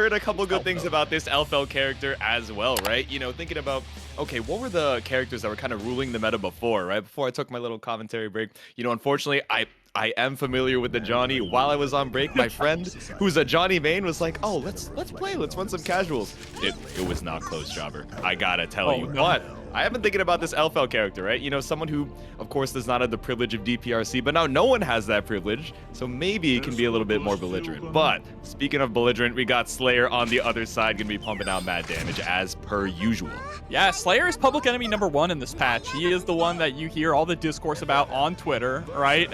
Heard a couple good things about this Elphelt character as well, right? You know, thinking about, okay, what were the characters that were kind of ruling the meta before, right? Before I took my little commentary break, you know, unfortunately, I am familiar with the Johnny. While I was on break, my friend, who's a Johnny main, was like, "Oh, let's play, let's run some casuals." It was not close, Jobber. I gotta tell you. No. But I have been thinking about this Elphelt character, right? You know, someone who, of course, does not have the privilege of DPRC, but now no one has that privilege, so maybe it can be a little bit more belligerent. But speaking of belligerent, we got Slayer on the other side, gonna be pumping out mad damage as per usual. Yeah, Slayer is public enemy #1 in this patch. He is the one that you hear all the discourse about on Twitter, right?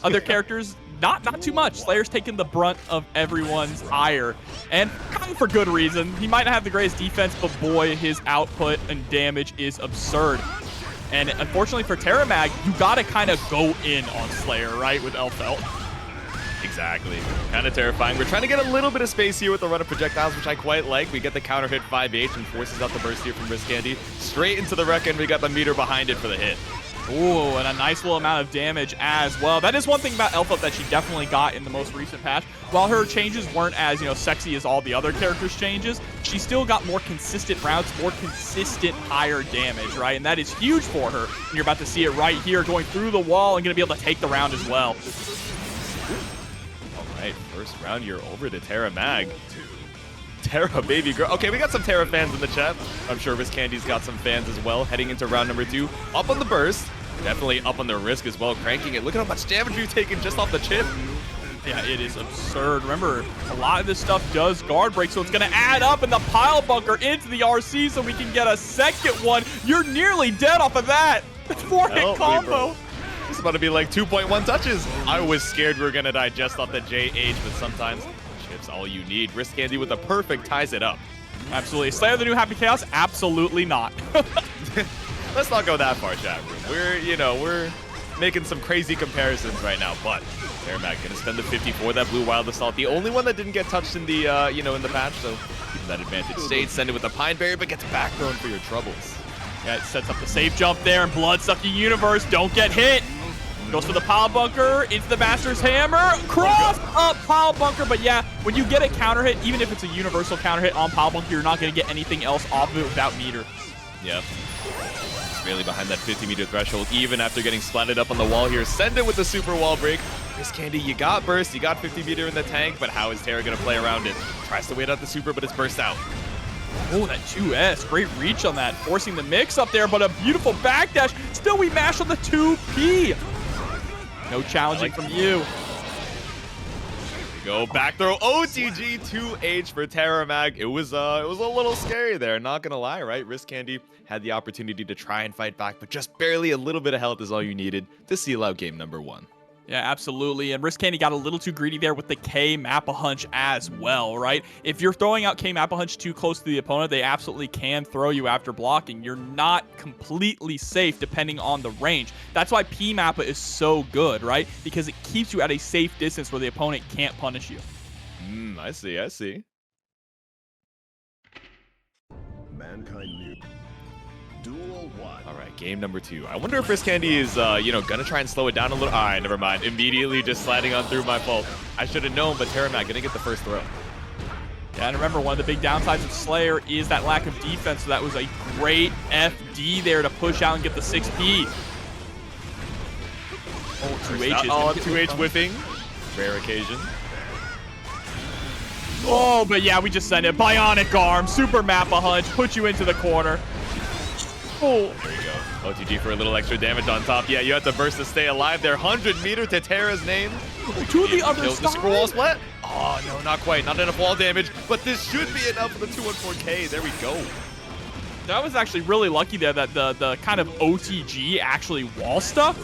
Other characters, not too much. Slayer's taking the brunt of everyone's ire, and kind of for good reason. He might not have the greatest defense, but boy, his output and damage is absurd. And unfortunately for TerraMag, you gotta kind of go in on Slayer, right, with Elphelt. Exactly. Kind of terrifying. We're trying to get a little bit of space here with the run of projectiles, which I quite like. We get the counter hit 5H and forces out the burst here from Riskandy. Straight into the wreck, and we got the meter behind it for the hit. Ooh, and a nice little amount of damage as well. That is one thing about Elphelt that she definitely got in the most recent patch. While her changes weren't as, you know, sexy as all the other characters' changes, she still got more consistent routes, more consistent higher damage, right? And that is huge for her. And you're about to see it right here, going through the wall and going to be able to take the round as well. All right, first round, you're over to TerraMag. Terra, baby girl. Okay, we got some Terra fans in the chat. I'm sure Riskandy's got some fans as well. Heading into round number 2. Up on the burst. Definitely up on the risk as well. Cranking it. Look at how much damage we've taken just off the chip. Yeah, it is absurd. Remember, a lot of this stuff does guard break, so it's going to add up in the pile bunker into the RC so we can get a second one. You're nearly dead off of that. It's 4-hit combo. It's about to be like 2.1 touches. I was scared we were going to die just off the JH, but sometimes chip's all you need. Riskandy with a perfect ties it up. Absolutely. Slayer the new Happy Chaos? Absolutely not. Let's not go that far, chat room. We're making some crazy comparisons right now, but TerraMag gonna spend the 50 for that blue wild assault. The only one that didn't get touched in the in the patch, so keeping that advantage state. Send it with the Pine Berry, but gets back thrown for your troubles. Yeah, it sets up the safe jump there, and Blood-Sucking Universe, don't get hit. Goes for the pile bunker, into the Master's Hammer, cross up pile bunker, but yeah, when you get a counter hit, even if it's a universal counter hit on pile bunker, you're not gonna get anything else off of it without meter. Yep. It's really behind that 50-meter threshold, even after getting splatted up on the wall here. Send it with the super wall break. Riskandy, you got burst, you got 50-meter in the tank, but how is Terra gonna play around it? Tries to wait out the super, but it's burst out. Oh, that 2S, great reach on that, forcing the mix up there, but a beautiful backdash. Still, we mash on the 2P. No challenging from you. There we go, back throw, OTG 2H for TerraMag. It was a little scary there, not gonna lie, right? Riskandy had the opportunity to try and fight back, but just barely a little bit of health is all you needed to seal out game number 1. Yeah, absolutely. And Riskandy got a little too greedy there with the K Mappa Hunch as well, right? If you're throwing out K Mappa Hunch too close to the opponent, they absolutely can throw you after blocking. You're not completely safe depending on the range. That's why P Mappa is so good, right? Because it keeps you at a safe distance where the opponent can't punish you. I see. Mankind new. Duel 1. All right, game number 2. I wonder if Riskandy is, gonna try and slow it down a little. All right, never mind. Immediately just sliding on through, my fault. I should have known, but TerraMag gonna get the first throw. Yeah, and remember, one of the big downsides of Slayer is that lack of defense, so that was a great FD there to push out and get the 6P. Oh, 2H is all 2H whipping. Rare occasion. Oh, but yeah, we just sent it. Bionic Arm, Super Mappa Hunch, put you into the corner. Oh. There you go. OTG for a little extra damage on top. Yeah, you have to burst to stay alive there. 100-meter to Terra's name. To the other side. The scroll wall splat. Oh, no, not quite. Not enough wall damage, but this should be enough for the 214K. There we go. That was actually really lucky there that the kind of OTG actually wall stuff.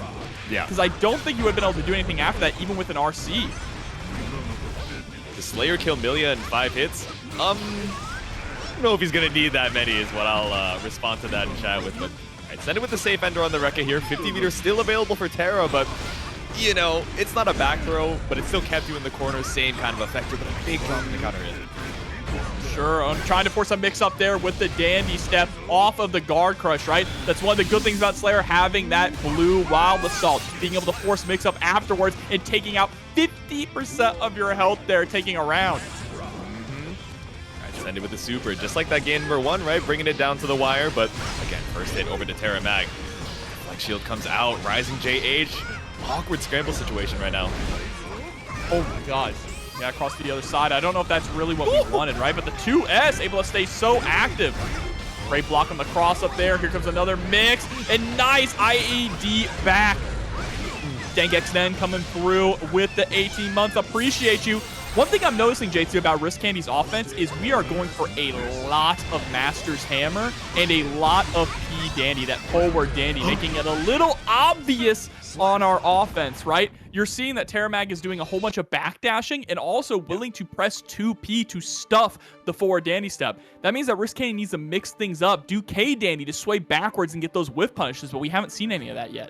Yeah. Because I don't think you would have been able to do anything after that, even with an RC. The Slayer kill Milia in 5 hits. I don't know if he's going to need that many is what I'll respond to that in chat with. But all right, send it with the safe ender on the Rekka here. 50 meters still available for Terra, but, you know, it's not a back throw, but it still kept you in the corner. Same kind of effector, but a big drop in the counter hit. Sure, I'm trying to force a mix-up there with the Dandy step off of the guard crush, right? That's one of the good things about Slayer, having that blue wild assault, being able to force mix-up afterwards and taking out 50% of your health there, taking a round. Extended with the super, just like that game number 1, right? Bringing it down to the wire, but again, first hit over to TerraMag. Flex shield comes out, rising JH. Awkward scramble situation right now. Oh my god. Yeah, across to the other side. I don't know if that's really what we wanted, right? But the 2S able to stay so active. Great block on the cross up there. Here comes another mix. And nice IED back. Dank XN coming through with the 18 months. Appreciate you. One thing I'm noticing, J2, about Risk Candy's offense is we are going for a lot of Master's Hammer and a lot of P Dandy, that forward Dandy, making it a little obvious on our offense, right? You're seeing that TerraMag is doing a whole bunch of backdashing and also willing to press 2P to stuff the forward Dandy step. That means that Risk Candy needs to mix things up, do K Dandy to sway backwards and get those whiff punishes, but we haven't seen any of that yet.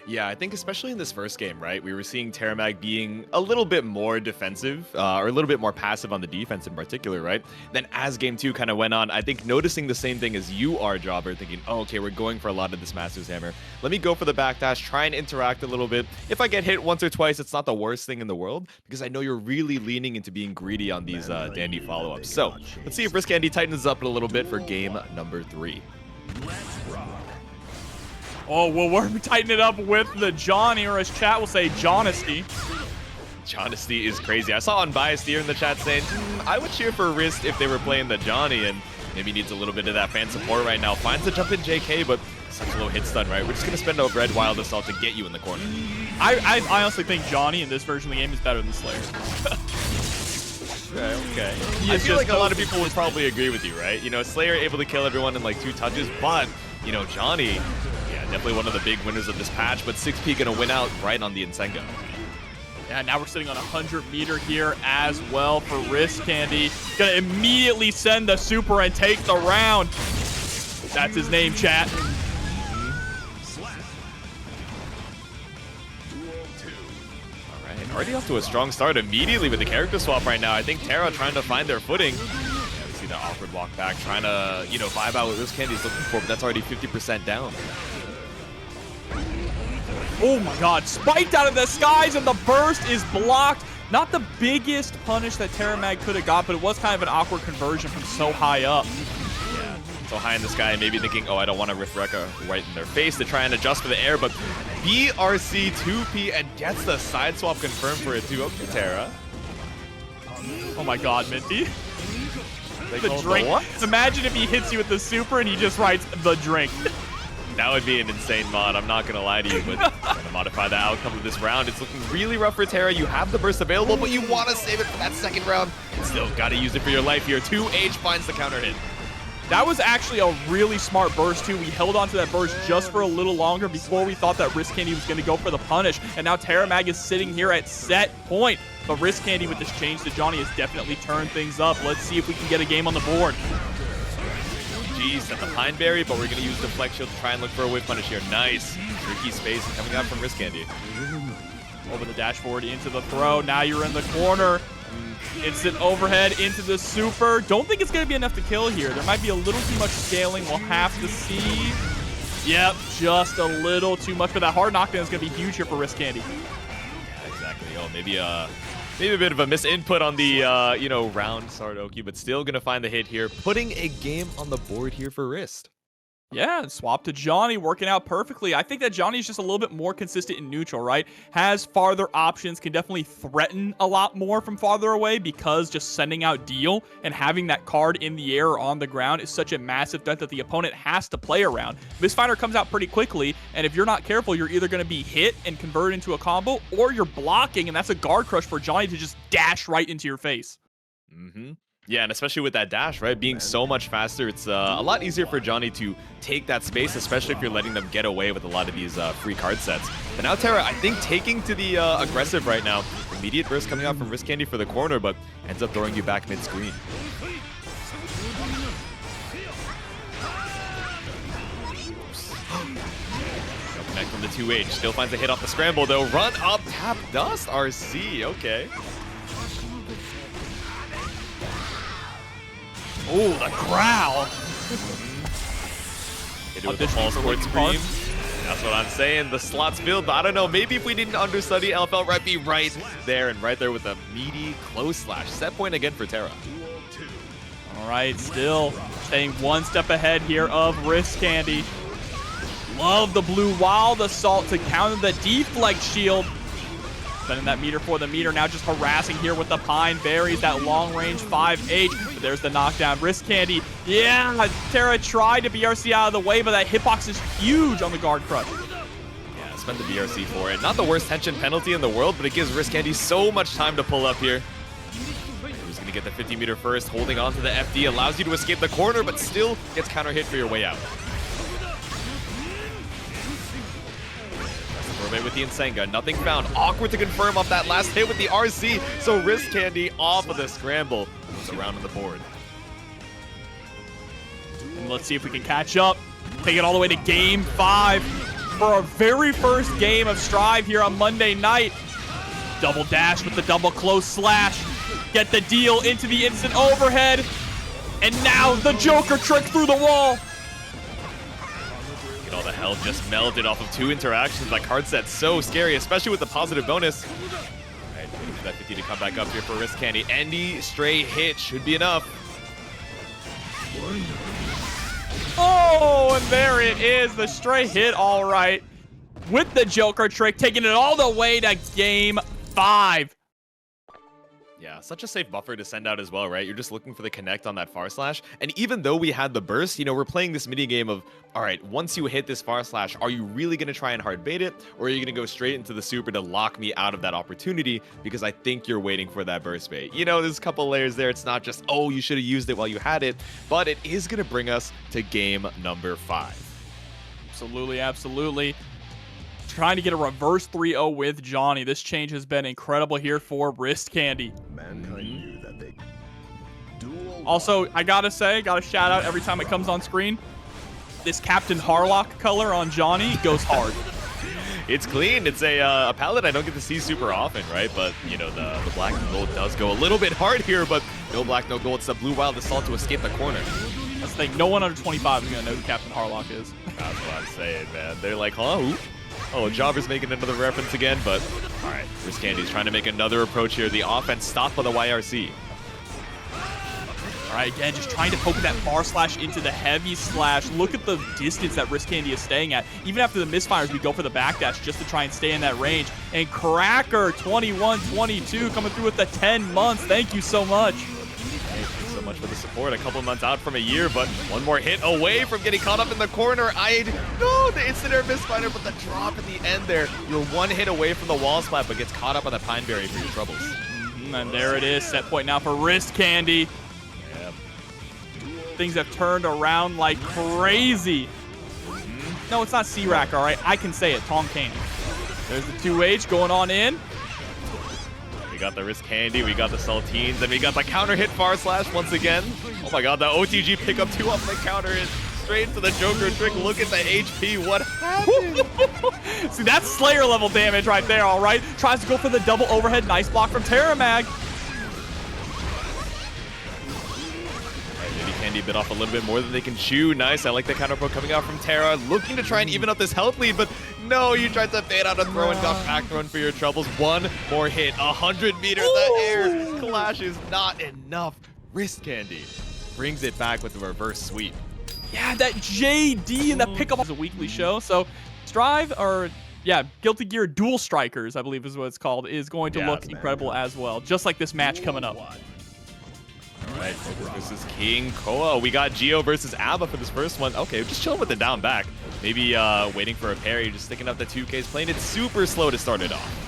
Yeah, I think especially in this first game, right, we were seeing TerraMag being a little bit more defensive, or a little bit more passive on the defense in particular, right? Then as game 2 kind of went on, I think noticing the same thing as you are, Jobber, thinking, oh, okay, we're going for a lot of this Master's Hammer. Let me go for the backdash, try and interact a little bit. If I get hit once or twice, it's not the worst thing in the world, because I know you're really leaning into being greedy on these Dandy follow-ups. So, let's see if Risk Candy tightens up a little bit for game number 3. Oh, well, we're tightening it up with the Johnny, or as chat will say, Johnesty. Johnesty is crazy. I saw Unbiased here in the chat saying, I would cheer for Wrist if they were playing the Johnny, and maybe needs a little bit of that fan support right now. Finds the jump in JK, but such a low hit stun, right? We're just going to spend a Red Wild Assault to get you in the corner. I honestly think Johnny in this version of the game is better than Slayer. Okay. I feel like a lot of people would probably agree with you, right? You know, Slayer able to kill everyone in like 2 touches, but, you know, Johnny, definitely one of the big winners of this patch, but 6P gonna win out right on the Insengo. Yeah, now we're sitting on 100 meter here as well for Risk Candy. Gonna immediately send the super and take the round. That's his name, chat. Alright, already off to a strong start immediately with the character swap right now. I think Terra trying to find their footing. Yeah, we see the awkward walk back, trying to, you know, vibe out what Risk Candy's looking for, but that's already 50% down. Oh my god, spiked out of the skies and the burst is blocked. Not the biggest punish that TerraMag could have got, but it was kind of an awkward conversion from so high up. Yeah, so high in the sky, maybe thinking, oh, I don't want to Rift Rekka right in their face to try and adjust for the air, but BRC 2P and gets the side swap confirmed for it too. Okay, Terra. Oh my god, Minty. The drink. Imagine if he hits you with the super and he just writes the drink. That would be an insane mod, I'm not going to lie to you, but to modify the outcome of this round, it's looking really rough for Terra. You have the burst available, but you want to save it for that second round. Still got to use it for your life here. 2H finds the counter hit. That was actually a really smart burst, too. We held onto that burst just for a little longer before we thought that Risk Candy was going to go for the punish. And now TerraMag is sitting here at set point. But Risk Candy with this change to Johnny has definitely turned things up. Let's see if we can get a game on the board. At the Pine Berry, but we're going to use the Flex Shield to try and look for a whiff punish here. Nice. Tricky space coming out from Risk Candy. Over the dash forward into the throw. Now you're in the corner. Instant overhead into the super. Don't think it's going to be enough to kill here. There might be a little too much scaling. We'll have to see. Yep, just a little too much. But that hard knockdown is going to be huge here for Risk Candy. Yeah, exactly. Oh, maybe a bit of a misinput on the, you know, round Sardoki, but still going to find the hit here, putting a game on the board here for Wrist. Yeah, and swap to Johnny, working out perfectly. I think that Johnny's just a little bit more consistent in neutral, right? Has farther options, can definitely threaten a lot more from farther away because just sending out deal and having that card in the air or on the ground is such a massive threat that the opponent has to play around. Mistfinder comes out pretty quickly, and if you're not careful, you're either going to be hit and convert into a combo, or you're blocking, and that's a guard crush for Johnny to just dash right into your face. Mm-hmm. Yeah, and especially with that dash, right? Being so much faster, it's a lot easier for Johnny to take that space, especially if you're letting them get away with a lot of these free card sets. But now Terra, I think, taking to the aggressive right now. Immediate burst coming out from Risk Candy for the corner, but ends up throwing you back mid-screen. Connect from the 2H. Still finds a hit off the scramble, though. Run up, tap, dust, RC. Okay. Oh, the growl. Hit it with the false forward scream. That's what I'm saying. The slot's filled, but I don't know. Maybe if we didn't understudy, Elphelt might be right there and right there with a meaty close slash. Set point again for Terra. All right, still staying one step ahead here of Wrist Candy. Love the blue wild assault to counter the deflect shield. Spending that meter for the meter, now just harassing here with the Pine Berries, that long-range 5H. But there's the knockdown. Wrist Candy, yeah, Terra tried to BRC out of the way, but that hitbox is huge on the guard crush. Yeah, spend the BRC for it. Not the worst tension penalty in the world, but it gives Wrist Candy so much time to pull up here. Who's going to get the 50 meter first, holding on to the FD, allows you to escape the corner, but still gets counter hit for your way out. With the Insenga, nothing found. Awkward to confirm off that last hit with the RC, so Wrist Candy off of the scramble. Moves around on the board. And let's see if we can catch up. Take it all the way to Game 5 for our very first game of Strive here on Monday night. Double dash with the double close slash. Get the deal into the instant overhead. And now the Joker trick through the wall. All the health just melted off of 2 interactions. That card set's so scary, especially with the positive bonus. All right, waiting for that 50 to come back up here for Wrist Candy. Any stray hit should be enough. Oh, and there it is, the stray hit, all right. With the Joker trick, taking it all the way to Game 5. Yeah, such a safe buffer to send out as well, right? You're just looking for the connect on that far slash. And even though we had the burst, you know, we're playing this mini game of, all right, once you hit this far slash, are you really going to try and hard bait it? Or are you going to go straight into the super to lock me out of that opportunity? Because I think you're waiting for that burst bait. You know, there's a couple layers there. It's not just, oh, you should have used it while you had it. But it is going to bring us to game number 5. Absolutely, absolutely. Trying to get a reverse 3-0 with Johnny. This change has been incredible here for Wrist Candy. Mankind knew that they Also, I gotta say, gotta shout out every time it comes on screen. This Captain Harlock color on Johnny goes hard. It's clean. It's a palette I don't get to see super often, right? But, you know, the black and gold does go a little bit hard here, but no black, no gold. It's the blue wild assault to escape the corner. That's the thing. No one under 25 is gonna know who Captain Harlock is. That's what I'm saying, man. They're like, huh? Who? Oh, Jobber's making another reference again, but all right. Wrist Candy's trying to make another approach here. The offense stopped by the YRC. All right, again, just trying to poke that far slash into the heavy slash. Look at the distance that Wrist Candy is staying at. Even after the misfires, we go for the backdash just to try and stay in that range. And Cracker 21-22 coming through with the 10 months. Thank you so much. Thanks so much for the support. A couple months out from a year, but one more hit away from getting caught up in the corner. No, the instant air misfire, but the drop at the end there. You're one hit away from the wall splat, but gets caught up on the Pine Berry for your troubles. And there it is. Set point now for Wrist Candy. Yeah. Things have turned around like crazy. No, it's not C-Rack, all right? I can say it. Tom Kane. There's the 2H going on in. We got the Wrist Candy, we got the Saltines, and we got the counter hit far slash once again. Oh my god, the OTG pickup 2 off the counter hit. Straight to the Joker trick. Look at the HP. What happened? See, that's Slayer level damage right there, all right? Tries to go for the double overhead. Nice block from TerraMag. Candy bit off a little bit more than they can chew. Nice. I like the counter pro coming out from Terra. Looking to try and even up this health lead, but no, you tried to bait out a throw and got back thrown for your troubles. One more hit. 100 meters. The air clash is not enough. Wrist Candy brings it back with the reverse sweep. Yeah, that JD and the pickup is a weekly show. So Strive, or yeah, Guilty Gear Dual Strikers, I believe is what it's called, is going to look incredible as well. Just like this match coming up. All right, versus KingKoa. We got Geo versus A.B.A for this first one. Okay, just chilling with the down back. Maybe waiting for a parry, just sticking up the 2Ks, playing it super slow to start it off.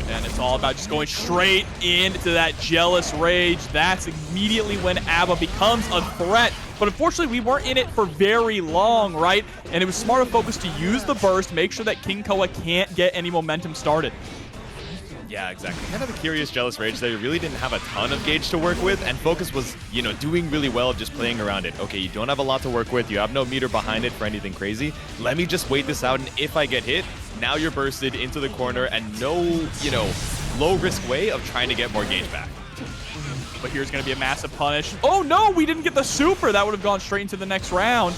And it's all about just going straight into that Jealous Rage. That's immediately when A.B.A becomes a threat. But unfortunately, we weren't in it for very long, right? And it was smart of Focus to use the burst, make sure that KingKoa can't get any momentum started. Yeah, exactly. Kind of a curious Jealous Rage there. You really didn't have a ton of gauge to work with, and Focus was, you know, doing really well just playing around it. Okay, you don't have a lot to work with. You have no meter behind it for anything crazy. Let me just wait this out, and if I get hit, now you're bursted into the corner and no, you know, low-risk way of trying to get more gauge back. But here's going to be a massive punish. Oh, no, we didn't get the super. That would have gone straight into the next round.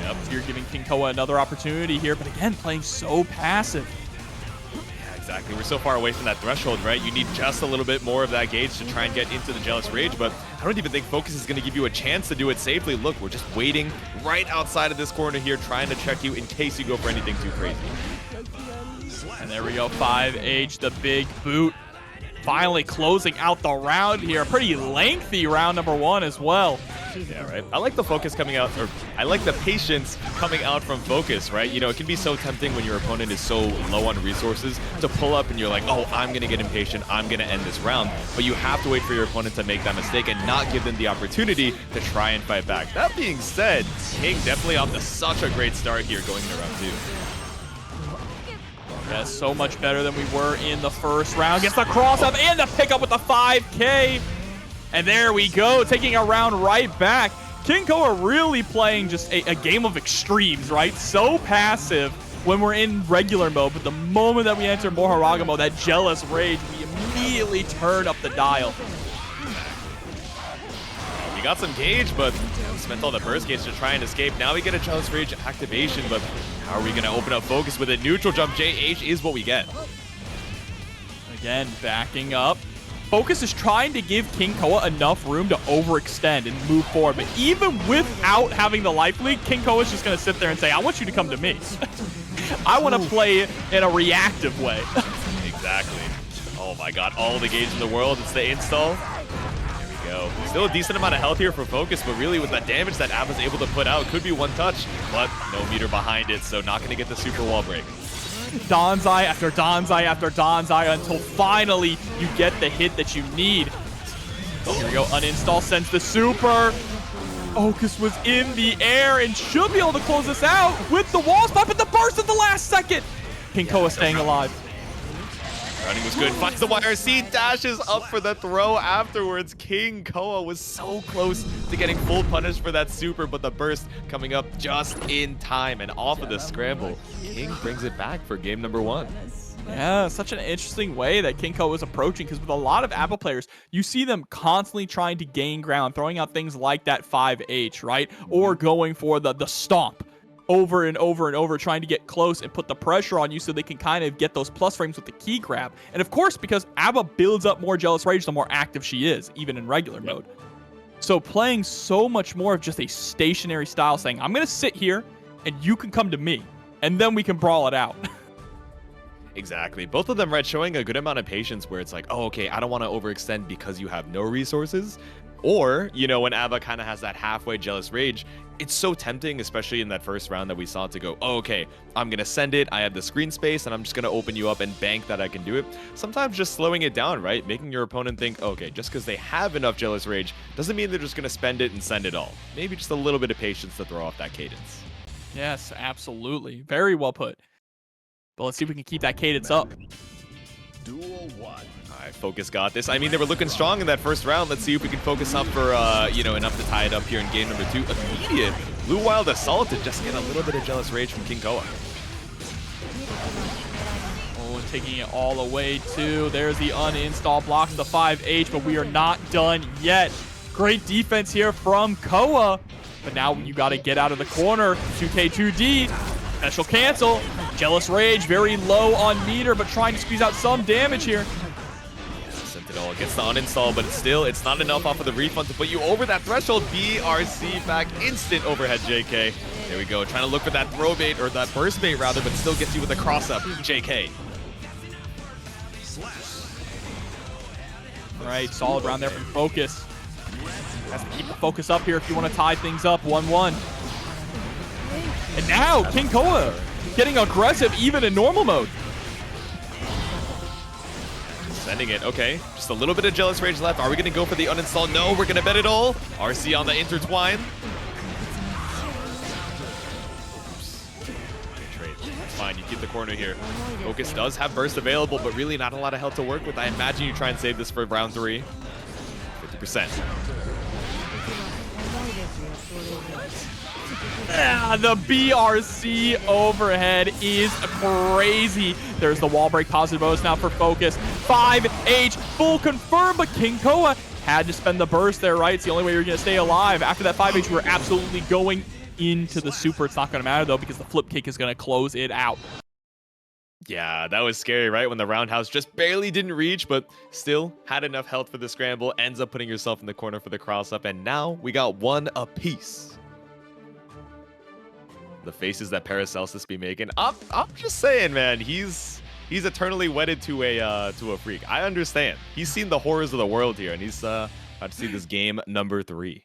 Yep, so you're giving KingKoa another opportunity here, but again, playing so passive. Exactly. We're so far away from that threshold, right? You need just a little bit more of that gauge to try and get into the Jealous Rage, but I don't even think Focus is going to give you a chance to do it safely. Look, we're just waiting right outside of this corner here, trying to check you in case you go for anything too crazy. And there we go, 5H, the big boot. Finally closing out the round here. Pretty lengthy round number 1 as well. Yeah, right. I like the Focus coming out, or I like the patience coming out from Focus, right? You know, it can be so tempting when your opponent is so low on resources to pull up and you're like, oh, I'm going to get impatient, I'm going to end this round. But you have to wait for your opponent to make that mistake and not give them the opportunity to try and fight back. That being said, King definitely off to such a great start here going into round 2. Yeah, so much better than we were in the first round. Gets the cross up and the pickup with the 5K. And there we go, taking a round right back. KingKoa really playing just a game of extremes, right? So passive when we're in regular mode, but the moment that we enter Mohoraga mode, that Jealous Rage, we immediately turn up the dial. You got some gauge, but spent all the burst gauge to try and escape. Now we get a Jealous Rage activation, but how are we going to open up Focus with a neutral jump? JH is what we get. Again, backing up. Focus is trying to give KingKoa enough room to overextend and move forward, but even without having the life lead, KingKoa is just going to sit there and say, I want you to come to me. I want to play in a reactive way. Exactly. Oh my god, all the gauge in the world. It's the install. There we go. Still a decent amount of health here for Focus, but really with the damage that A.B.A.'s able to put out, could be one touch, but no meter behind it, so not going to get the super wall break. Danzai after Danzai after Danzai until finally you get the hit that you need. Oh, here we go. Uninstall sends the super. Focus was in the air and should be able to close this out with the wall spot, but the burst at the last second. KingKoa staying alive. Running was good. Finds the YRC, dashes up for the throw afterwards. KingKoa was so close to getting full punish for that super, but the burst coming up just in time and off of the scramble. King brings it back for game number 1. Yeah, such an interesting way that KingKoa was approaching, because with a lot of A.B.A. players, you see them constantly trying to gain ground, throwing out things like that 5H, right? Or going for the stomp. Over and over and over, trying to get close and put the pressure on you so they can kind of get those plus frames with the key grab. And of course, because A.B.A. builds up more Jealous Rage, the more active she is, even in regular mode. So playing so much more of just a stationary style, saying, I'm going to sit here and you can come to me, and then we can brawl it out. Exactly. Both of them, right, showing a good amount of patience where it's like, oh, okay, I don't want to overextend because you have no resources. Or, you know, when A.B.A. kind of has that halfway Jealous Rage, it's so tempting, especially in that first round that we saw, to go, oh, okay, I'm going to send it, I have the screen space, and I'm just going to open you up and bank that I can do it. Sometimes just slowing it down, right? Making your opponent think, okay, just because they have enough Jealous Rage doesn't mean they're just going to spend it and send it all. Maybe just a little bit of patience to throw off that cadence. Yes, absolutely. Very well put. But let's see if we can keep that cadence up. Duel 1. All right, Focus got this. I mean, they were looking strong in that first round. Let's see if we can focus up for, you know, enough to tie it up here in game number 2. Immediate Blue Wild Assault to just get a little bit of Jealous Rage from KingKoa. Oh, taking it all away, too. There's the uninstall, blocks the 5H, but we are not done yet. Great defense here from Koa. But now you got to get out of the corner. 2K2D. Special cancel. Jealous Rage, very low on meter, but trying to squeeze out some damage here. Sent it all. Gets the uninstall, but it's not enough off of the refund to put you over that threshold. BRC back, instant overhead JK. There we go. Trying to look for that throw bait, or that burst bait rather, but still gets you with a cross up. JK. All right, solid round there from Focus. Has to keep the focus up here if you want to tie things up. 1-1. And now KingKoa getting aggressive even in normal mode. Sending it. Okay. Just a little bit of Jealous Rage left. Are we going to go for the uninstall? No, we're going to bet it all. RC on the intertwine. It's fine. You keep the corner here. Focus does have burst available, but really not a lot of health to work with. I imagine you try and save this for round 3. 50%. The BRC overhead is crazy. There's the wall break positive bonus now for Focus. 5H full confirm, but KingKoa had to spend the burst there, right? It's the only way you're going to stay alive. After that 5H, we're absolutely going into the super. It's not going to matter, though, because the flip kick is going to close it out. Yeah, that was scary, right? When the roundhouse just barely didn't reach, but still had enough health for the scramble. Ends up putting yourself in the corner for the cross-up, and now we got one apiece. The faces that Paracelsus be making. I'm just saying, man, he's eternally wedded to a freak. I understand. He's seen the horrors of the world here, and he's about to see this game number 3.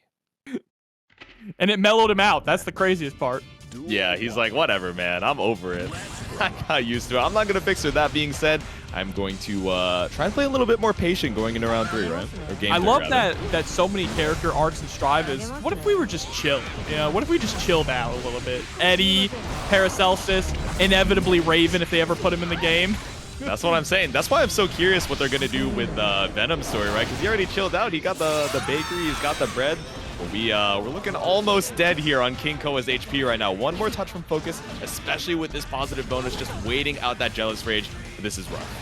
And it mellowed him out. That's the craziest part. Yeah, he's like, whatever, man. I'm over it. I got used to it. I'm not going to fix it. That being said, I'm going to try and play a little bit more patient going into round 3, right? Or game I 3, love rather. that so many character arcs and strive is, what if we were just chill? You know, what if we just chilled out a little bit? Eddie, Paracelsus, inevitably Raven if they ever put him in the game. That's what I'm saying. That's why I'm so curious what they're going to do with Venom's story, right? Because he already chilled out. He got the bakery. He's got the bread. But we're looking almost dead here on KingKoa's HP right now. One more touch from Focus, especially with this positive bonus, just waiting out that Jealous Rage. But this is rough.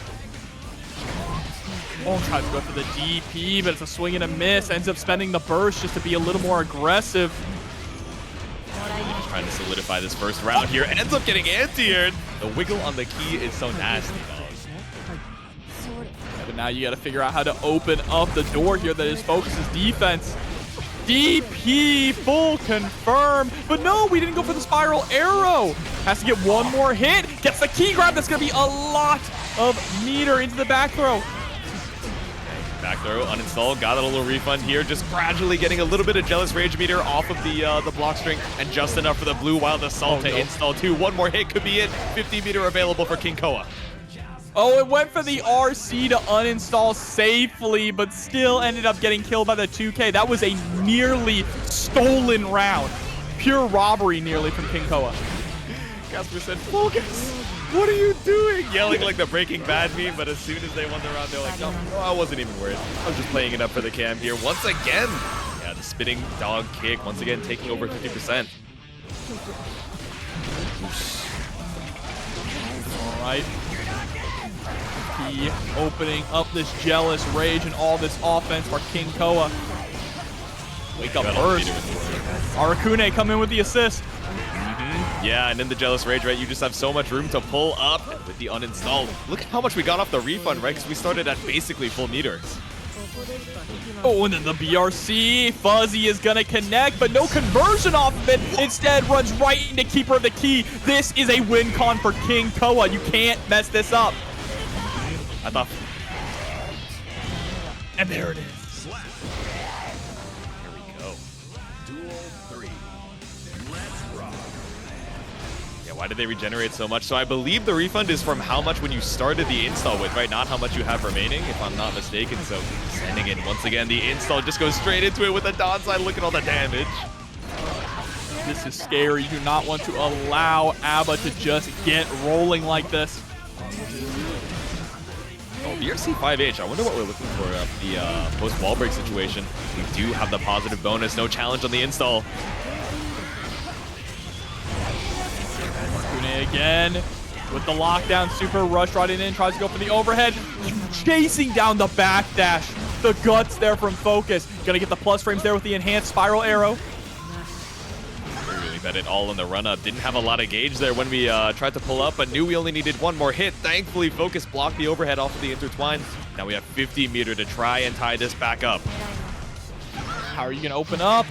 Oh, tries to go for the DP, but it's a swing and a miss. Ends up spending the burst just to be a little more aggressive. Just trying to solidify this first round here. Ends up getting anti-aired. The wiggle on the key is so nasty, dog. Yeah, but now you got to figure out how to open up the door here that is Focus's defense. DP, full confirm. But no, we didn't go for the spiral arrow. Has to get one more hit. Gets the key grab. That's going to be a lot of meter into the back throw. Back throw, uninstall, got a little refund here, just gradually getting a little bit of Jealous Rage meter off of the block string, and just enough for the blue wild assault to install too. One more hit could be it. 50 meter available for KingKoa. Oh, it went for the RC to uninstall safely, but still ended up getting killed by the 2K. That was a nearly stolen round. Pure robbery nearly from KingKoa. Casper said, Focus, what are you doing? Yelling like the Breaking Bad meme, but as soon as they won the round, they're like, no, I wasn't even worried. I was just playing it up for the cam here. Once again, yeah, the spinning dog kick, once again, taking over 50%. All right. He opening up this Jealous Rage and all this offense for KingKoa. Wake up first. Arakune come in with the assist. Yeah, and in the Jealous Rage, right, you just have so much room to pull up with the uninstall. Look at how much we got off the refund, right? Because we started at basically full meter. Oh, and then the BRC. Fuzzy is going to connect, but no conversion off of it. Instead, runs right into Keeper of the Key. This is a win con for KingKoa. You can't mess this up. I thought... And there it is. Why did they regenerate so much? So I believe the refund is from how much when you started the install with, right? Not how much you have remaining, if I'm not mistaken. So sending in once again, the install just goes straight into it with a Dawn side. Look at all the damage. This is scary. You do not want to allow A.B.A to just get rolling like this. Oh, BRC 5H. I wonder what we're looking for the post wall break situation. We do have the positive bonus. No challenge on the install. Again with the lockdown, super rush right in, tries to go for the overhead, chasing down the backdash. The guts there from Focus. Gonna get the plus frames there with the enhanced spiral arrow. We really bet it all in the run up. Didn't have a lot of gauge there when we tried to pull up, but knew we only needed one more hit. Thankfully, Focus blocked the overhead off of the intertwine. Now we have 50 meter to try and tie this back up. How are you gonna open up?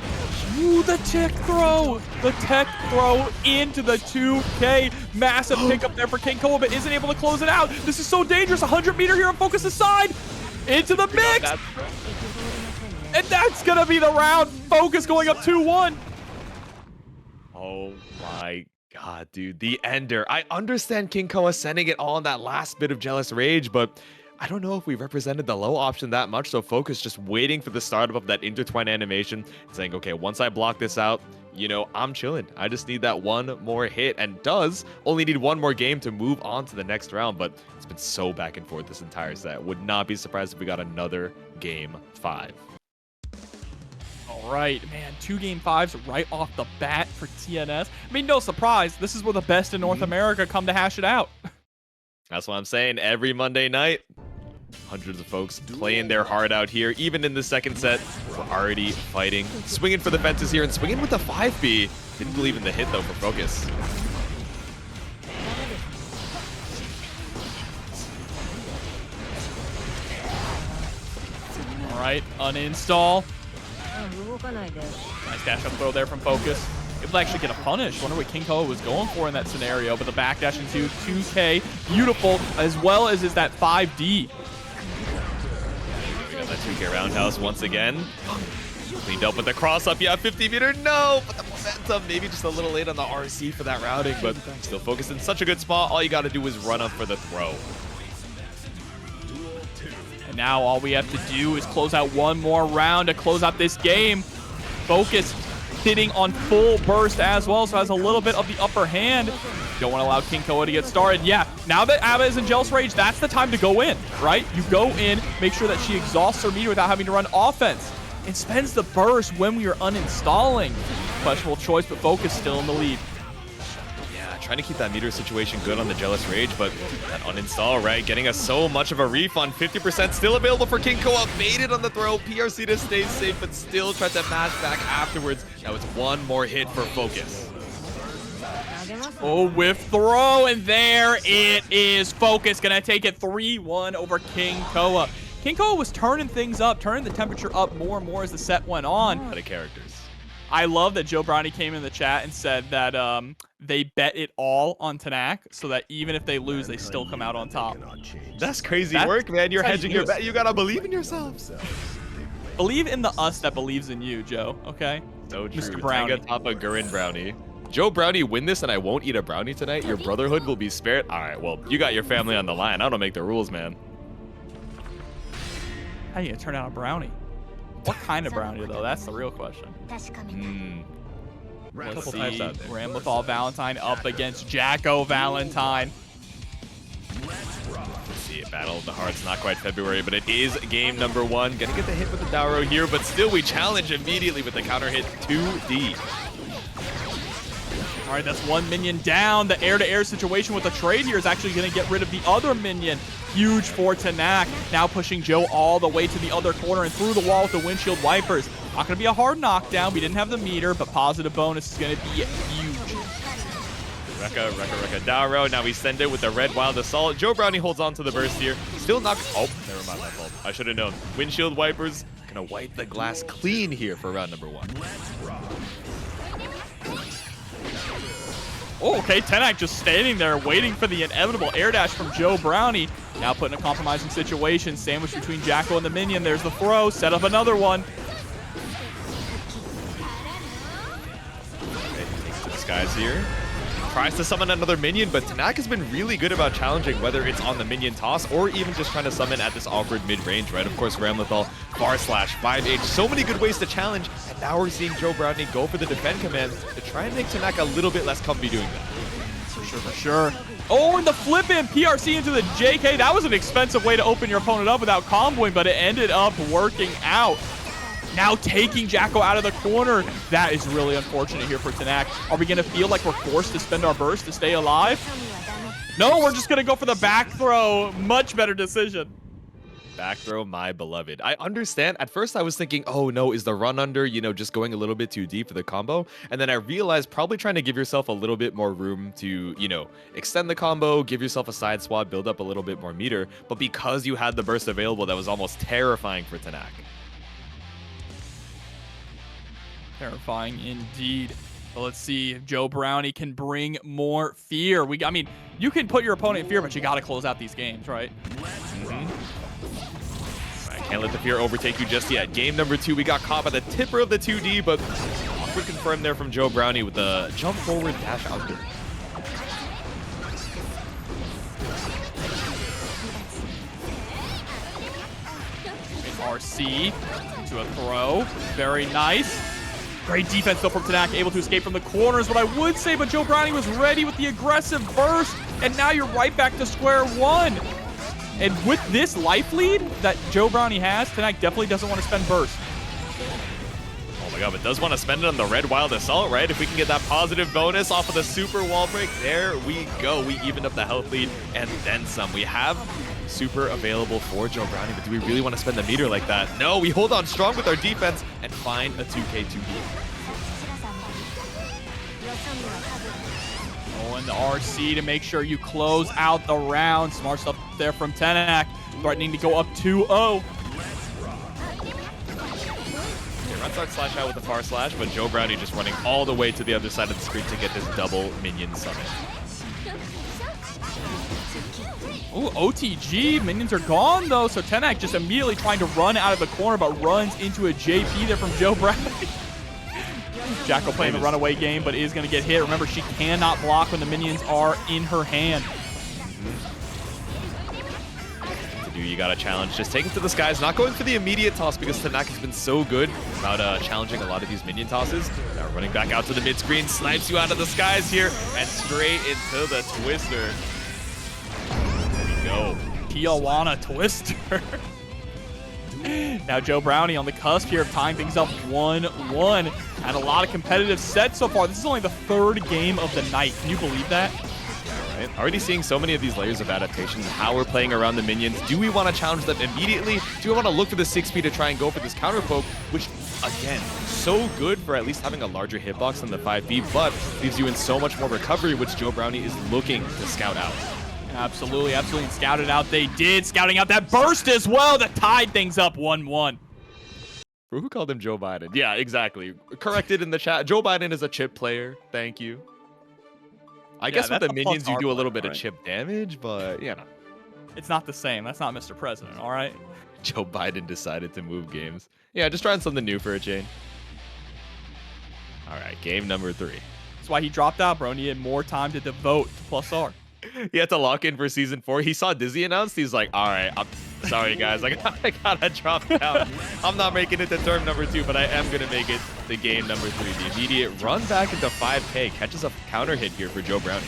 Ooh, the tech throw! The tech throw into the 2K. Massive pickup there for KingKoa, but isn't able to close it out. This is so dangerous. 100 meter here on Focus's side. Into the mix! And that's gonna be the round. Focus going up 2-1. Oh my god, dude. The ender. I understand KingKoa sending it all in that last bit of Jealous Rage, but I don't know if we represented the low option that much, so Focus just waiting for the startup of that intertwine animation, saying, okay, once I block this out, you know, I'm chilling. I just need that one more hit, and does only need one more game to move on to the next round, but it's been so back and forth this entire set. Would not be surprised if we got another game 5. All right, man, 2 game 5s right off the bat for TNS. I mean, no surprise. This is where the best in North America come to hash it out. That's what I'm saying. Every Monday night, hundreds of folks playing their heart out here. Even in the second set, we're already fighting. Swinging for the fences here and swinging with the 5B. Didn't believe in the hit, though, for Focus. right? Uninstall. Nice dash up throw there from Focus. Able to actually get a punish. Wonder what KingKoa was going for in that scenario, but the backdash into 2K, beautiful, as well as is that 5D. We got that 2K roundhouse once again. Cleaned up with the cross up, yeah, 50 meter, no! But the momentum, maybe just a little late on the RC for that routing, but still focused in such a good spot. All you gotta do is run up for the throw. And now all we have to do is close out one more round to close out this game. Focus hitting on full burst as well, so has a little bit of the upper hand. Don't want to allow KingKoa to get started. Yeah, now that A.B.A is in Jealous Rage, that's the time to go in, right? You go in, make sure that she exhausts her meter without having to run offense. And spends the burst when we are uninstalling. Questionable choice, but Focus still in the lead. Yeah, trying to keep that meter situation good on the Jealous Rage, but that uninstall, right? Getting us so much of a refund. 50% still available for KingKoa. Baited on the throw. PRC to stay safe, but still tried to match back afterwards. Now it's one more hit for Focus. Oh, whiff throw, and there it is. Focus gonna take it 3-1 over KingKoa. KingKoa was turning things up, turning the temperature up more and more as the set went on. A lot of characters. I love that Joe Brownie came in the chat and said that they bet it all on Tenack, so that even if they lose, they still come out on top. That's crazy work, man. You're hedging your bet. You gotta believe in yourselves. Believe in the us that believes in you, Joe, okay? So true. Mr. Brownie. Tampa, Gurin, Brownie. Joe Brownie, win this and I won't eat a brownie tonight. Your brotherhood will be spared. All right, well, you got your family on the line. I don't make the rules, man. How are you gonna turn out a brownie? What kind of brownie, though? That's the real question. Let's Let's see. see. Ramlethal Valentine up against Jacko Valentine. Let's see, a battle of the hearts. Not quite February, but it is game number 1. Gonna get the hit with the Dauro here, but still we challenge immediately with the counter hit 2D. All right, that's one minion down. The air-to-air situation with the trade here is actually going to get rid of the other minion. Huge for Tenack. Now pushing Joe all the way to the other corner and through the wall with the windshield wipers. Not going to be a hard knockdown. We didn't have the meter, but positive bonus is going to be huge. Rekka, Dauro. Now we send it with the red wild assault. Joe Brownie holds on to the burst here. Still not. Oh, never mind, my fault. I should have known. Windshield wipers gonna wipe the glass clean here for round number 1. Oh, okay, Tenack just standing there waiting for the inevitable air dash from Joe Brownie. Now put in a compromising situation. Sandwich between Jacko and the minion. There's the throw. Set up another one. Okay, takes to the skies here. Tries to summon another minion, but Tenack has been really good about challenging, whether it's on the minion toss or even just trying to summon at this awkward mid-range, right? Of course, Ramlethal, bar slash, 5H, so many good ways to challenge, and now we're seeing Joe Brownie go for the defend command to try and make Tenack a little bit less comfy doing that. For sure. Oh, and the flip in PRC into the JK. That was an expensive way to open your opponent up without comboing, but it ended up working out. Now taking Jacko out of the corner. That is really unfortunate here for Tenack. Are we going to feel like we're forced to spend our burst to stay alive? No, we're just going to go for the back throw. Much better decision. Back throw, my beloved. I understand. At first, I was thinking, oh no, is the run under, you know, just going a little bit too deep for the combo? And then I realized probably trying to give yourself a little bit more room to, you know, extend the combo, give yourself a side swap, build up a little bit more meter. But because you had the burst available, that was almost terrifying for Tenack. Terrifying indeed. But let's see if Joe Brownie can bring more fear. I mean, you can put your opponent in fear, but you got to close out these games, right? Can't let the fear overtake you just yet. Game number 2, we got caught by the tipper of the 2D, but awkward confirmed there from Joe Brownie with the jump forward dash out there. RC to a throw. Very nice. Great defense though from Tenack, able to escape from the corners, what I would say, but Joe Brownie was ready with the aggressive burst, and now you're right back to square one. And with this life lead that Joe Brownie has, Tenack definitely doesn't want to spend burst. Oh my god, but does want to spend it on the red wild assault, right? If we can get that positive bonus off of the super wall break, there we go. We evened up the health lead and then some. We have super available for Joe Brownie, but do we really want to spend the meter like that? No, we hold on strong with our defense and find a 2K 2D. Oh, and the RC to make sure you close out the round. Smart stuff there from Tenack, threatening to go up 2-0. Front start slash out with the far slash, but Joe Brownie just running all the way to the other side of the screen to get this double minion summon. Ooh, OTG. Minions are gone, though. So Tenack just immediately trying to run out of the corner, but runs into a JP there from Joe Brownie. Jackal playing the runaway game, but is going to get hit. Remember, she cannot block when the minions are in her hand. You got to challenge. Just taking to the skies, not going for the immediate toss because Tenack has been so good about challenging a lot of these minion tosses. Now running back out to the mid screen, snipes you out of the skies here and straight into the twister. There we go. Giovanna twister. Now Joe Brownie on the cusp here of tying things up 1-1. And a lot of competitive sets so far. This is only the third game of the night. Can you believe that? Right. Already seeing so many of these layers of adaptation, how we're playing around the minions. Do we want to challenge them immediately? Do we want to look for the 6P to try and go for this counter poke, which, again, so good for at least having a larger hitbox than the 5P, but leaves you in so much more recovery, which Joe Brownie is looking to scout out. Absolutely, absolutely. And scouted out they did. Scouting out that burst as well that tied things up 1-1. Who called him Joe Biden? Yeah, exactly. Corrected in the chat. Joe Biden is a Chipp player. Thank you. I guess with the minions, you do a little bit of Chipp damage, but, you know. It's not the same. That's not Mr. President, all right? Joe Biden decided to move games. Yeah, just trying something new for a change. All right, game number 3. That's why he dropped out, bro. He had more time to devote to plus R. He had to lock in for season 4. He saw Dizzy announced. He's like, all right, I'm sorry, guys. I gotta drop out. I'm not making it to term number 2, but I am going to make it to game number 3. The immediate run back into 5K. Catches a counter hit here for Joe Brownie.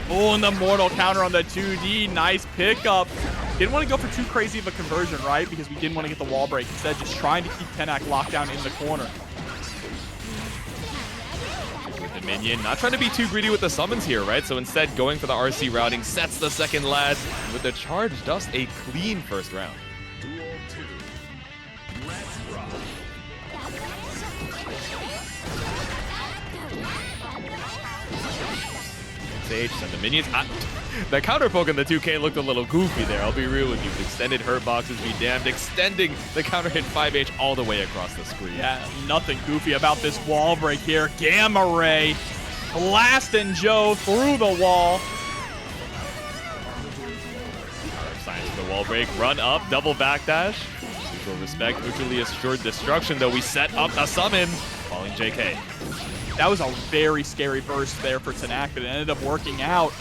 Oh, and the mortal counter on the 2D. Nice pickup. Didn't want to go for too crazy of a conversion, right? Because we didn't want to get the wall break. Instead, just trying to keep Tenack locked down in the corner. The minion, not trying to be too greedy with the summons here, right? So instead, going for the RC routing, sets the second lad with the charge dust, a clean first round. Duel 2. Let's rock. Sage, send the minions. The counter poke in the 2K looked a little goofy there. I'll be real with you. Extended hurt boxes be damned. Extending the counter hit 5H all the way across the screen. Yeah, nothing goofy about this wall break here. Gamma Ray blasting Joe through the wall. Science for the wall break. Run up, double backdash. Neutral respect, neutrally assured destruction, though we set up a summon. Falling JK. That was a very scary burst there for Tenack, but it ended up working out.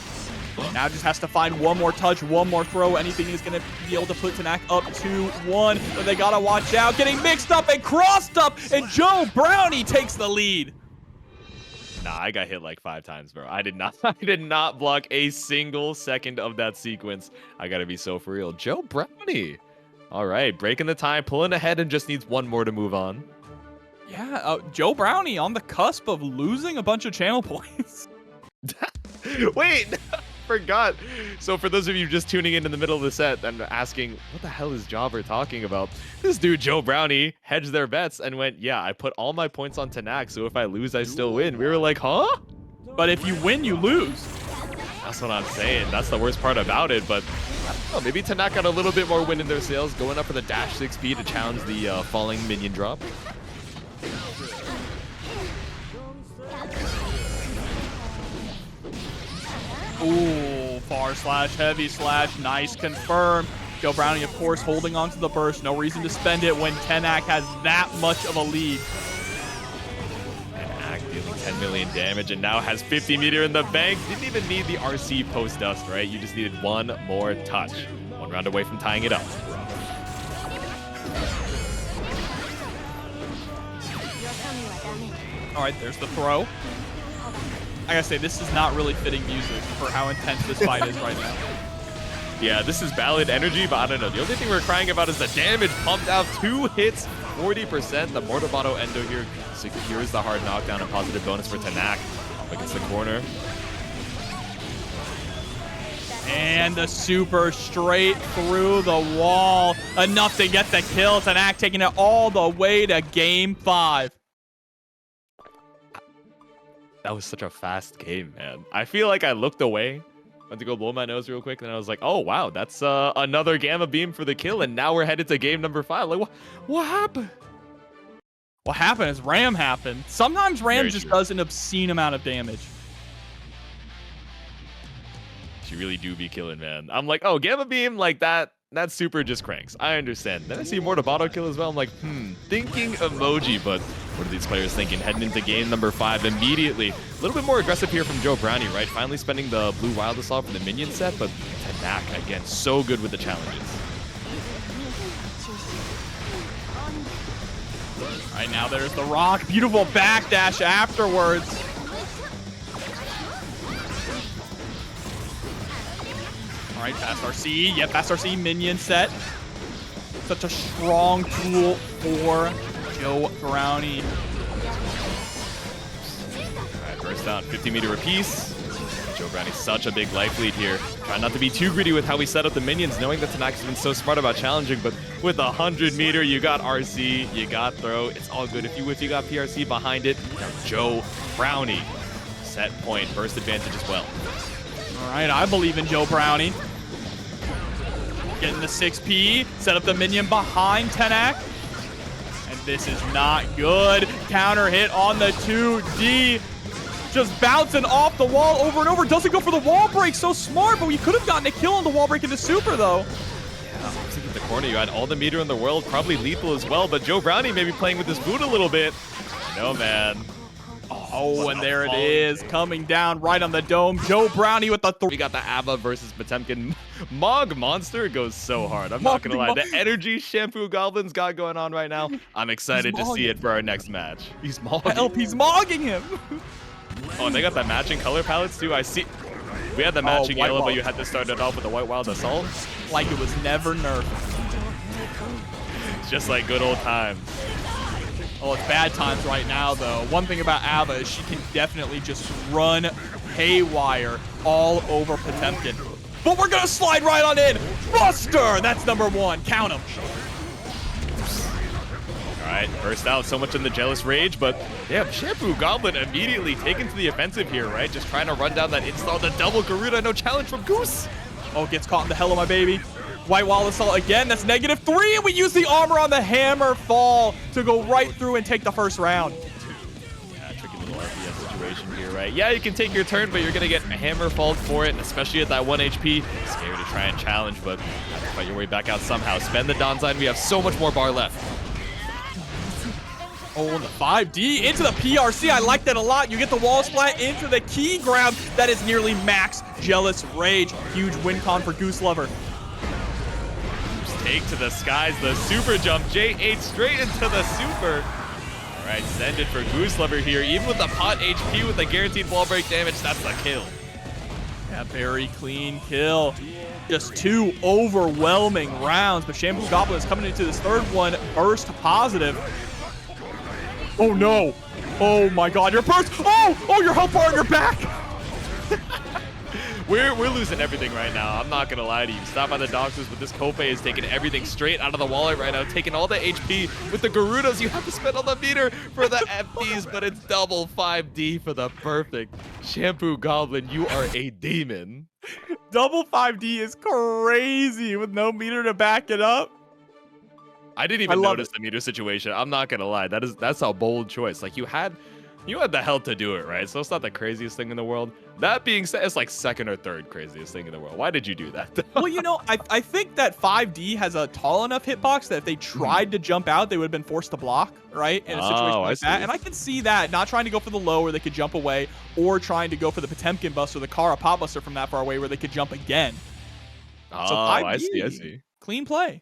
Now just has to find one more touch, one more throw. Anything is going to be able to put Tenack up 2-1. But they got to watch out. Getting mixed up and crossed up. And Joe Brownie takes the lead. Nah, I got hit like 5 times, bro. I did not block a single second of that sequence. I got to be so for real. Joe Brownie. All right, breaking the time, pulling ahead, and just needs one more to move on. Yeah, Joe Brownie on the cusp of losing a bunch of channel points. Wait, forgot. So for those of you just tuning in the middle of the set and asking, what the hell is Jobber talking about? This dude, Joe Brownie, hedged their bets and went, yeah, I put all my points on Tenack, so if I lose, I still win. We were like, huh? But if you win, you lose. That's what I'm saying. That's the worst part about it, but I don't know, maybe Tenack got a little bit more wind in their sails, going up for the dash 6P to challenge the falling minion drop. Ooh, far slash, heavy slash, nice confirm. Joe Brownie, of course, holding on to the burst. No reason to spend it when Tenack has that much of a lead. Tenack dealing 10 million damage and now has 50 meter in the bank. Didn't even need the RC post dust, right? You just needed one more touch. One round away from tying it up. All right, there's the throw. I gotta say, this is not really fitting music for how intense this fight is right now. Yeah, this is valid energy, but I don't know. The only thing we're crying about is the damage pumped out. 2 hits, 40%. The Mortabato Endo here secures the hard knockdown and positive bonus for Tenack. Up against the corner. And the super straight through the wall. Enough to get the kill. Tenack taking it all the way to game 5. That was such a fast game, man. I feel like I looked away. Went to go blow my nose real quick, and then I was like, oh, wow, that's another Gamma Beam for the kill, and now we're headed to game number 5. Like, what happened? What happened is Ram happened. Sometimes Ram Very just true. does an obscene amount of damage. She really do be killing, man. I'm like, oh, Gamma Beam, like that super just cranks. I understand. Then I see more Tabata kill as well. I'm like, thinking emoji, but what are these players thinking? Heading into game number 5 immediately. A little bit more aggressive here from Joe Brownie, right? Finally spending the blue wild assault for the minion set, but Tenack, again, so good with the challenges. All right, now there's the rock. Beautiful backdash afterwards. All right, fast RC. Yep, fast RC minion set. Such a strong tool for Joe Brownie. All right, first down, 50-meter apiece. Joe Brownie, such a big life lead here. Trying not to be too greedy with how we set up the minions, knowing that Tenack's been so smart about challenging, but with 100-meter, you got RC, you got throw. It's all good if you got PRC behind it. Now Joe Brownie, set point, burst advantage as well. All right, I believe in Joe Brownie. Getting the 6P, set up the minion behind Tenack. And this is not good. Counter hit on the 2D. Just bouncing off the wall over and over. Doesn't go for the wall break. So smart, but we could have gotten a kill on the wall break into super, though. Yeah, I was thinking the corner, you had all the meter in the world, probably lethal as well, but Joe Brownie may be playing with his food a little bit. No, man. Oh, and there it is, coming down right on the dome. Joe Brownie with the We got the A.B.A versus Potemkin. Mog Monster goes so hard. I'm not going to lie. The energy Shampoo Goblin's got going on right now, I'm excited to see it for our next match. He's mogging. LP's mogging him. Oh, and they got the matching color palettes too. I see. We had the matching White yellow, but Wild. you had to start it off with the White Wild Assault. Like it was never nerfed. It's just like good old times. Oh, it's bad times right now, though. One thing about A.B.A is she can definitely just run haywire all over Potemkin. But we're going to slide right on in. Buster! That's number 1. Count him. All right, first out, so much in the Jealous Rage, but yeah, Shampoo Goblin immediately taken to the offensive here, right? Just trying to run down that install, the double Garuda, no challenge from Goose. Oh, gets caught in the hell of my baby. White Wall Assault again, that's -3, and we use the armor on the Hammer Fall to go right through and take the first round. Yeah, tricky little RPS situation here, right? Yeah, you can take your turn, but you're going to get a Hammer Fall for it, especially at that 1 HP. Scary to try and challenge, but have to fight your way back out somehow. Spend the Donzine, we have so much more bar left. Oh, and the 5D into the PRC. I like that a lot. You get the wall splat into the key grab. That is nearly max Jealous Rage. Huge win con for Goose Lover. Take to the skies, the super jump, J8 straight into the super. All right, send it for Goose Lover here. Even with the pot HP with the guaranteed wall break damage, that's the kill. Yeah, very clean kill. Just 2 overwhelming rounds, but Shampoo Goblin is coming into this third one burst positive. Oh no! Oh my god, your burst! Oh, your health bar on your back! We're losing everything right now. I'm not gonna lie to you. Stop by the doctors, but this Kope is taking everything straight out of the wallet right now, taking all the HP with the Garudas. You have to spend all the meter for the FDs, but it's double 5D for the perfect. Shampoo Goblin, you are a demon. Double 5D is crazy with no meter to back it up. I didn't even love notice the meter situation. I'm not gonna lie. That's a bold choice. Like you had the health to do it, right? So it's not the craziest thing in the world. That being said, it's like second or third craziest thing in the world. Why did you do that? Well, you know, I think that 5D has a tall enough hitbox that if they tried to jump out, they would have been forced to block, right? In a situation like that. And I can see that, not trying to go for the low where they could jump away, or trying to go for the Potemkin bust or the Kara pop buster from that far away where they could jump again. Oh, So 5D, I see. Clean play.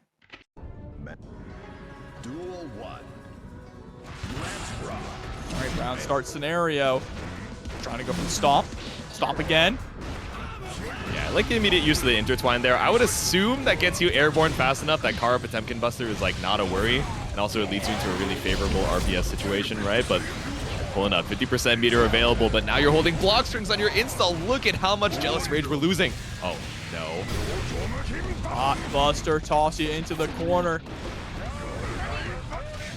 Duel 1. Let's rock. All right, round start scenario. Trying to go for the stomp. Stomp again. Yeah, I like the immediate use of the intertwine there. I would assume that gets you airborne fast enough that Kara Potemkin Buster is like not a worry. And also it leads you into a really favorable RPS situation, right? But pulling up 50% meter available, but now you're holding block strings on your install. Look at how much Jealous Rage we're losing. Oh, no. Hot Buster, toss you into the corner.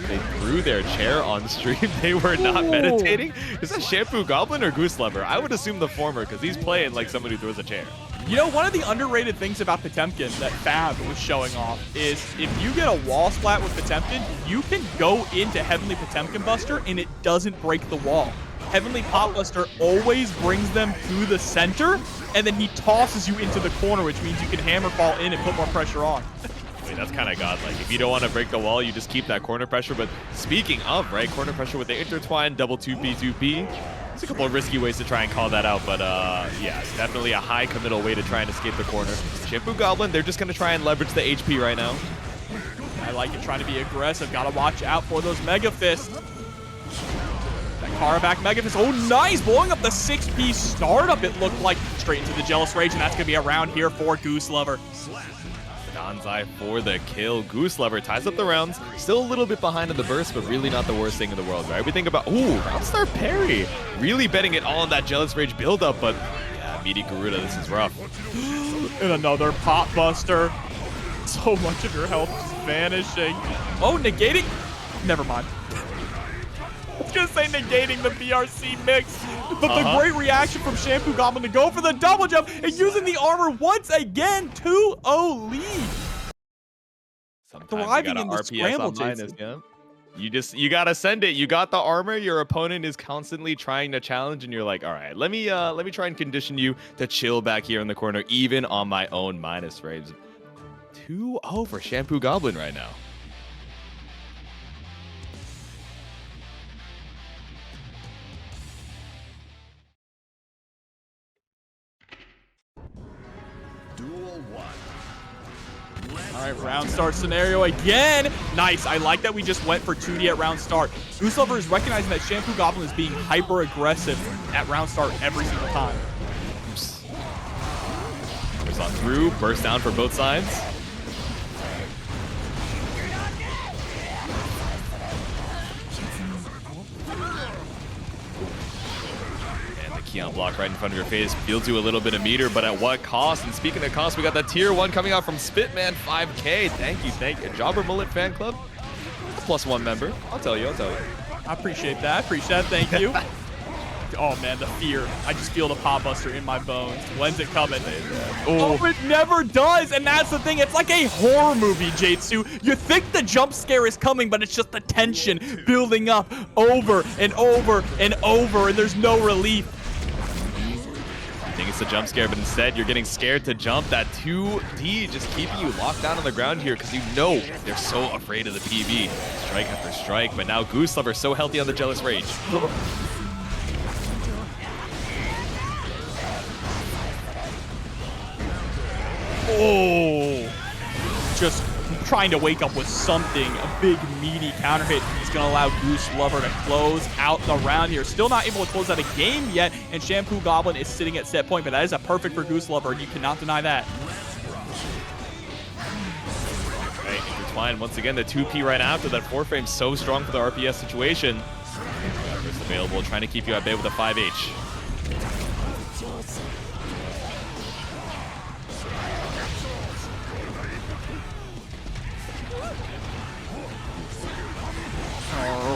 They threw their chair on stream. They were not meditating. Is that Shampoo Goblin or Goose Lover? I would assume the former because he's playing like someone who throws a chair. You know, one of the underrated things about Potemkin that Fab was showing off is if you get a wall splat with Potemkin, you can go into Heavenly Potemkin Buster and it doesn't break the wall. Heavenly Pot Buster always brings them to the center, and then he tosses you into the corner, which means you can hammer fall in and put more pressure on. Wait, that's kind of godlike. If you don't want to break the wall, you just keep that corner pressure. But speaking of, right, corner pressure with the intertwine, double 2P, 2P. There's a couple of risky ways to try and call that out, but yeah, it's definitely a high committal way to try and escape the corner. Shampoo Goblin, they're just going to try and leverage the HP right now. I like it, trying to be aggressive. Got to watch out for those Mega Fists. That Kara back Mega Fist. Oh, nice. Blowing up the 6P startup, it looked like. Straight into the Jealous Rage, and that's going to be a round here for Goose Lover. Danzai for the kill. Goose Lover ties up the rounds. Still a little bit behind in the burst, but really not the worst thing in the world, right? We think about, ooh, round start parry. Really betting it all on that Jealous Rage buildup, but yeah, Meaty Garuda, this is rough. And another Pot Buster. So much of your health is vanishing. Oh, negating? Never mind. I was going to say negating the BRC mix, but the great reaction from Shampoo Goblin to go for the double jump and using the armor once again, 2-0 lead. Sometimes Thriving you in gotta the scramble, minus, yeah. You gotta send it. You got the armor. Your opponent is constantly trying to challenge, and you're like, all right, let me try and condition you to chill back here in the corner, even on my own minus frames. 2-0 for Shampoo Goblin right now. All right, round start scenario again. Nice. I like that we just went for 2D at round start. Goose Lover is recognizing that Shampoo Goblin is being hyper aggressive at round start every single time. Oops. Goes on through, burst down for both sides. Keon block right in front of your face. Fields you a little bit of meter, but at what cost? And speaking of cost, we got that tier 1 coming out from Spitman 5K. Thank you. Jobber Mullet Fan Club. +1 member. I'll tell you. I appreciate that. Thank you. Oh, man, the fear. I just feel the Pot Buster in my bones. When's it coming? Oh, it never does. And that's the thing. It's like a horror movie, Jatsu. You think the jump scare is coming, but it's just the tension building up over and over and over, and there's no relief. I think it's a jump scare, but instead you're getting scared to jump. That 2D just keeping you locked down on the ground here because you know they're so afraid of the PB. Strike after strike, but now Goose Lover so healthy on the Jealous Rage. Oh, just trying to wake up with something. A big, meaty counter hit is going to allow Goose Lover to close out the round here. Still not able to close out a game yet, and Shampoo Goblin is sitting at set point, but that is a perfect for Goose Lover, and you cannot deny that. Right, intertwine once again, the 2P right after that 4-frame so strong for the RPS situation. It's available, trying to keep you at bay with a 5H.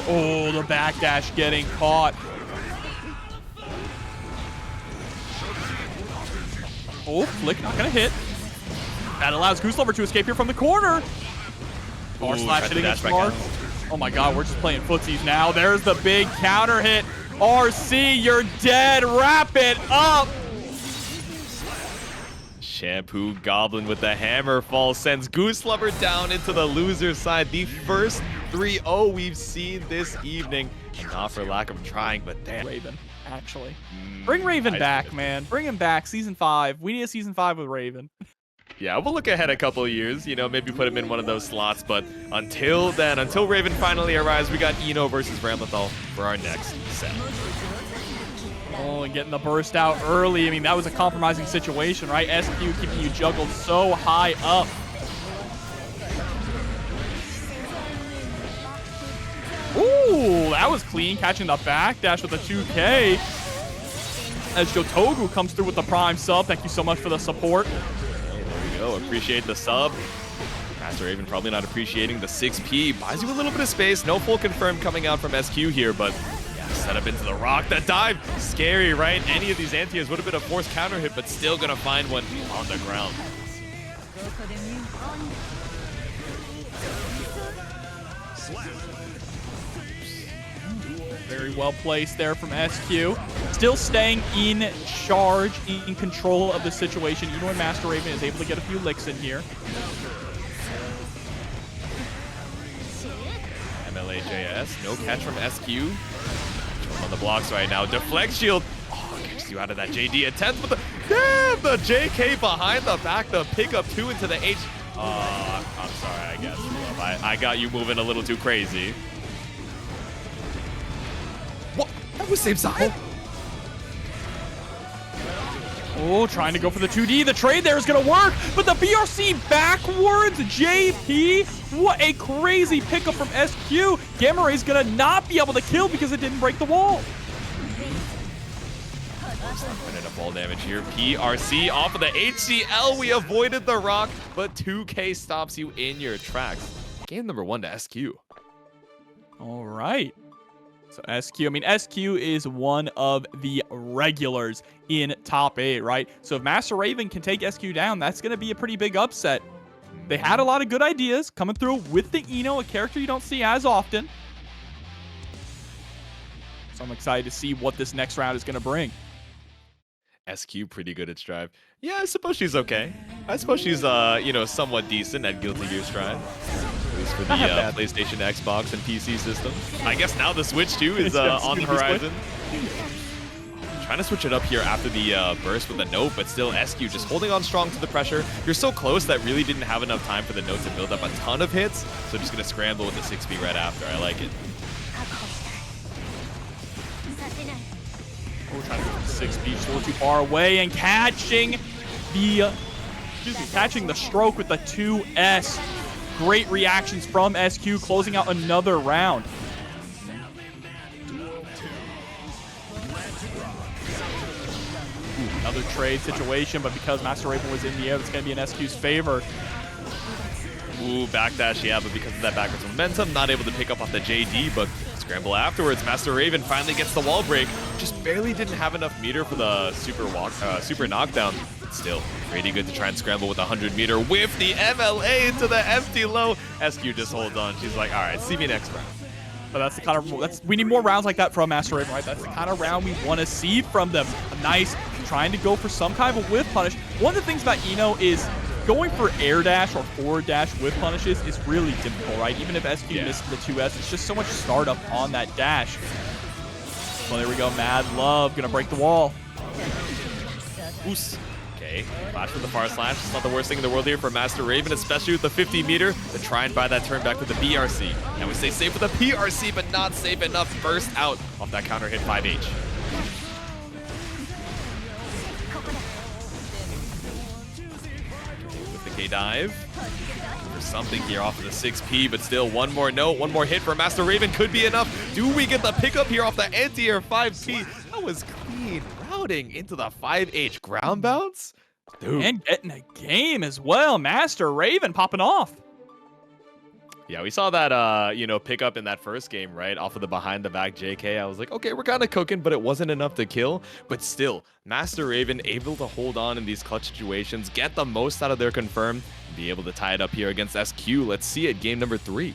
Oh, the backdash getting caught. Oh, flick, not gonna hit. That allows Goose Lover to escape here from the corner. R slash hitting his mark. Oh my god, we're just playing footsies now. There's the big counter hit. RC, you're dead. Wrap it up. Shampoo Goblin with the hammer fall sends Goose Lover down into the loser side. The first 3-0 we've seen this evening. Not for lack of trying, but damn. Raven, actually. Bring Raven back, man. Bring him back. Season 5. We need a Season 5 with Raven. Yeah, we'll look ahead a couple of years, you know, maybe put him in one of those slots, but until then, until Raven finally arrives, we got Eno versus Ramlethal for our next set. Oh, and getting the burst out early. I mean, that was a compromising situation, right? SQ keeping you juggled so high up. Ooh, that was clean. Catching the backdash with a 2K. As Jotogu comes through with the prime sub. Thank you so much for the support. Hey, there we go. Appreciate the sub. Master Raven probably not appreciating the 6P. Buys you a little bit of space. No full confirm coming out from SQ here, but yeah, Set up into the rock. That dive, scary, right? Any of these anti-airs would have been a forced counter hit, but still gonna find one on the ground. Very well placed there from SQ. Still staying in charge, in control of the situation, even when Master Raven is able to get a few licks in here. MLAJS, no catch from SQ. On the blocks right now. Deflect shield. Oh, kicks you out of that JD attempt, but the JK behind the back, the pickup 2 into the H. I'm sorry, I guess. I got you moving a little too crazy. What? That was same side? Oh, trying to go for the 2D. The trade there is going to work, but the BRC backwards. JP, what a crazy pickup from SQ. Gamma Ray's going to not be able to kill because it didn't break the wall. Minute of fall damage here. PRC off of the HCL. We avoided the rock, but 2K stops you in your tracks. Game number 1 to SQ. All right. So SQ, I mean, SQ is one of the regulars in top 8, right? So if Master Raven can take SQ down, that's going to be a pretty big upset. They had a lot of good ideas coming through with the Eno, a character you don't see as often. So I'm excited to see what this next round is going to bring. SQ pretty good at Strive. Yeah, I suppose she's okay. I suppose she's, you know, somewhat decent at Guilty Gear Strive. At least for the PlayStation, Xbox, and PC systems. I guess now the Switch, too, is on the horizon. Trying to switch it up here after the burst with the note, but still SQ just holding on strong to the pressure. You're so close that really didn't have enough time for the note to build up a ton of hits, so just going to scramble with the 6B right after. I like it. Oh, trying to go for the 6B, just a little too far away, and catching the stroke with the 2S. Great reactions from SQ, closing out another round. Another trade situation, but because Master Raven was in the air, it's going to be in SQ's favor. Ooh, backdash, yeah, but because of that backwards momentum, not able to pick up off the JD, but scramble afterwards. Master Raven finally gets the wall break. Just barely didn't have enough meter for the super knockdown. But still, pretty good to try and scramble with 100-meter with the MLA into the empty low. SQ just holds on. She's like, all right, see me next round. But that's the kind of we need more rounds like that from Master Raven, right? That's the kind of round we want to see from them. A nice, trying to go for some kind of a whiff punish. One of the things about Eno is going for air dash or forward dash whiff punishes is really difficult, right? Even if SQ misses the 2S, it's just so much startup on that dash. Well, there we go. Mad Love gonna break the wall. Oos. Okay, flash with the far slash. It's not the worst thing in the world here for Master Raven, especially with the 50-meter to try and buy that turn back with the BRC. And we stay safe with the PRC, but not safe enough. Burst out off that counter hit 5H. With the K-dive. For something here off of the 6P, but still one more note, one more hit for Master Raven could be enough. Do we get the pickup here off the anti-air 5P? That was clean. Routing into the 5H ground bounce. Dude. And getting a game as well. Master Raven popping off. Yeah, we saw that, you know, pick up in that first game, right? Off of the behind-the-back JK. I was like, okay, we're kind of cooking, but it wasn't enough to kill. But still, Master Raven able to hold on in these clutch situations, get the most out of their confirm, and be able to tie it up here against SQ. Let's see it, game number 3.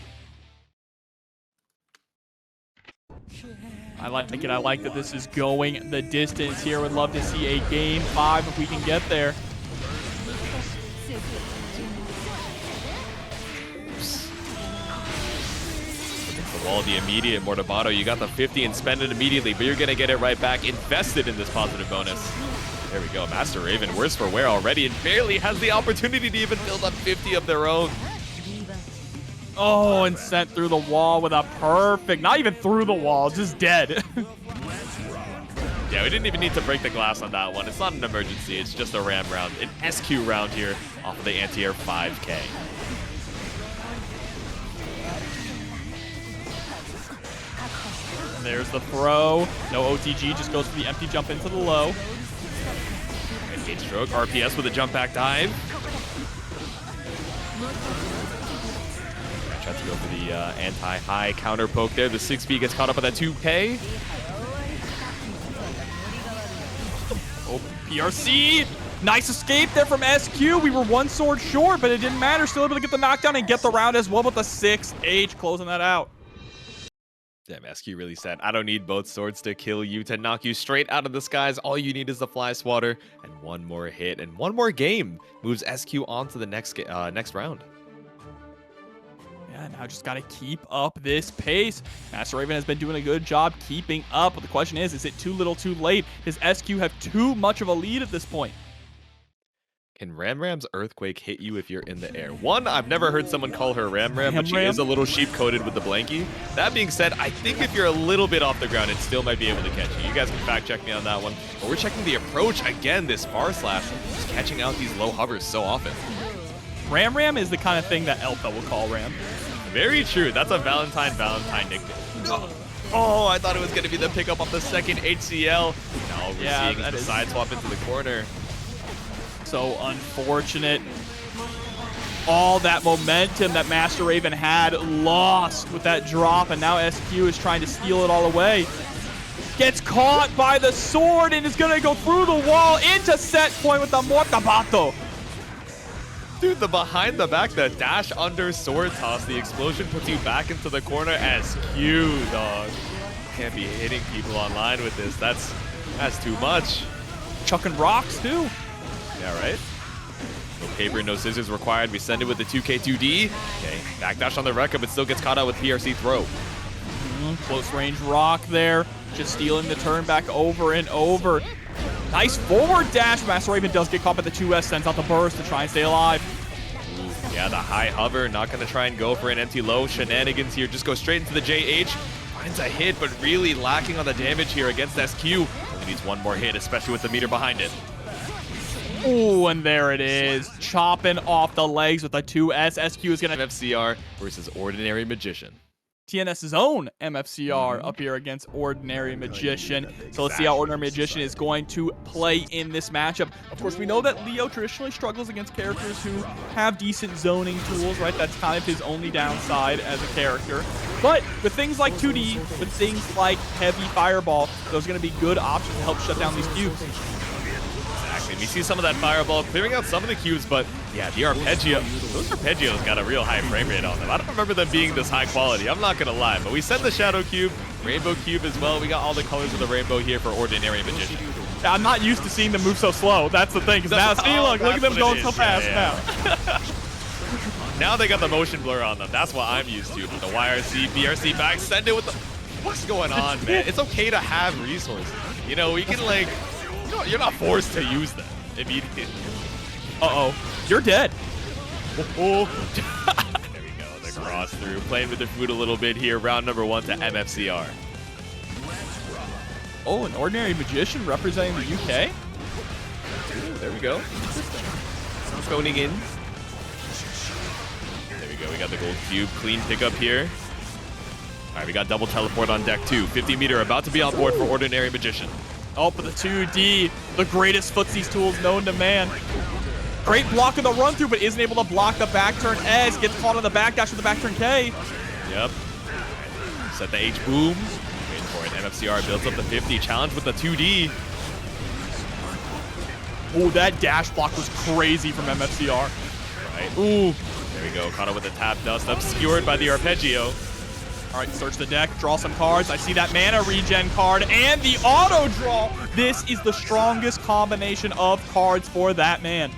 I like it. I like that this is going the distance here. Would love to see a game 5 if we can get there. The wall, the immediate Mortabato. You got the 50 and spend it immediately, but you're going to get it right back. Invested in this positive bonus. There we go. Master Raven, worse for wear already, and barely has the opportunity to even build up 50 of their own. Oh, and sent through the wall with a perfect, not even through the wall, just dead. Yeah, we didn't even need to break the glass on that one. It's not an emergency. It's just a ram round. An SQ round here off of the anti-air 5K. And there's the throw. No OTG, just goes for the empty jump into the low. And gate stroke, RPS with a jump back dive. Got to go for the anti-high counter poke there. The 6B gets caught up on that 2K. Oh, PRC. Nice escape there from SQ. We were one sword short, but it didn't matter. Still able to get the knockdown and get the round as well with the 6H closing that out. Damn, SQ really said, I don't need both swords to kill you, to knock you straight out of the skies. All you need is the fly swatter, and one more hit, and one more game moves SQ on to the next round. Yeah, now just got to keep up this pace. Master Raven has been doing a good job keeping up, but the question is it too little too late? Does SQ have too much of a lead at this point? Can Ramram's Earthquake hit you if you're in the air? One, I've never heard someone call her Ramram, but she is a little sheep-coated with the blankie. That being said, I think if you're a little bit off the ground, it still might be able to catch you. You guys can fact-check me on that one. But we're checking the approach. Again, this far slash is catching out these low hovers so often. Ram is the kind of thing that Elphelt will call Ram. Very true. That's a Valentine nickname. Oh, I thought it was going to be the pickup off the second HCL. Now we're seeing the side swap into the corner. So unfortunate. All that momentum that Master Raven had lost with that drop, and now SQ is trying to steal it all away. Gets caught by the sword and is going to go through the wall into set point with the Mortabato. Dude, the behind the back, the dash under sword toss, the explosion puts you back into the corner. SQ, dog. Can't be hitting people online with this. That's too much. Chucking rocks, too. Yeah, right? No paper, no scissors required. We send it with the 2K2D. Okay, backdash on the Rekka, but still gets caught out with PRC throw. Close range rock there. Just stealing the turn back over and over. Nice forward dash. Master Raven does get caught by the 2S, sends out the burst to try and stay alive. Ooh, yeah, the high hover, not going to try and go for an empty low. Shenanigans here, just go straight into the JH. Finds a hit, but really lacking on the damage here against SQ. Only needs one more hit, especially with the meter behind it. Ooh, and there it is. Chopping off the legs with a 2S. SQ is going to... MFCR versus Ordinary Magician. TNS's own MFCR up here against Ordinary Magician. So let's see how Ordinary Magician is going to play in this matchup. Of course, we know that Leo traditionally struggles against characters who have decent zoning tools, right? That's kind of his only downside as a character. But with things like 2D, with things like Heavy Fireball, those are going to be good options to help shut down these cubes. We see some of that fireball clearing out some of the cubes, but yeah, the arpeggio, those arpeggios got a real high frame rate on them. I don't remember them being this high quality, I'm not gonna lie, but we send the shadow cube, rainbow cube as well. We got all the colors of the rainbow here for Ordinary Magician. Yeah, I'm not used to seeing them move so slow. That's the thing, because now, see, look at them going so fast now. Now they got the motion blur on them. That's what I'm used to. But the YRC, BRC back, send it with the... What's going on, man? It's okay to have resources. You know, we can like... You're not forced to use them immediately. Uh-oh. You're dead. There we go. The cross through. Playing with the food a little bit here. Round number 1 to MFCR. Oh, an Ordinary Magician representing the UK? Ooh, there we go. Phoning in. There we go. We got the gold cube. Clean pickup here. All right, we got double teleport on deck 2. 50 meter about to be on board for Ordinary Magician. Oh, but the 2D, the greatest footsies tools known to man. Great block of the run through, but isn't able to block the back turn S. Gets caught on the backdash with the back turn K. Yep. Set the H boom. Waiting for it. MFCR builds up the 50. Challenge with the 2D. Oh, that dash block was crazy from MFCR. Right. Ooh. There we go. Caught up with the tap dust. Obscured by the arpeggio. All right, search the deck, draw some cards. I see that mana regen card and the auto draw. This is the strongest combination of cards for that man.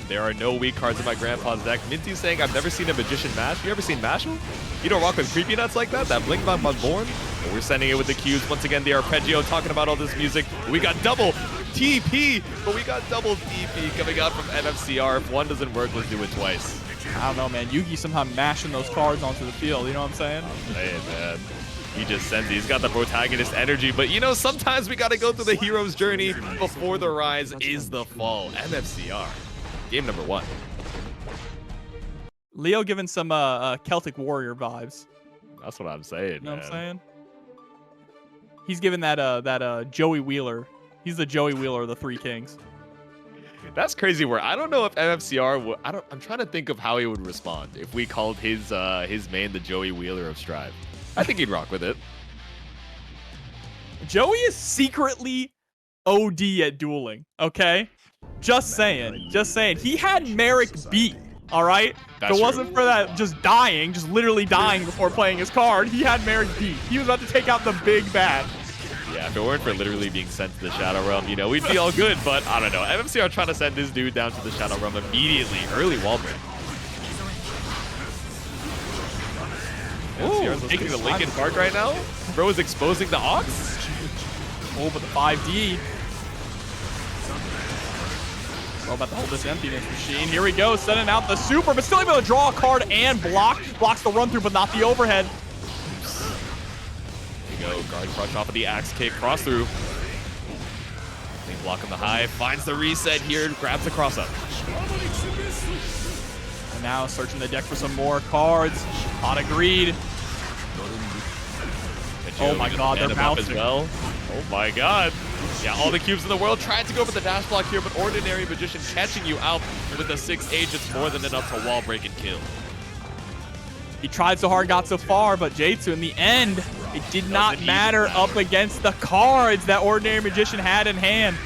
There are no weak cards in my grandpa's deck. Minty's saying, I've never seen a Magician mash. You ever seen Mashal? You don't rock with creepy nuts like that? That Blink Bomb Born? But we're sending it with the cubes. Once again, the arpeggio talking about all this music. We got double TP, but we got double TP coming out from MFCR. If one doesn't work, let's do it twice. I don't know, man. Yugi somehow mashing those cards onto the field. You know what I'm saying? Hey, man. He just sends it. He's got the protagonist energy. But, you know, sometimes we got to go through the hero's journey before the rise is the fall. MFCR. Game number 1. Leo giving some Celtic Warrior vibes. That's what I'm saying, You know what I'm saying? He's giving that Joey Wheeler. He's the Joey Wheeler of the Three Kings. That's crazy. Where I don't know if MFCR would. I'm trying to think of how he would respond if we called his main the Joey Wheeler of Strive. I think he'd rock with it. Joey is secretly OD at dueling, okay? Just saying. Just saying. He had Merrick beat, all right? That's if it true. wasn't for that just dying, just literally dying before playing his card, he had Merrick beat. He was about to take out the big bad. Yeah, if it weren't for literally being sent to the Shadow Realm, you know, we'd be all good. But I don't know. MFCR trying to send this dude down to the Shadow Realm immediately. Early wall break. MFCR's taking the Lincoln Park right now. Bro is exposing the Ox. Oh, but the 5D. Bro about to hold this emptiness machine. Here we go, sending out the super, but still able to draw a card and blocks the run through, but not the overhead. There you go, guard crush off of the axe kick, cross through. Blocking the high, finds the reset here, grabs the cross up. And now searching the deck for some more cards. On agreed. Oh my god, they're bouncing. As well. Oh my god. Yeah, all the cubes in the world trying to go for the dash block here, but Ordinary Magician catching you out with a 6H. It's more than enough to wall break and kill. He tried so hard, got so far, but J2 in the end, it did not matter up against the cards that Ordinary Magician had in hand.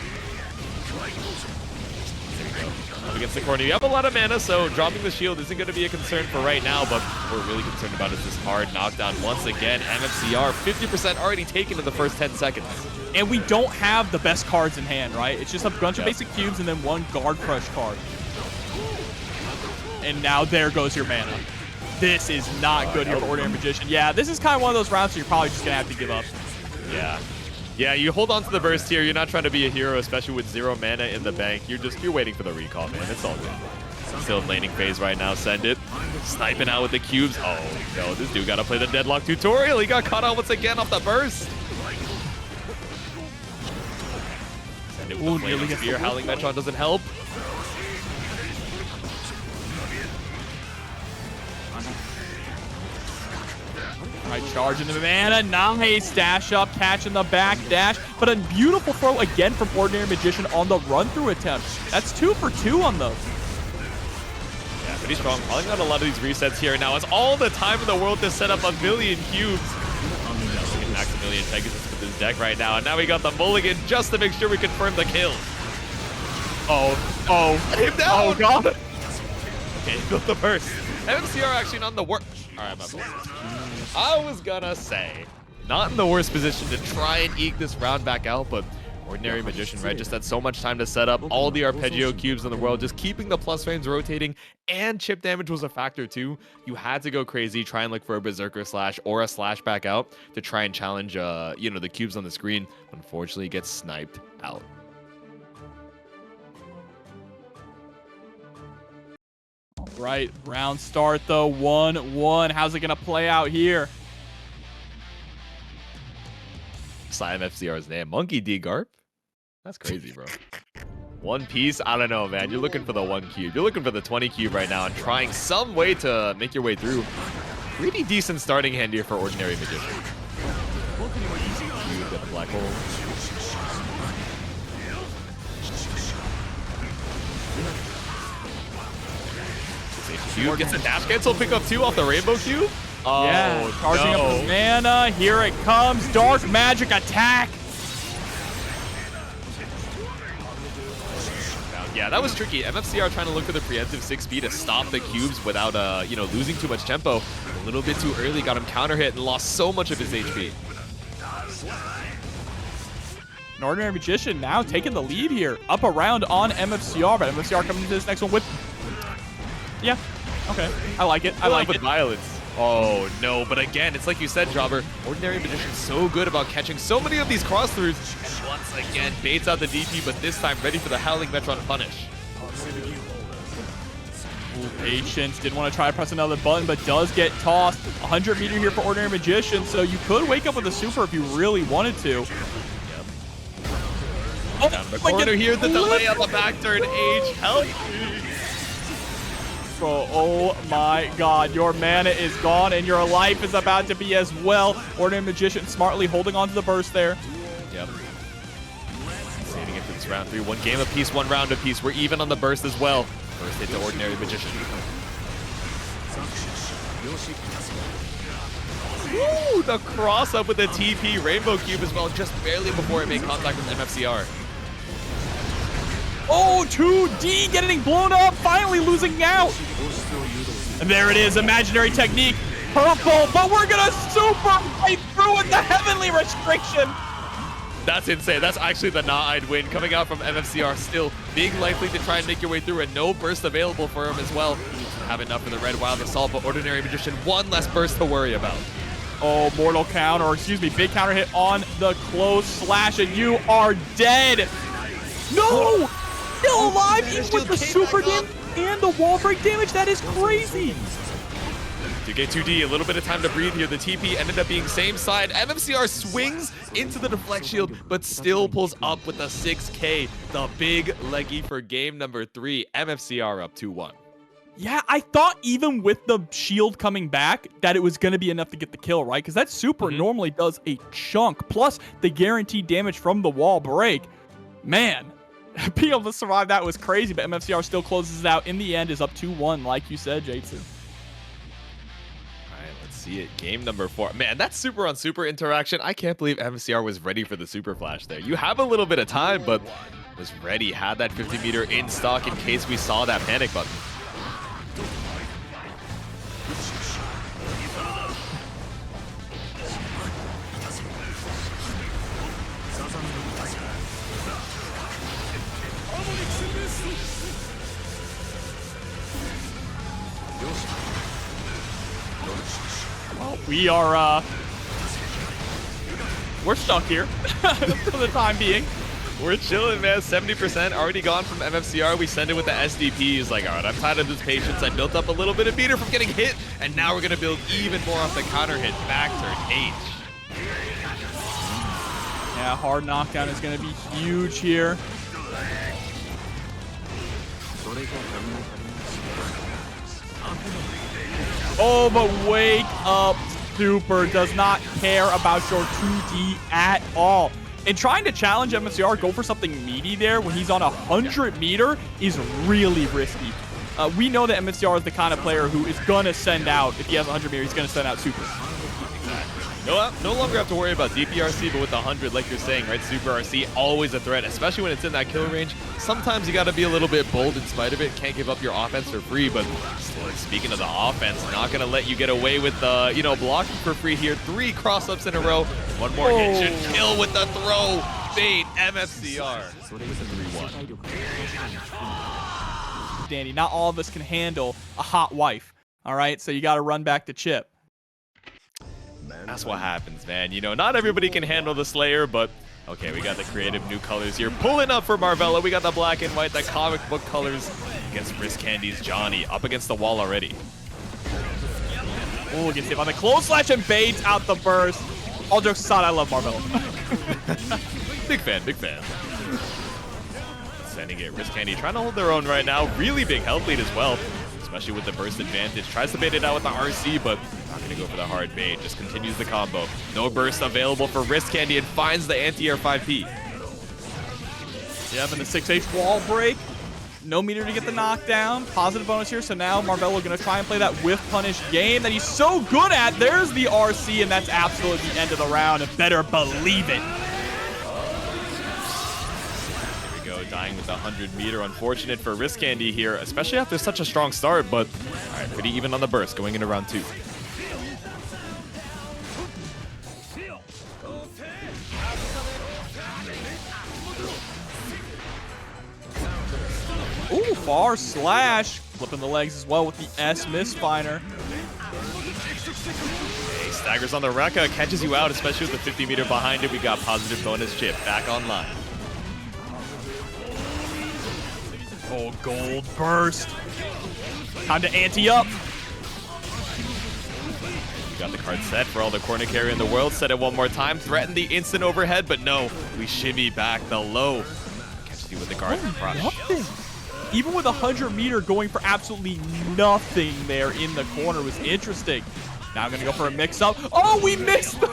Up against the corner, you have a lot of mana, so dropping the shield isn't going to be a concern for right now, but what we're really concerned about is this hard knockdown once again. MFCR, 50% already taken in the first 10 seconds. And we don't have the best cards in hand, right? It's just a bunch of basic cubes and then one guard crush card. And now there goes your mana. This is not good here for Ordinary Magician. Yeah, this is kind of one of those rounds where you're probably just going to have to give up. Yeah. Yeah, you hold on to the burst here. You're not trying to be a hero, especially with 0 mana in the bank. You're waiting for the recall, man. It's all good. Still in laning phase right now. Send it. Sniping out with the cubes. Oh, no. This dude got to play the Deadlock tutorial. He got caught out once again off the burst. Send it with the Flaming Spear. Howling Metron doesn't help. All right, charging the mana. Nice dash up, catching the back dash. But a beautiful throw again from Ordinary Magician on the run-through attempt. That's 2 for 2 on those. Yeah, pretty strong. Calling out a lot of these resets here. Now it's all the time in the world to set up a million cubes. Maximilian Pegasus with his deck right now. And now we got the mulligan just to make sure we confirm the kill. Oh. Him down. Oh, God. Okay, he built the burst. MFCR actually not in the worst. All right, my fault. I was gonna say, not in the worst position to try and eke this round back out, but Ordinary Magician, right, just had so much time to set up all the arpeggio cubes in the world, just keeping the plus frames rotating, and chip damage was a factor too. You had to go crazy, try and look for a Berserker Slash or a Slash back out to try and challenge, the cubes on the screen. Unfortunately, gets sniped out. Right, round start though, 1-1. How's it gonna play out here? MFCR's name, Monkey D Garp. That's crazy, bro. One piece, I don't know, man. You're looking for the 1 cube. You're looking for the 20 cube right now and trying some way to make your way through. Pretty decent starting hand here for Ordinary Magician. Cube at the black hole. Cube gets a dash cancel, pick up 2 off the rainbow cube. Oh, yeah, charging up his mana. Here it comes. Dark magic attack. Yeah, that was tricky. MFCR trying to look for the preemptive 6B to stop the cubes without, losing too much tempo. A little bit too early, got him counter hit and lost so much of his HP. An Ordinary Magician now taking the lead here. Up around on MFCR, but MFCR coming into this next one with... Yeah, okay. I like it. I like it. Violence. Oh, no. But again, it's like you said, Jobber. Ordinary Magician's so good about catching so many of these cross-throughs. Once again, baits out the DP, but this time ready for the Howling Metron punish. Ooh, patience. Didn't want to try to press another button, but does get tossed. 100 meter here for Ordinary Magician, so you could wake up with a super if you really wanted to. Yep. Oh, down the corner here, the delay on the back turn. Age, help. Bro, oh my god, your mana is gone and your life is about to be as well. Ordinary Magician smartly holding on to the burst there. Yep. Saving it into this round 3. 1 game apiece, 1 round apiece. We're even on the burst as well. First hit to Ordinary Magician. Ooh, the cross up with the TP Rainbow Cube as well, just barely before it made contact with MFCR. Oh, 2D getting blown up, finally losing out. And there it is, imaginary technique, purple, but we're gonna super right through with the heavenly restriction. That's insane. That's actually the Nah-Eyed win coming out from MFCR. Still being likely to try and make your way through, and no burst available for him as well. Have enough for the Red Wild Assault, but Ordinary Magician, 1 less burst to worry about. Oh, mortal counter, or excuse me, big counter hit on the close slash, and you are dead. No! Still alive, even with the super damage and the wall break damage. That is crazy. To get 2D, a little bit of time to breathe here. The TP ended up being same side. MFCR swings into the deflect shield, but still pulls up with the 6K. The big leggy for game number 3. MFCR up 2-1. Yeah, I thought even with the shield coming back that it was going to be enough to get the kill, right? Because that super normally does a chunk, plus the guaranteed damage from the wall break. Man, being able to survive that was crazy, but MFCR still closes it out. In the end, is up 2-1, like you said, J2. See it. Game number 4. Man, that super on super interaction. I can't believe MCR was ready for the super flash there. You have a little bit of time, but was ready. Had that 50 meter in stock in case we saw that panic button. We are, we're stuck here for the time being. We're chilling, man. 70% already gone from MFCR. We send it with the SDP. He's like, all right, I'm tired of this patience. I built up a little bit of meter from getting hit, and now we're going to build even more off the counter hit. Back turn H. Yeah, hard knockdown is going to be huge here. Oh, but wake up. Super does not care about your 2D at all. And trying to challenge MFCR, go for something meaty there when he's on 100 meter is really risky. We know that MFCR is the kind of player who is going to send out, if he has 100 meter, he's going to send out super. No longer have to worry about DPRC, but with 100, like you're saying, right? Super RC, always a threat, especially when it's in that kill range. Sometimes you got to be a little bit bold in spite of it. Can't give up your offense for free, but speaking of the offense, not going to let you get away with, blocking for free here. 3 cross-ups in a row. 1 more hit should kill with the throw. Bait MFCR. 3-1. Dany, not all of us can handle a hot wife, all right? So you got to run back to Chipp. That's what happens, man. You know, not everybody can handle the Slayer, but okay, we got the creative new colors here. Pulling up for Marvelo. We got the black and white, the comic book colors against Risk Candy's Johnny. Up against the wall already. Oh, gets hit on the close slash and baits out the burst. All jokes aside, I love Marvelo. Big fan, big fan. Sending it. Risk Candy trying to hold their own right now. Really big health lead as well, especially with the burst advantage. Tries to bait it out with the RC, but not going to go for the hard bait. Just continues the combo. No burst available for Risk Candy and finds the anti-air 5P. Yep, and the 6H wall break. No meter to get the knockdown. Positive bonus here, so now Marvelo going to try and play that whiff punish game that he's so good at. There's the RC, and that's absolutely the end of the round, and better believe it. Dying with 100 meter. Unfortunate for Risk Candy here, especially after such a strong start, but all right, pretty even on the burst going into round 2. Ooh, far slash. Flipping the legs as well with the S misfire. Hey, staggers on the Rekka, catches you out, especially with the 50 meter behind it. We got positive bonus Chipp back online. Oh, gold burst. Time to ante up. We got the card set for all the corner carry in the world. Set it one more time. Threaten the instant overhead, but no. We shimmy back the low. Catches you with the guard crush. Nothing. Even with 100 meter going for absolutely nothing there in the corner was interesting. Now I'm going to go for a mix-up. Oh, we missed the...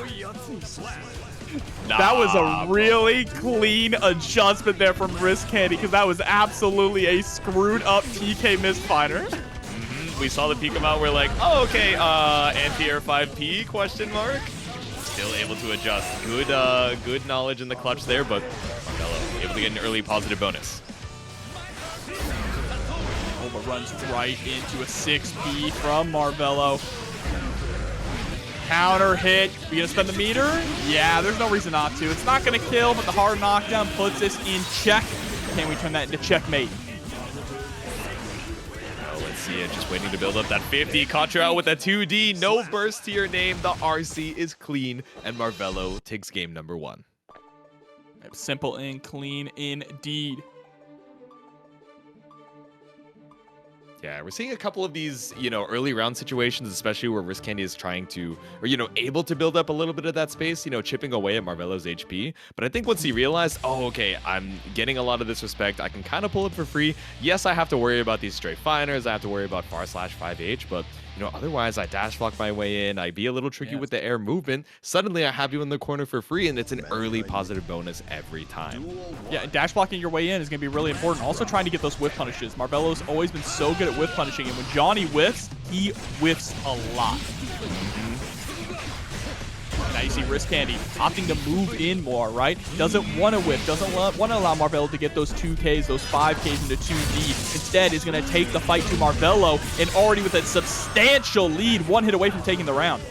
That was a really clean adjustment there from Risk Candy, because that was absolutely a screwed up TK misfire. We saw the peek come out. We're like, oh, okay, anti-air 5P, question mark. Still able to adjust. Good knowledge in the clutch there, but Marvelo able to get an early positive bonus. Oma runs right into a 6P from Marvelo. Counter hit. We gonna spend the meter? Yeah, there's no reason not to. It's not gonna kill, but the hard knockdown puts us in check. Can we turn that into checkmate? Let's see it. Just waiting to build up that 50. Caught you out with a 2D. No burst to your name. The RC is clean, and Marvelo takes game number 1. Simple and clean indeed. Yeah, we're seeing a couple of these, early round situations, especially where Risk Candy is trying to, or, able to build up a little bit of that space, chipping away at Marvelo's HP. But I think once he realized, oh, okay, I'm getting a lot of this respect, I can kind of pull it for free. Yes, I have to worry about these straight finers, I have to worry about /5H, but, otherwise I dash block my way in, I be a little tricky with the air movement. Suddenly I have you in the corner for free, and it's an early positive bonus every time. Yeah, and dash blocking your way in is going to be really important. Also trying to get those whiff punishes. Marvelo's always been so good at whiff punishing, and when Johnny whiffs, he whiffs a lot. Now you see Risk Candy opting to move in more, right? Doesn't want to whiff, doesn't want to allow Marvelo to get those 2Ks, those 5Ks into 2D. Instead, is going to take the fight to Marvelo, and already with a substantial lead, 1 hit away from taking the round.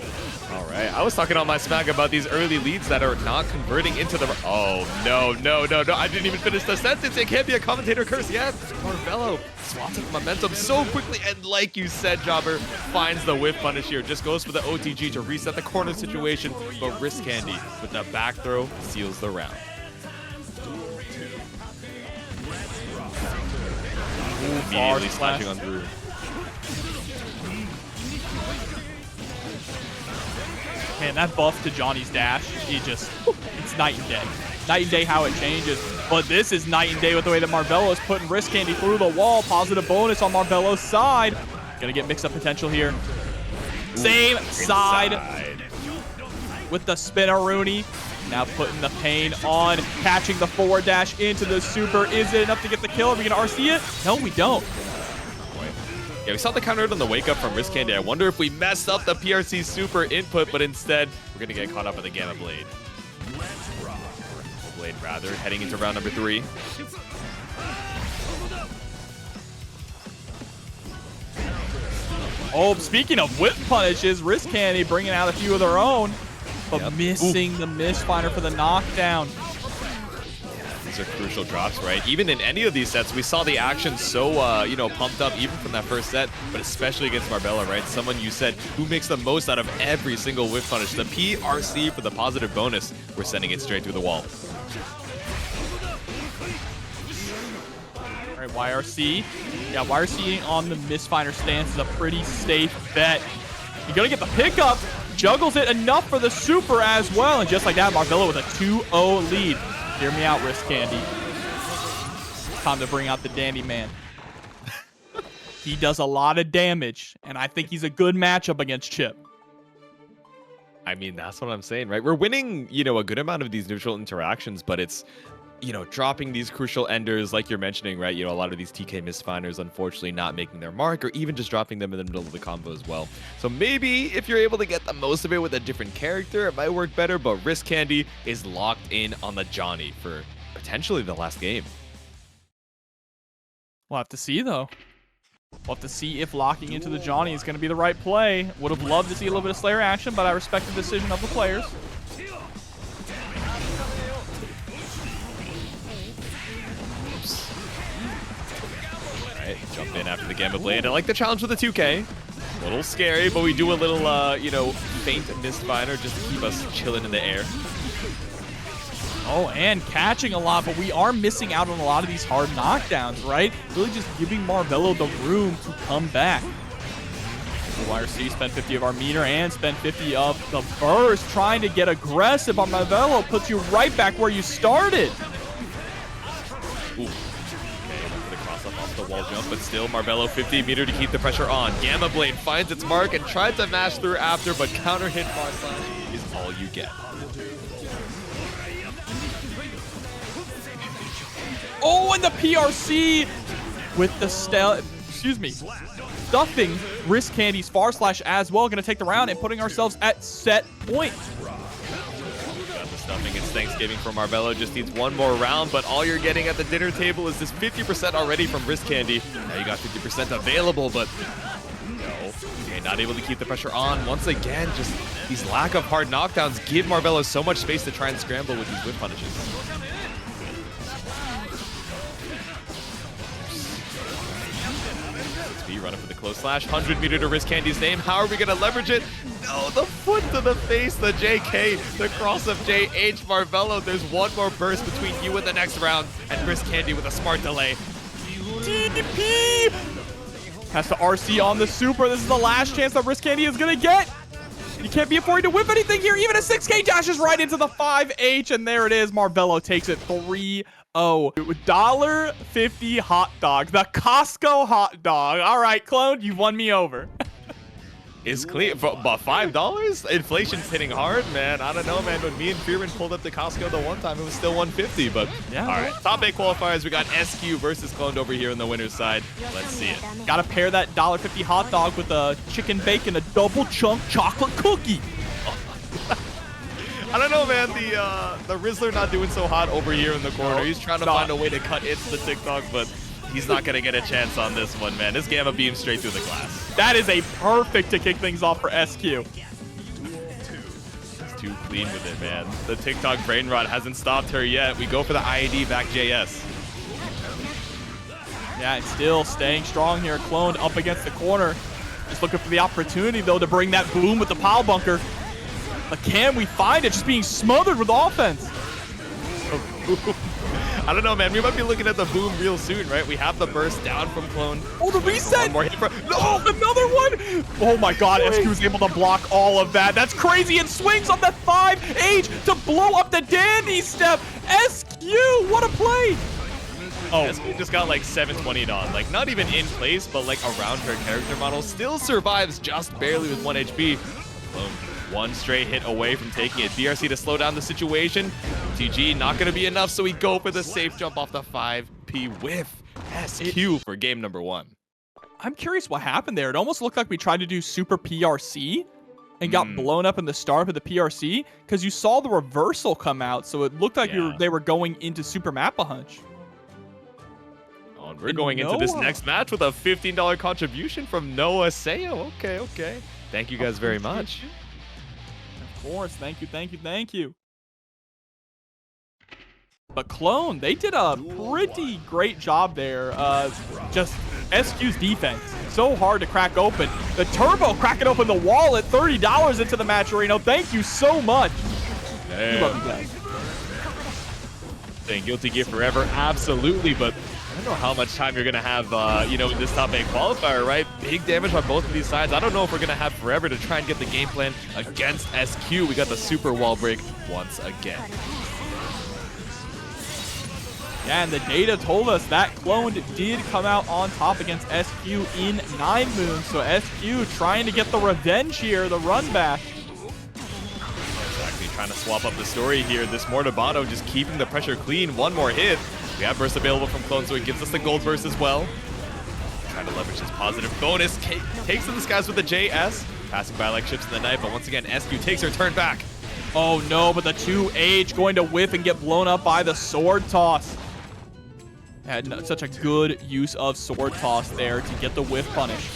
All right, I was talking on my smack about these early leads that are not converting into the... Oh, no. I didn't even finish the sentence. It can't be a commentator curse yet. Marvelo swats at the momentum so quickly, and like you said, Jobber, finds the whiff punish here. Just goes for the OTG to reset the corner situation, but Risk Candy with the back throw seals the round. Immediately slashing on through. Man, that buff to Johnny's dash, it's night and day. Night and day how it changes. But this is night and day with the way that Marvelo is putting Risk Candy through the wall. Positive bonus on Marvelo's side. Gonna get mix-up potential here. Same side with the spinner Rooney. Now putting the pain on, catching the forward dash into the super. Is it enough to get the kill? Are we gonna RC it? No, we don't. Yeah, we saw the counter hit on the wake up from Risk Candy. I wonder if we messed up the PRC super input, but instead, we're going to get caught up in the Gamma Blade. Blade, rather, heading into round number 3. Oh, speaking of whip punishes, Risk Candy bringing out a few of their own, but missing the misfinder for the knockdown. These are crucial drops, right? Even in any of these sets, we saw the action so, pumped up even from that first set, but especially against Marvelo, right? Someone you said who makes the most out of every single whiff punish. The PRC for the positive bonus. We're sending it straight through the wall. All right, YRC. Yeah, YRC on the misfinder stance is a pretty safe bet. You're going to get the pickup. Juggles it enough for the super as well. And just like that, Marvelo with a 2-0 lead. Hear me out, Risk Candy. Time to bring out the Dandy Man. He does a lot of damage, and I think he's a good matchup against Chipp. I mean, that's what I'm saying, right? We're winning, a good amount of these neutral interactions, but it's, dropping these crucial enders, like you're mentioning, right? A lot of these TK misfinders, unfortunately, not making their mark, or even just dropping them in the middle of the combo as well. So maybe if you're able to get the most of it with a different character, it might work better, but Risk Candy is locked in on the Johnny for potentially the last game. We'll have to see, though. We'll have to see if locking into the Johnny is going to be the right play. Would have loved to see a little bit of Slayer action, but I respect the decision of the players. Jump in after the Gamma Blade. I like the challenge with the 2K. A little scary, but we do a little, faint misfire just to keep us chilling in the air. Oh, and catching a lot, but we are missing out on a lot of these hard knockdowns, right? Really just giving Marvelo the room to come back. YRC spend 50 of our meter and spend 50 of the burst, trying to get aggressive on Marvelo. Puts you right back where you started. Ooh. The wall jump, but still Marvelo 50 meter to keep the pressure on. Gamma Blade finds its mark and tries to mash through after, but counter hit far slash is all you get. Oh, and the PRC with the stuffing wrist candies far slash as well. Gonna take the round and putting ourselves at set point. Got the stuffing. It's Thanksgiving for Marvelo. Just needs one more round, but all you're getting at the dinner table is this 50% already from wrist candy. Now you got 50% available, but no. Okay, not able to keep the pressure on. Once again, just these lack of hard knockdowns give Marvelo so much space to try and scramble with these whip punishes. Running for the close slash, 100 meter to wrist candy's name. How are we gonna leverage it? No, the foot to the face, the JK, the cross of JH. Marvelo, there's one more burst between you and the next round, and wrist candy with a smart delay. TP has to RC on the super. This is the last chance that wrist candy is gonna get. You can't be afraid to whip anything here. Even a 6K dashes right into the 5H, and there it is. Marvelo takes it 3-0. $1.50 hot dog. The Costco hot dog. All right, Clone, you've won me over. Is clean, but $5? Inflation's hitting hard, man. I don't know, man. When me and Fearman pulled up to Costco the one time, it was still $1.50, but yeah. All right, top 8 qualifiers. We got SQ versus Cloned over here on the winner's side. Let's see it. Gotta pair that $1.50 hot dog with a chicken bacon, a double chunk chocolate cookie. I don't know, man. The Rizzler not doing so hot over here in the corner. He's trying to find a way to cut into the TikTok, but he's not going to get a chance on this one, man. This Gamma beam straight through the glass. That is a perfect to kick things off for SQ. He's too clean with it, man. The TikTok brain rot hasn't stopped her yet. We go for the IAD back JS. Yeah, and still staying strong here. Cloned up against the corner. Just looking for the opportunity, though, to bring that boom with the pile bunker. But can we find it? Just being smothered with offense. I don't know, man. We might be looking at the boom real soon, right? We have the burst down from Clone. Oh, the reset! One more hit for, no, another one! Oh my god, SQ was able to block all of that. That's crazy. It swings on the 5H to blow up the Dandy step. SQ, what a play! Oh, SQ just got like 720 on. Like, not even in place, but like around her character model. Still survives just barely with 1 HP. Clone. One straight hit away from taking it. BRC to slow down the situation. TG not going to be enough, so we go for the safe jump off the 5P with SQ for game number 1. I'm curious what happened there. It almost looked like we tried to do super PRC and got blown up in the start of the PRC because you saw the reversal come out, so it looked like they were going into super Mappa Hunch. Oh, and we're going into this next match with a $15 contribution from Noah Sayo. Okay. Thank you guys very much. Of course, thank you. But Clone, they did a pretty great job there. Just SQ's defense, so hard to crack open. The Turbo cracking open the wall at $30 into the match, Reno. Thank you so much. Damn. Love you guys. Saying guilty gear forever, absolutely, but I don't know how much time you're going to have, in this top 8 qualifier, right? Big damage by both of these sides. I don't know if we're going to have forever to try and get the game plan against SQ. We got the super wall break once again. Yeah, and the data told us that Clone did come out on top against SQ in 9 moons. So SQ trying to get the revenge here, the run back. Exactly, trying to swap up the story here. This Mortabato just keeping the pressure clean. One more hit. We have burst available from Clone, so it gives us the gold burst as well. Trying to leverage this positive bonus. Takes to the skies with the JS. Passing by like ships in the night, but once again, SQ takes her turn back. Oh no, but the 2H going to whiff and get blown up by the sword toss. Had such a good use of sword toss there to get the whiff punish.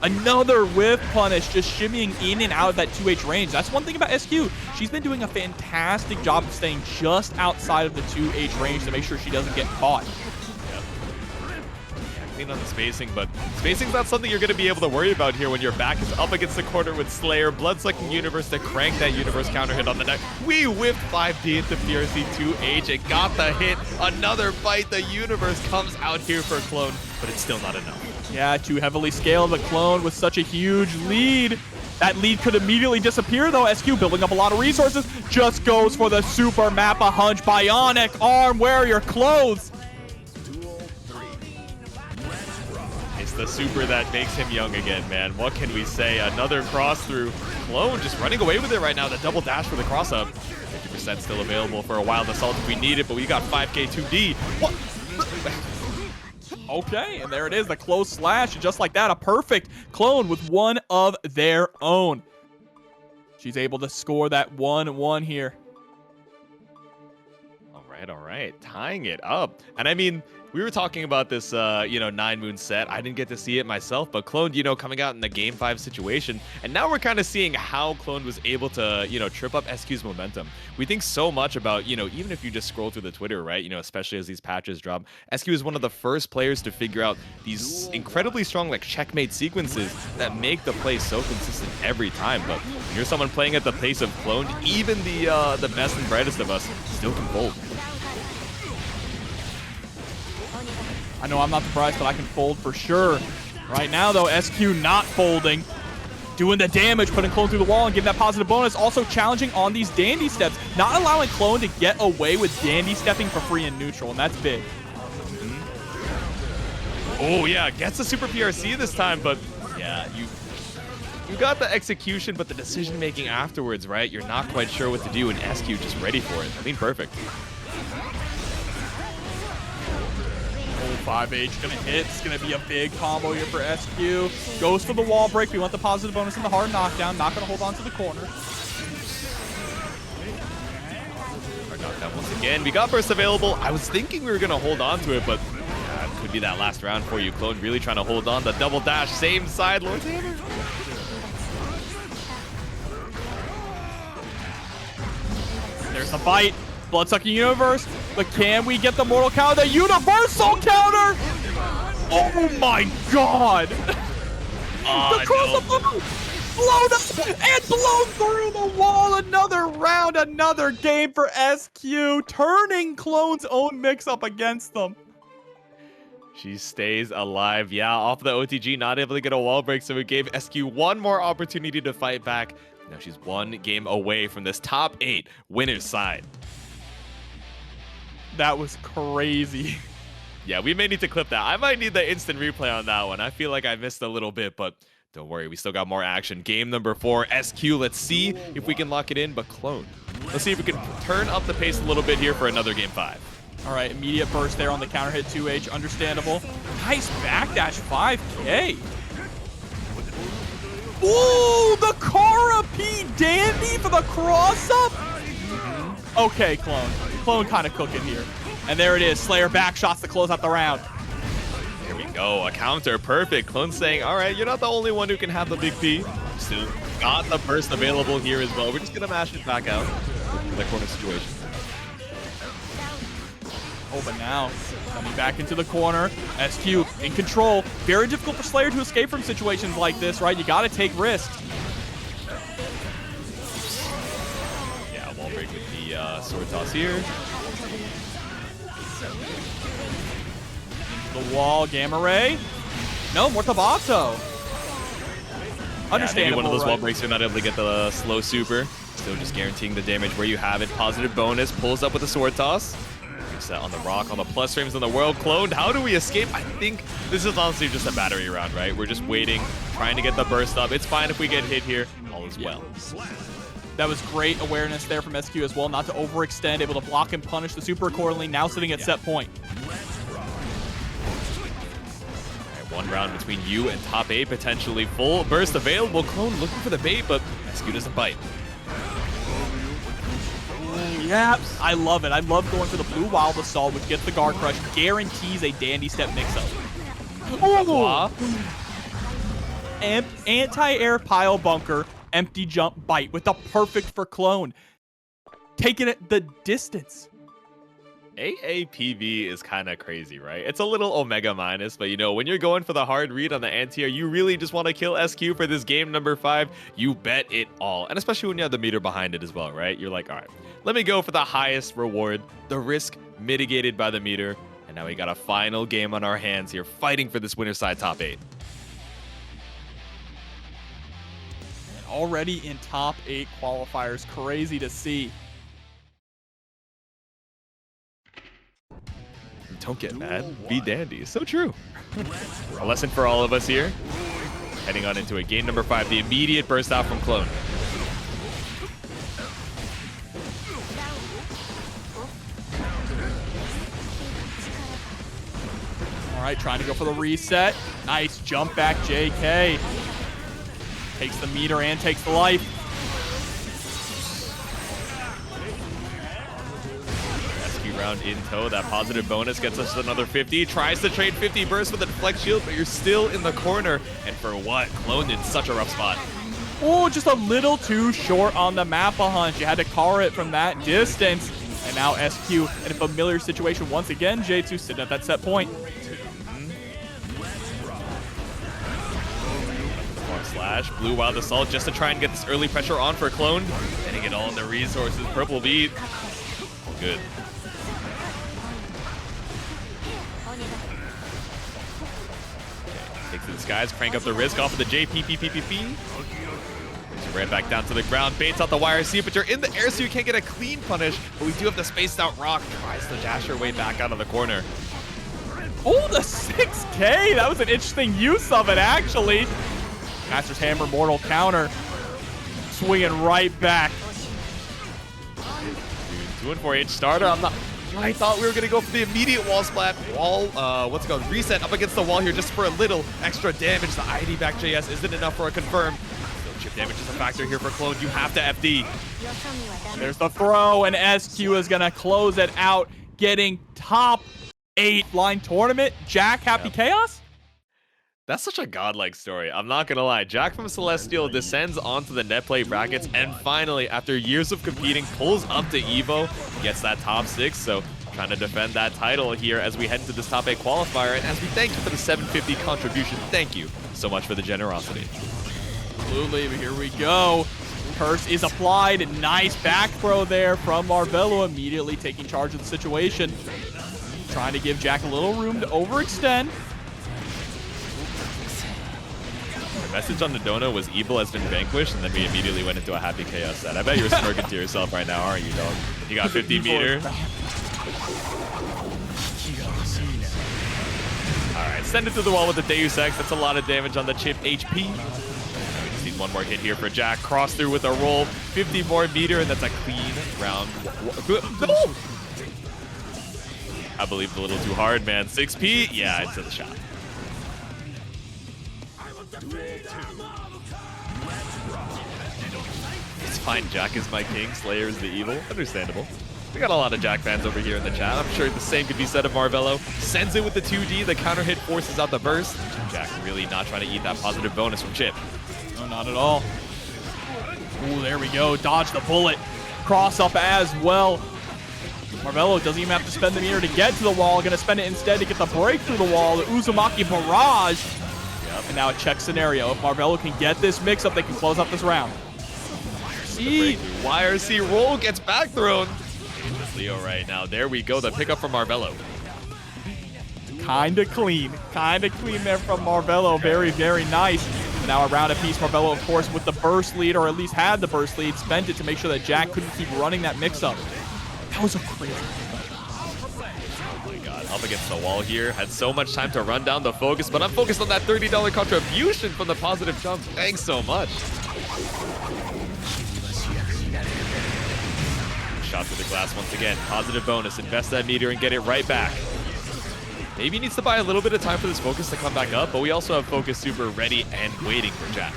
Another whiff punish, just shimmying in and out of that 2H range. That's one thing about SQ. She's been doing a fantastic job of staying just outside of the 2H range to make sure she doesn't get caught. Clean on the spacing, but spacing's not something you're going to be able to worry about here when your back is up against the corner with Slayer, Bloodsucking Universe to crank that Universe counter hit on the neck. We whiffed 5D into PRC 2H. It got the hit. Another bite. The Universe comes out here for a Clone, but it's still not enough. Yeah, too heavily scaled, but Clone with such a huge lead. That lead could immediately disappear, though. SQ building up a lot of resources. Just goes for the super Mappa Hunch. Bionic arm, wear your clothes. the super that makes him young again, man. What can we say? Another cross through. Clone just running away with it right now. The double dash for the cross up. 50% still available for a wild assault if we need it, but we got 5k 2D. What? Okay, and there it is, the close slash. Just like that, a perfect clone with one of their own. She's able to score that 1-1 here. All right, tying it up. And I mean, we were talking about this, 9-moon set. I didn't get to see it myself, but Clone, coming out in the Game 5 situation. And now we're kind of seeing how Clone was able to, trip up SQ's momentum. We think so much about, even if you just scroll through the Twitter, right, especially as these patches drop, SQ is one of the first players to figure out these incredibly strong, like, checkmate sequences that make the play so consistent every time. But when you're someone playing at the pace of Clone, even the best and brightest of us still can fold. I know I'm not surprised, but I can fold for sure. Right now, though, SQ not folding. Doing the damage, putting Clone through the wall and getting that positive bonus. Also challenging on these Dandy steps. Not allowing Clone to get away with Dandy stepping for free and neutral, and that's big. Oh, yeah, gets the super PRC this time, but yeah, you got the execution, but the decision-making afterwards, right? You're not quite sure what to do, and SQ just ready for it. I mean, perfect. 5H gonna hit. It's gonna be a big combo here for SQ. Goes for the wall break. We want the positive bonus and the hard knockdown. Not gonna hold on to the corner. Hard knockdown once again. We got burst available. I was thinking we were gonna hold on to it, but it could be that last round for you. Clone really trying to hold on. The double dash, same side, Lord's Hammer. There's the bite. Bloodsucking Universe, but can we get the mortal counter? The universal counter! Oh my god! The cross up blown up and blown through the wall. Another round, another game for SQ, turning Clone's own mix-up against them. She stays alive. Yeah, off the OTG, not able to get a wall break, so it gave SQ one more opportunity to fight back. Now she's one game away from this top 8 winner's side. That was crazy. Yeah, we may need to clip that. I might need the instant replay on that one. I feel like I missed a little bit, but don't worry, we still got more action. Game number 4, SQ. Let's see if we can lock it in, but Clone. Let's see if we can turn up the pace a little bit here for another game 5. All right, immediate burst there on the counter hit 2H, understandable. Nice backdash 5K. Ooh, the Kara P Dandy for the cross-up? Okay, Clone. Clone kind of cooking here. And there it is. Slayer back shots to close out the round. Here we go. A counter. Perfect. Clone saying, all right, you're not the only one who can have the big P. Still got the burst available here as well. We're just going to mash it back out for the corner situation. Oh, but now coming back into the corner. SQ in control. Very difficult for Slayer to escape from situations like this, right? You got to take risks. Wall break with the sword toss here. Into the wall, Gamma Ray. No, Mortabato. Understandable. Maybe one of those right? wall breaks, you're not able to get the slow super. Still just guaranteeing the damage where you have it. Positive bonus, pulls up with the sword toss. Set on the rock, on the plus frames in the world. Cloned. How do we escape? I think this is honestly just a battery round, right? We're just waiting, trying to get the burst up. It's fine if we get hit here. All is well. That was great awareness there from SQ as well, not to overextend, able to block and punish the super accordingly, now sitting at set point. All right, one round between you and top 8, potentially full burst available. Clone looking for the bait, but SQ doesn't bite. Yeah, I love it. I love going for the blue wild assault, which gets the guard crush, guarantees a dandy step mix-up. Anti-air pile bunker. Empty jump bite with the perfect for Clone. Taking it the distance. AAPV is kind of crazy, right? It's a little Omega minus, but when you're going for the hard read on the anti-air, you really just want to kill SQ for this game number 5. You bet it all. And especially when you have the meter behind it as well, right? You're like, all right, let me go for the highest reward. The risk mitigated by the meter. And now we got a final game on our hands here, fighting for this winner's side top 8. Already in top 8 qualifiers. Crazy to see. Don't get mad. Be dandy. So true. A lesson for all of us here. Heading on into a game number 5. The immediate burst out from Clone. All right, trying to go for the reset. Nice jump back, JK. Takes the meter and takes the life. Rescue round in tow. That positive bonus gets us another 50. Tries to trade 50 burst with a deflect shield, but you're still in the corner. And for what? Cloned in such a rough spot. Oh, just a little too short on the Mappa hunt. You had to car it from that distance. And now SQ in a familiar situation once again. J2 sitting at that set point. Slash, Blue Wild Assault just to try and get this early pressure on for Clone. Getting it all in the resources. Purple beat. Good. Takes to the skies, crank up the risk off of the JPPPPP. Right back down to the ground, baits out the YRC, but you're in the air so you can't get a clean punish. But we do have the spaced out rock. Tries to dash her way back out of the corner. Oh, the 6K! That was an interesting use of it, actually. Master's Hammer Mortal counter. Swinging right back. Dude, 2-4 H starter. I thought we were going to go for the immediate wall splat. What's it called? Reset up against the wall here just for a little extra damage. The ID back JS isn't enough for a confirm. Still chip damage is a factor here for Clone. You have to FD. There's the throw, and SQ is going to close it out, getting top 8 line tournament. Jack, happy chaos? That's such a godlike story. I'm not gonna lie. Jack from Celestial descends onto the net play brackets and finally, after years of competing, pulls up to EVO, gets that top 6. So trying to defend that title here as we head into this top 8 qualifier. And as we thank you for the 750 contribution, thank you so much for the generosity. Absolutely, but here we go. Curse is applied. Nice back throw there from Marvelo, immediately taking charge of the situation. Trying to give Jack a little room to overextend. Message on the dono was evil has been vanquished, and then we immediately went into a happy chaos set. I bet you're smirking to yourself right now, aren't you, dog? You got 50 meter. Alright, send it to the wall with the Deus Ex. That's a lot of damage on the Chipp HP. We just need one more hit here for Jack. Cross through with a roll. 50 more meter, and that's a clean round. No! I believe a little too hard, man. 6P? Yeah, it's the shot. It's fine, Jack is my king, Slayer is the evil. Understandable. We got a lot of Jack fans over here in the chat. I'm sure the same could be said of Marvelo. Sends it with the 2D, the counter hit forces out the burst. Jack really not trying to eat that positive bonus from Chipp. No, not at all. Ooh, there we go. Dodge the bullet. Cross up as well. Marvelo doesn't even have to spend the meter to get to the wall. Gonna spend it instead to get the break through the wall. The Uzumaki barrage. And now a check scenario. If Marvelo can get this mix-up, they can close out this round. YRC roll gets back thrown. Leo right now. There we go. The pickup from Marvelo. Kinda clean there from Marvelo. Very, very nice. And now a round apiece. Marvelo, of course, with the burst lead, or at least had the burst lead, spent it to make sure that Jack couldn't keep running that mix-up. That was a crazy. Up against the wall here. Had so much time to run down the focus, but I'm focused on that $30 contribution from the positive jump. Thanks so much. Shot through the glass once again. Positive bonus. Invest that meter and get it right back. Maybe needs to buy a little bit of time for this focus to come back up, but we also have Focus Super ready and waiting for Jack.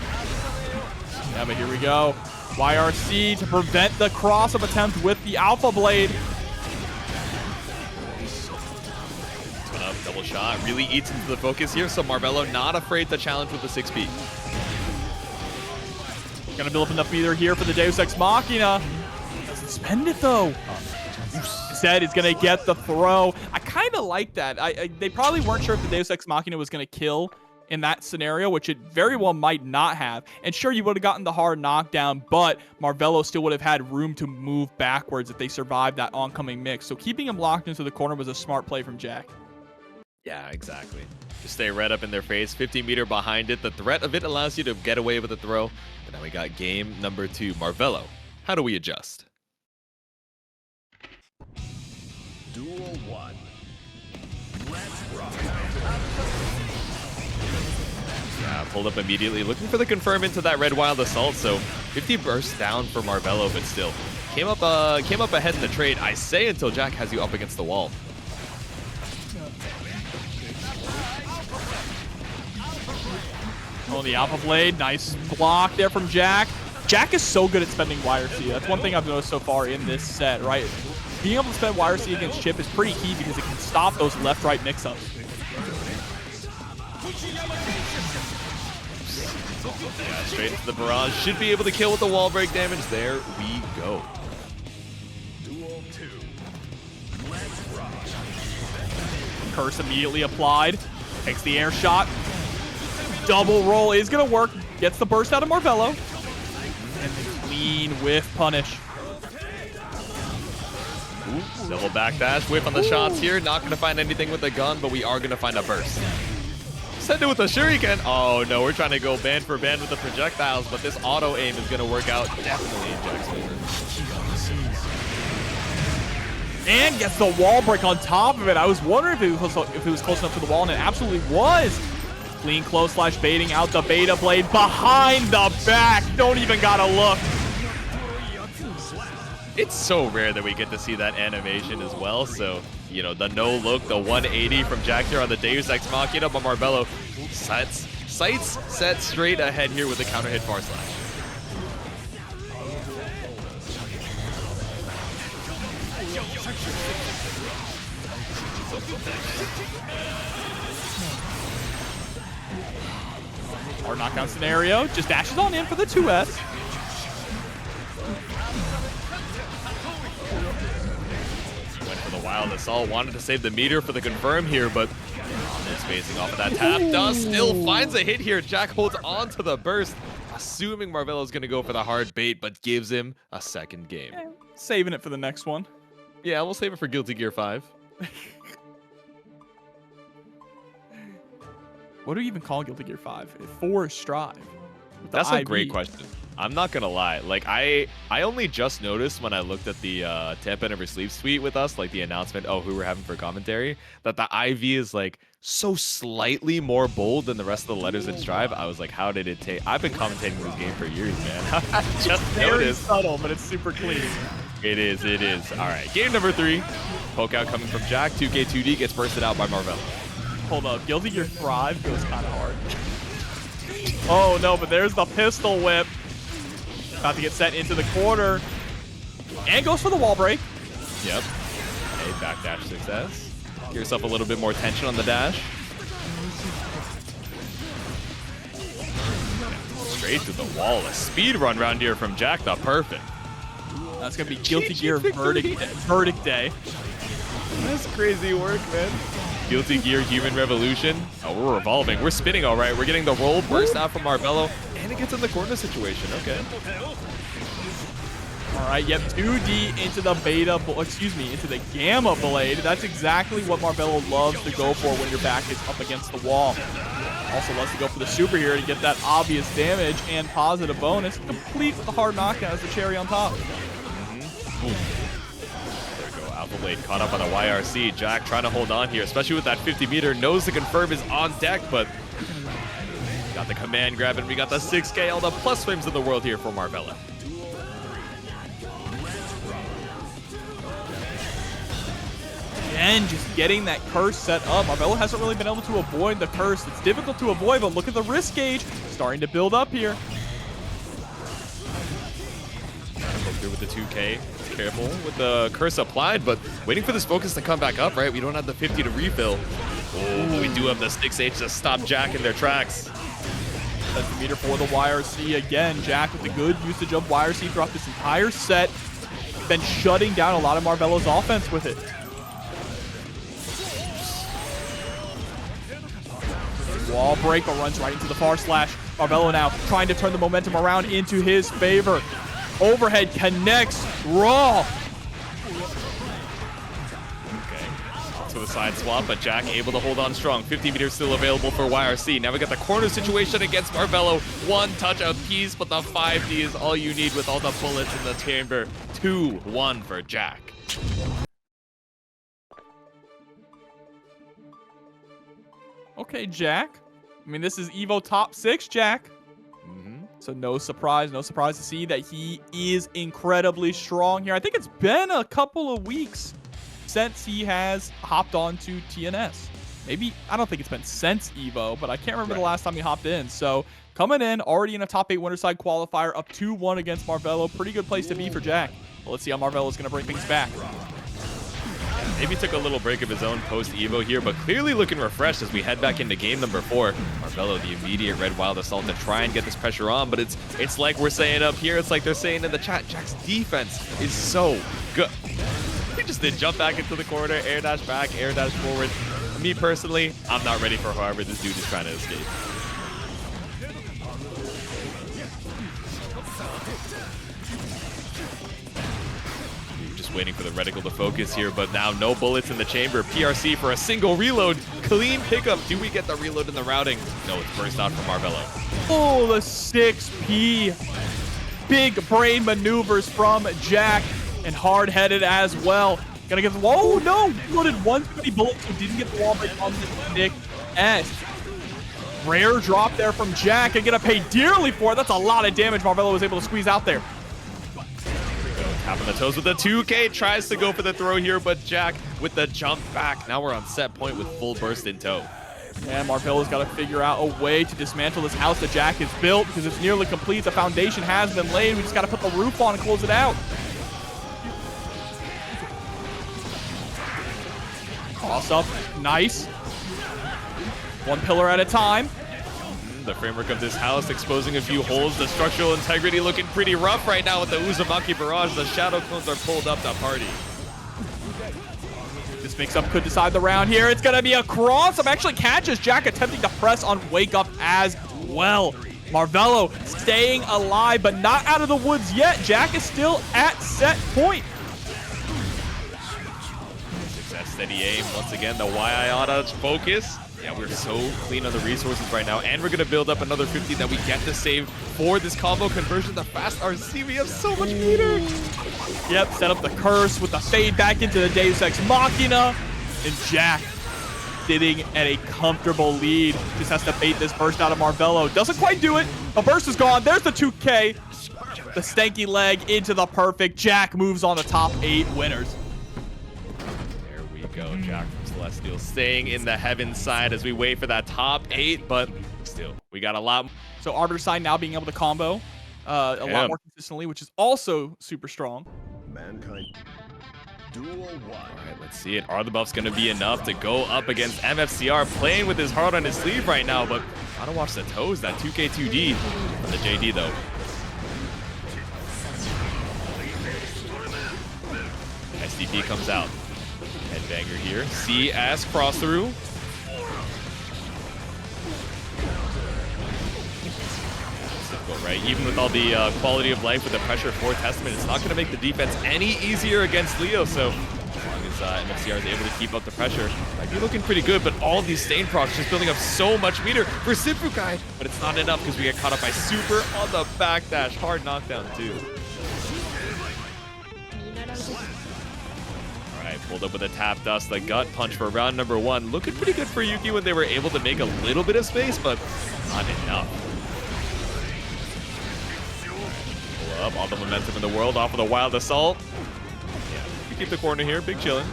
Yeah, but here we go. YRC to prevent the cross-up attempt with the Alpha Blade. Double shot really eats into the focus here, so Marvelo not afraid to challenge with the 6P. Gonna build up enough meter here for the Deus Ex Machina. Doesn't spend it though. Instead, he's gonna get the throw. I kind of like that. They probably weren't sure if the Deus Ex Machina was gonna kill in that scenario, which it very well might not have. And sure, you would have gotten the hard knockdown, but Marvelo still would have had room to move backwards if they survived that oncoming mix. So keeping him locked into the corner was a smart play from Jack. Yeah, exactly. Just stay right up in their face. 50 meter behind it. The threat of it allows you to get away with a throw. And now we got game number 2. Marvelo, how do we adjust? Duel 1. Yeah, pulled up immediately, looking for the confirm into that red wild assault. So 50 bursts down for Marvelo, but still came up ahead in the trade. I say until Jack has you up against the wall. Oh, the Alpha Blade, nice block there from Jack. Jack is so good at spending YRC. That's one thing I've noticed so far in this set, right? Being able to spend YRC against Chipp is pretty key because it can stop those left-right mix-ups. Yeah, straight into the barrage. Should be able to kill with the wall break damage. There we go. Duel 2. Let's rock. Curse immediately applied. Takes the air shot. Double roll is going to work. Gets the burst out of Marvelo. And the clean whiff punish. Ooh, double backdash. Whip on the shots here. Not going to find anything with the gun, but we are going to find a burst. Send it with the shuriken. Oh no, we're trying to go band for band with the projectiles, but this auto aim is going to work out definitely in Jack's favor. And gets the wall break on top of it. I was wondering if it was close enough to the wall, and it absolutely was. Clean close slash baiting out the beta blade behind the back. Don't even gotta look. It's so rare that we get to see that animation as well, so you know, the no look, the 180 from Jack here on the Deus Ex Machina, but Marvelo sights set straight ahead here with the counter hit far slash. Hard knockdown scenario, just dashes on in for the 2S. Wild assault, wanted to save the meter for the confirm here, but spacing off of that tap does still finds a hit here. Jack holds on to the burst, assuming Marvelo's going to go for the hard bait, but gives him a second game. Saving it for the next one. Yeah, we'll save it for Guilty Gear 5. What do you even call Guilty Gear 5? 4 is Strive. That's a great question. I'm not gonna lie, like I only just noticed when I looked at the TampaNeverSleeps tweet with us, like the announcement, who we're having for commentary, that the IV is like so slightly more bold than the rest of the letters in Strive. I was like, how did it take? I've been commentating this game for years, man. I just very noticed. subtle, but it's super clean. It is. All right, game number 3. Poke out coming from Jack. 2K2D gets bursted out by Marvelo. Hold up, Guilty Gear Thrive goes kind of hard. Oh no, but there's the pistol whip. About to get set into the corner. And goes for the wall break. Yep. A backdash success. Get yourself a little bit more tension on the dash. Straight to the wall. A speed run round here from Jack. The perfect. That's going to be Guilty Gear verdict day. That's crazy work, man. Guilty Gear Human Revolution. Oh, we're revolving. We're spinning all right. We're getting the roll burst out from Marvelo. And it gets in the corner situation. Okay. All right, yep, 2D into the into the Gamma Blade. That's exactly what Marvelo loves to go for when your back is up against the wall. Also loves to go for the superhero to get that obvious damage and positive bonus, complete with the hard knockdown as the cherry on top. There we go, Alpha Blade caught up on the YRC. Jack trying to hold on here, especially with that 50 meter. Knows the confirm is on deck, but got the command grab, and we got the 6K, all the plus frames in the world here for Marvelo. Again, just getting that curse set up. Marvelo hasn't really been able to avoid the curse. It's difficult to avoid, but look at the risk gauge starting to build up here. Go through with the 2K. Careful with the curse applied, but waiting for this focus to come back up, right? We don't have the 50 to refill. Oh, but we do have the 6H to stop Jack in their tracks. That's the meter for the YRC. Again, Jack with the good usage of YRC throughout this entire set. Been shutting down a lot of Marvelo's offense with it. Wall break, but runs right into the far slash. Marvelo now trying to turn the momentum around into his favor. Overhead connects raw. Okay, to the side swap, but Jack able to hold on strong. 50 meters still available for YRC. Now we got the corner situation against Marvelo. One touch apiece, but the 5D is all you need with all the bullets in the chamber. 2-1 for Jack. Okay, Jack. I mean, this is Evo top 6, Jack. Mm-hmm. So no surprise to see that he is incredibly strong here. I think it's been a couple of weeks since he has hopped on to TNS. Maybe, I don't think it's been since Evo, but I can't remember the last time he hopped in. So coming in, already in a top 8 winner side qualifier, up 2-1 against Marvelo. Pretty good place to be for Jack. Well, let's see how Marvelo is going to bring things back. Maybe took a little break of his own post-Evo here, but clearly looking refreshed as we head back into game number 4. Marvelo, the immediate red wild assault to try and get this pressure on, but it's like we're saying up here, it's like they're saying in the chat, Jack's defense is so good. He just did jump back into the corner, air dash back, air dash forward. Me personally, I'm not ready for however this dude is trying to escape. Just waiting for the reticle to focus here, but now no bullets in the chamber. PRC for a single reload. Clean pickup. Do we get the reload in the routing? No, it's burst out from Marvelo. Oh, the 6P. Big brain maneuvers from Jack, and hard-headed as well. Gonna get the whoa, no! Loaded 150 bullets, who didn't get the wall break on the Nick S. Rare drop there from Jack, and gonna pay dearly for it. That's a lot of damage Marvelo was able to squeeze out there. Tapping the toes with the 2K, tries to go for the throw here, but Jack with the jump back. Now we're on set point with full burst in tow. And Marvelo's got to figure out a way to dismantle this house that Jack has built, because it's nearly complete. The foundation has been laid. We just got to put the roof on and close it out. Cross up, nice. One pillar at a time. The framework of this house exposing a few holes. The structural integrity looking pretty rough right now with the Uzumaki barrage. The shadow clones are pulled up to party. This mix-up could decide the round here. It's gonna be a cross-up. Actually catches Jack attempting to press on Wake Up as well. Marvelo staying alive, but not out of the woods yet. Jack is still at set point. Success, steady aim. Once again, the Waiata focus. Yeah, we're so clean on the resources right now, and we're going to build up another 50 that we get to save for this combo conversion. The fast RC, we have so much meter. Yep, set up the curse with the fade back into the Deus Ex Machina, and Jack sitting at a comfortable lead. Just has to bait this burst out of Marvelo. Doesn't quite do it. A burst is gone. There's the 2K. The stanky leg into the perfect. Jack moves on to top 8 winners. There we go, Jack from Celestial staying in the heaven side as we wait for that top 8, but still, we got a lot. So Arbiter side now being able to combo a lot more consistently, which is also super strong. Mankind. Duel 1. All right, let's see it. Are the buffs going to be enough to go up against MFCR, playing with his heart on his sleeve right now, but gotta watch the toes, that 2K2D from the JD, though. SDP comes out. Headbanger here. CS cross through. Difficult, right? Even with all the quality of life with the pressure for Testament, it's not going to make the defense any easier against Leo. So as long as MFCR is able to keep up the pressure, might be looking pretty good. But all of these stain procs just building up so much meter for SYMPHUUKAI, but it's not enough because we get caught up by Super on the backdash. Hard knockdown too. Pulled up with a tap dust, the gut punch for round number 1. Looking pretty good for Yuki when they were able to make a little bit of space, but not enough. Pull up, all the momentum in the world off of the wild assault. Yeah, we keep the corner here, big chillin'.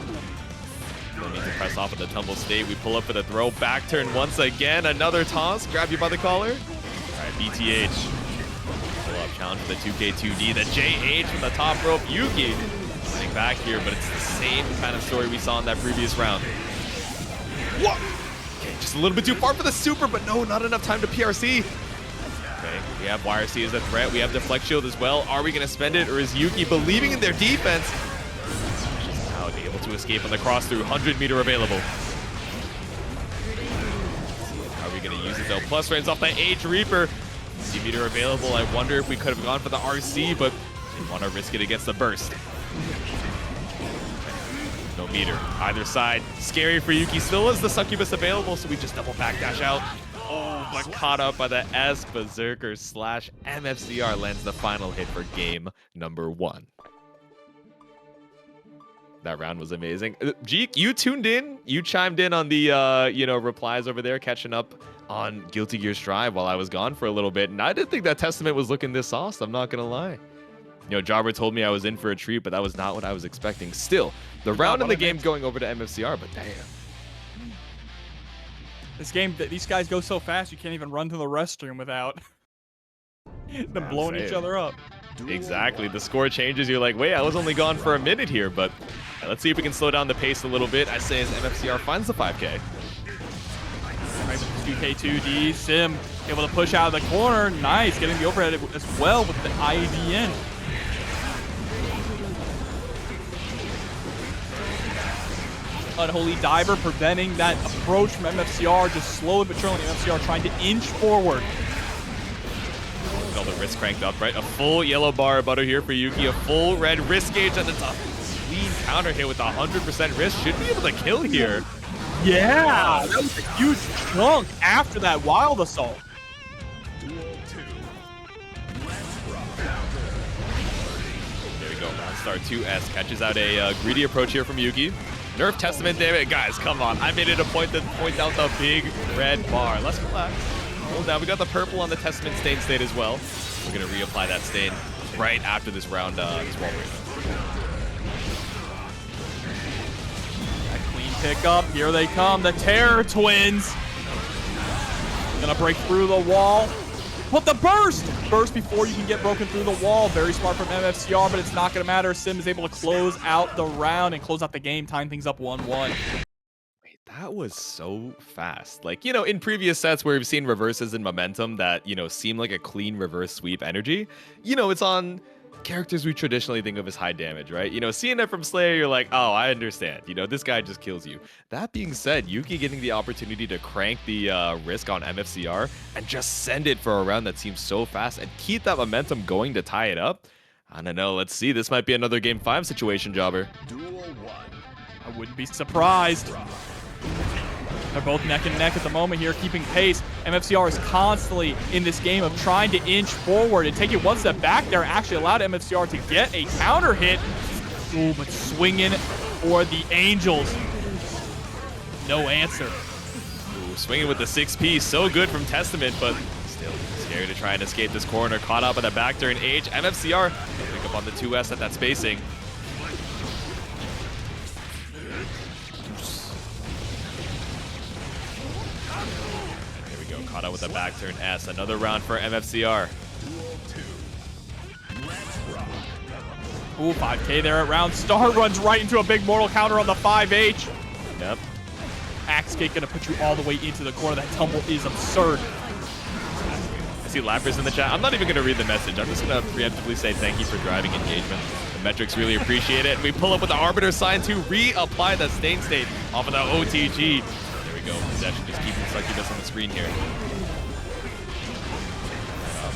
No need to press off of the tumble state. We pull up for the throw, back turn once again, another toss, grab you by the collar. All right, BTH. Pull up, challenge for the 2K2D, the JH from the top rope, Yuki. Back here, but it's the same kind of story we saw in that previous round. What? Okay, just a little bit too far for the super, but no, not enough time to PRC. Okay, we have YRC as a threat. We have Deflect Shield as well. Are we going to spend it, or is Yuki believing in their defense? Just now able to escape on the cross through 100 meter available. How are we going to use it though? Plus frames off that H Reaper. 50 meter available. I wonder if we could have gone for the RC, but didn't want to risk it against the burst. No meter either side. Scary for Yuki. Still is the succubus available, so we just double backdash out. Oh, but caught up by the S Berserker slash MFCR lands the final hit for game number 1. That round was amazing. Jeek, you tuned in. You chimed in on the, you know, replies over there, catching up on Guilty Gear Strive while I was gone for a little bit. And I didn't think that Testament was looking this sauce. I'm not going to lie. You know, Jobber told me I was in for a treat, but that was not what I was expecting. Still, the round in the game going over to MFCR, but damn. This game, these guys go so fast, you can't even run to the restroom without them blowing each other up. Exactly. The score changes. You're like, wait, I was only gone for a minute here, but let's see if we can slow down the pace a little bit. I say as MFCR finds the 5K. Right, 2K2D, Sim able to push out of the corner. Nice, getting the overhead as well with the IEDN. Unholy Diver preventing that approach from MFCR, just slowly but surely MFCR trying to inch forward. All the wrist cranked up, right? A full yellow bar of butter here for Yuki, a full red wrist gauge, and it's a clean counter hit with 100% wrist. Should be able to kill here. Yeah, that was a huge chunk after that Wild Assault. There we go, Star 2S catches out a greedy approach here from Yuki. Nerf Testament, damn it. Guys, come on. I made it a point to point out the big red bar. Let's relax. Hold down. We got the purple on the Testament stain state as well. We're going to reapply that stain right after this round, this wall break. That clean pickup. Here they come. The Terror Twins. Gonna break through the wall. But the burst! Burst before you can get broken through the wall. Very smart from MFCR, but it's not gonna matter. Sim is able to close out the round and close out the game, tying things up 1-1. Wait, that was so fast. Like, you know, in previous sets where we've seen reverses and momentum that, you know, seem like a clean reverse sweep energy, you know, it's on characters we traditionally think of as high damage, right? You know, seeing it from Slayer, you're like, oh, I understand. You know, this guy just kills you. That being said, Yuki getting the opportunity to crank the risk on MFCR and just send it for a round that seems so fast and keep that momentum going to tie it up. I don't know. Let's see. This might be another Game 5 situation, Jobber. Duel 1. I wouldn't be surprised. They're both neck and neck at the moment here, keeping pace. MFCR is constantly in this game of trying to inch forward and take it one step back there. Actually allowed MFCR to get a counter hit. Ooh, but swinging for the Angels. No answer. Ooh, swinging with the 6P. So good from Testament, but still scary to try and escape this corner. Caught up in the back turn H. MFCR pick up on the 2S at that spacing. Caught out with a back turn S. Another round for MFCR. Ooh, 5K there at round. Star runs right into a big mortal counter on the 5H. Yep. Axe kick gonna put you all the way into the corner. That tumble is absurd. I see Lappers in the chat. I'm not even gonna read the message. I'm just gonna preemptively say thank you for driving engagement. The metrics really appreciate it. We pull up with the Arbiter sign to reapply the stain state off of the OTG. Go. Possession just keeping succubus on the screen here.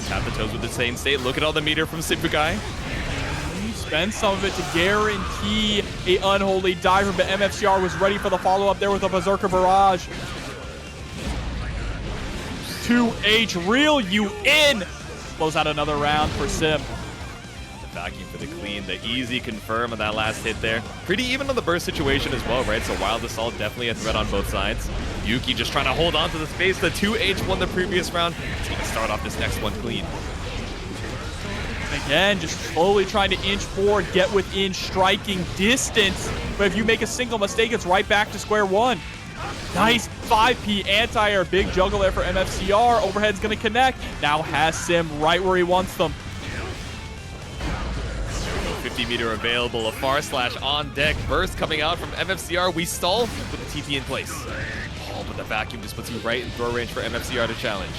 Tap the toes with the same state. Look at all the meter from SYMPHUUKAI. Spend some of it to guarantee a unholy diver, but MFCR was ready for the follow-up there with a Berserker Barrage. 2H, reel you in! Close out another round for Sim. Vacuum for the clean, the easy confirm on that last hit there. Pretty even on the burst situation as well, right? So Wild Assault definitely a threat on both sides. Yuki just trying to hold on to the space. The 2H won the previous round. He's going to start off this next one clean. Again, just slowly trying to inch forward, get within striking distance. But if you make a single mistake, it's right back to square one. Nice 5P anti-air, big juggle there for MFCR. Overhead's going to connect. Now has Sim right where he wants them. 50 meter available, a far slash on deck, burst coming out from MFCR. We stall with the TP in place. Oh, but the vacuum just puts you right in throw range for MFCR to challenge.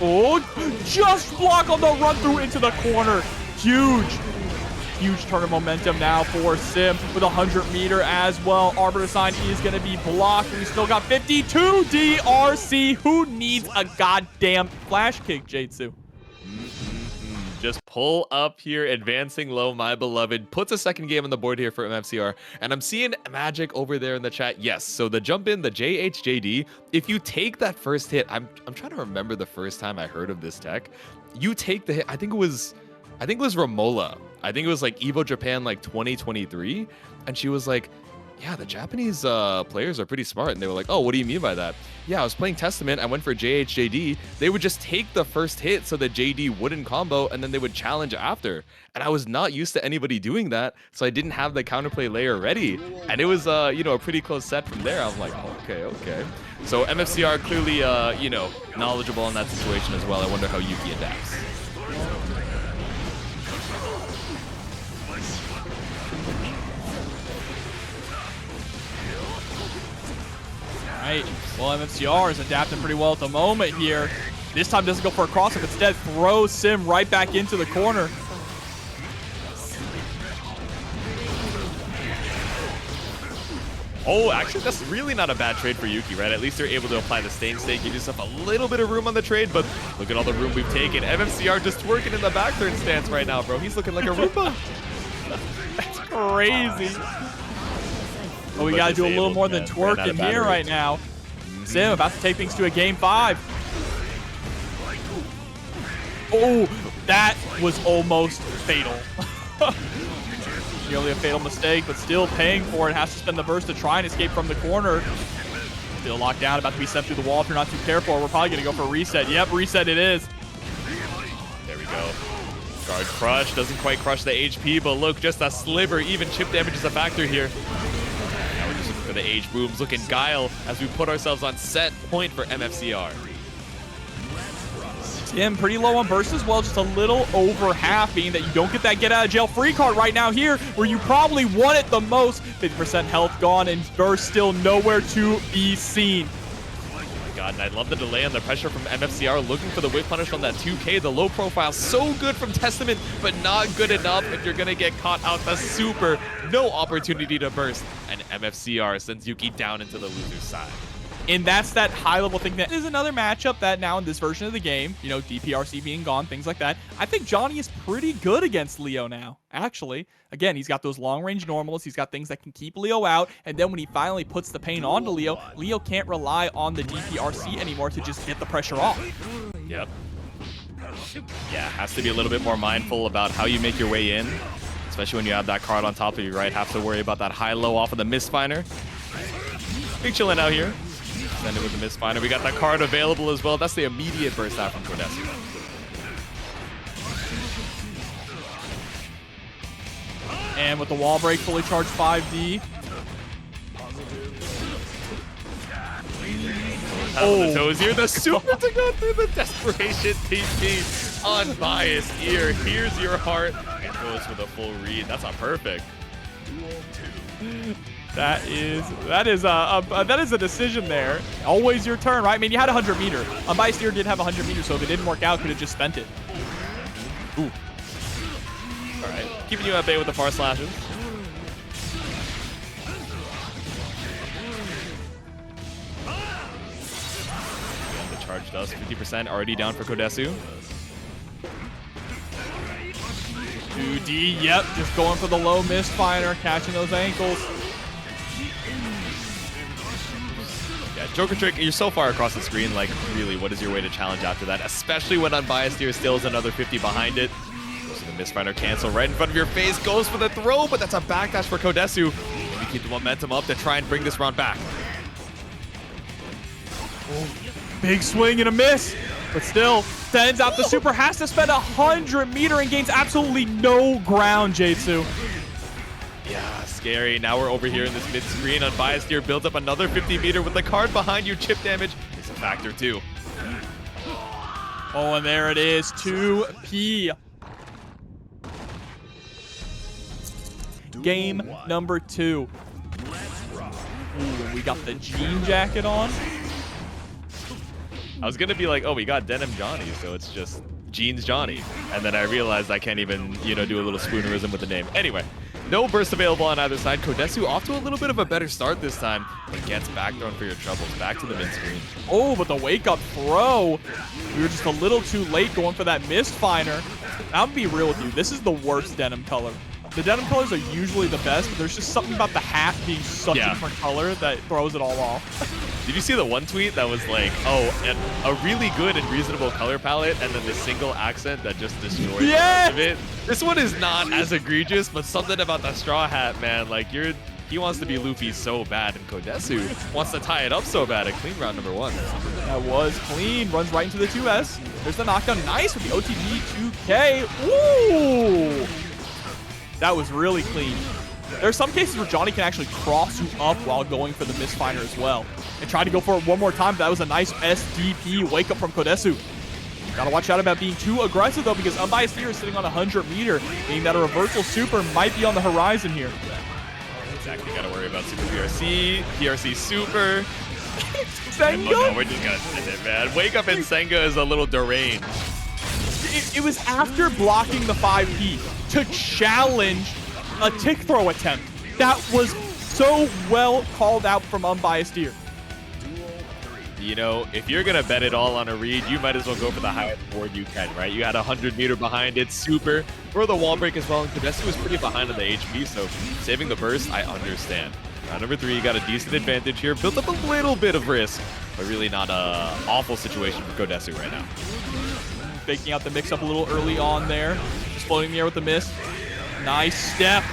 Oh, just block on the run through into the corner. Huge turn of momentum now for Sim with 100 meter as well. Arbiter sign is going to be blocked. We still got 52 DRC. Who needs a goddamn flash kick, Jade-Su? just pull up here, advancing low, my beloved. Puts a second game on the board here for MFCR. And I'm seeing Magic over there in the chat. Yes, so the jump in, the JHJD, if you take that first hit, I'm trying to remember the first time I heard of this tech. You take the hit, I think it was Ramola. I think it was like Evo Japan like 2023. And she was like, yeah, the Japanese players are pretty smart. And they were like, oh, what do you mean by that? Yeah, I was playing Testament. I went for JHJD. They would just take the first hit so that JD wouldn't combo, and then they would challenge after. And I was not used to anybody doing that, so I didn't have the counterplay layer ready. And it was, you know, a pretty close set from there. I'm like, oh, okay. So MFCR clearly, you know, knowledgeable in that situation as well. I wonder how Yuki adapts. Right. Well, MFCR is adapting pretty well at the moment here. This time doesn't go for a cross-up. Instead, throws Sim right back into the corner. Oh, actually, that's really not a bad trade for Yuki, right? At least they're able to apply the Stain State, give yourself a little bit of room on the trade, but look at all the room we've taken. MFCR just twerking in the back turn stance right now, bro. He's looking like a Roomba. That's crazy. Oh, we got to do a little more than twerking here right now. Sim about to take things to a game 5. Oh, that was almost fatal. Nearly a fatal mistake, but still paying for it. Has to spend the burst to try and escape from the corner. Still locked down, about to be sent through the wall if you're not too careful. We're probably going to go for a reset. Yep, reset it is. There we go. Guard crush, doesn't quite crush the HP, but look, just a sliver. Even chip damage is a factor here. Now we're just looking for the H booms, looking guile as we put ourselves on set point for MFCR. Tim, pretty low on burst as well, just a little over half, being that you don't get that get out of jail free card right now here, where you probably want it the most. 50% health gone and burst still nowhere to be seen. Oh my god, and I love the delay and the pressure from MFCR, looking for the whip punish on that 2K. The low profile, so good from Testament, but not good enough if you're gonna get caught out the super. No opportunity to burst, and MFCR sends Yuki down into the loser's side. And that's that high-level thing. That is another matchup that now in this version of the game, you know, DPRC being gone, things like that, I think Johnny is pretty good against Leo now, actually. Again, he's got those long-range normals. He's got things that can keep Leo out. And then when he finally puts the pain onto Leo, Leo can't rely on the DPRC anymore to just get the pressure off. Yep. Yeah, has to be a little bit more mindful about how you make your way in, especially when you have that card on top of you, right? Have to worry about that high-low off of the Mistfinder. Big chillin' out here. Send it with the Mistfinder. We got that card available as well. That's the immediate burst out from Kodesu. And with the wall break, fully charged 5D. Oh, the toes here. The super to go through the desperation TP. Unbiased here. Here's your heart. And goes for the full read. That's a perfect. That is a decision there. Always your turn, right? I mean, you had 100 meter. Unbiased here did have 100 meters, so if it didn't work out, could have just spent it. Ooh. All right, keeping you at bay with the far slashes. And the charge does 50%, already down for Kodesu. 2D, yep, just going for the low Mistfinder, catching those ankles. Yeah, Joker Trick, you're so far across the screen, like, really, what is your way to challenge after that? Especially when Unbiased here still is another 50 behind it. Goes to the Mistfinder cancel right in front of your face, goes for the throw, but that's a backdash for Kodesu. Maybe keep the momentum up to try and bring this round back. Oh, big swing and a miss, but still, sends out the super, has to spend 100 meter and gains absolutely no ground, J2. Yeah, scary. Now we're over here in this mid-screen. Unbiased here builds up another 50 meter with the card behind you. Chip damage is a factor too. Oh, and there it is, 2P. Game number 2. Ooh, we got the jean jacket on. I was gonna be like, oh, we got Denim Johnny, so it's just Jeans Johnny. And then I realized I can't even, you know, do a little spoonerism with the name. Anyway, No burst available on either side. Kodesu off to a little bit of a better start this time, but gets back thrown for your troubles. Back to the mid screen. Oh, but the wake-up throw. We were just a little too late going for that Mistfinder. I'm gonna be real with you. This is the worst denim color. The denim colors are usually the best, but there's just something about the hat being such a different color that throws it all off. Did you see the one tweet that was like, oh, a really good and reasonable color palette, and then the single accent that just destroys the rest of it? This one is not as egregious, but something about that straw hat, man. Like, he wants to be Luffy so bad, and Kodesu wants to tie it up so bad. A clean round number 1. That was clean. Runs right into the 2S. There's the knockdown. Nice with the OTG 2K. Ooh! That was really clean. There are some cases where Johnny can actually cross you up while going for the Mistfinder as well. And tried to go for it one more time. That was a nice SDP wake up from Kodesu. Gotta watch out about being too aggressive though, because Unbiased here is sitting on 100 meter, meaning that a reversal super might be on the horizon here. Exactly, gotta worry about Super PRC, PRC Super. Senga? Oh, no, we're just gonna send it, man. Wake up and Senga is a little deranged. It was after blocking the 5P to challenge a tick throw attempt. That was so well called out from Unbiased here. You know, if you're going to bet it all on a read, you might as well go for the highest board you can, right? You had 100 meter behind it, super. Throw the wall break as well, and Kodesu was pretty behind on the HP, so saving the burst, I understand. Round number 3, you got a decent advantage here. Built up a little bit of risk, but really not an awful situation for Kodesu right now. Faking out the mix-up a little early on there. Just floating in the air with the miss. Nice step.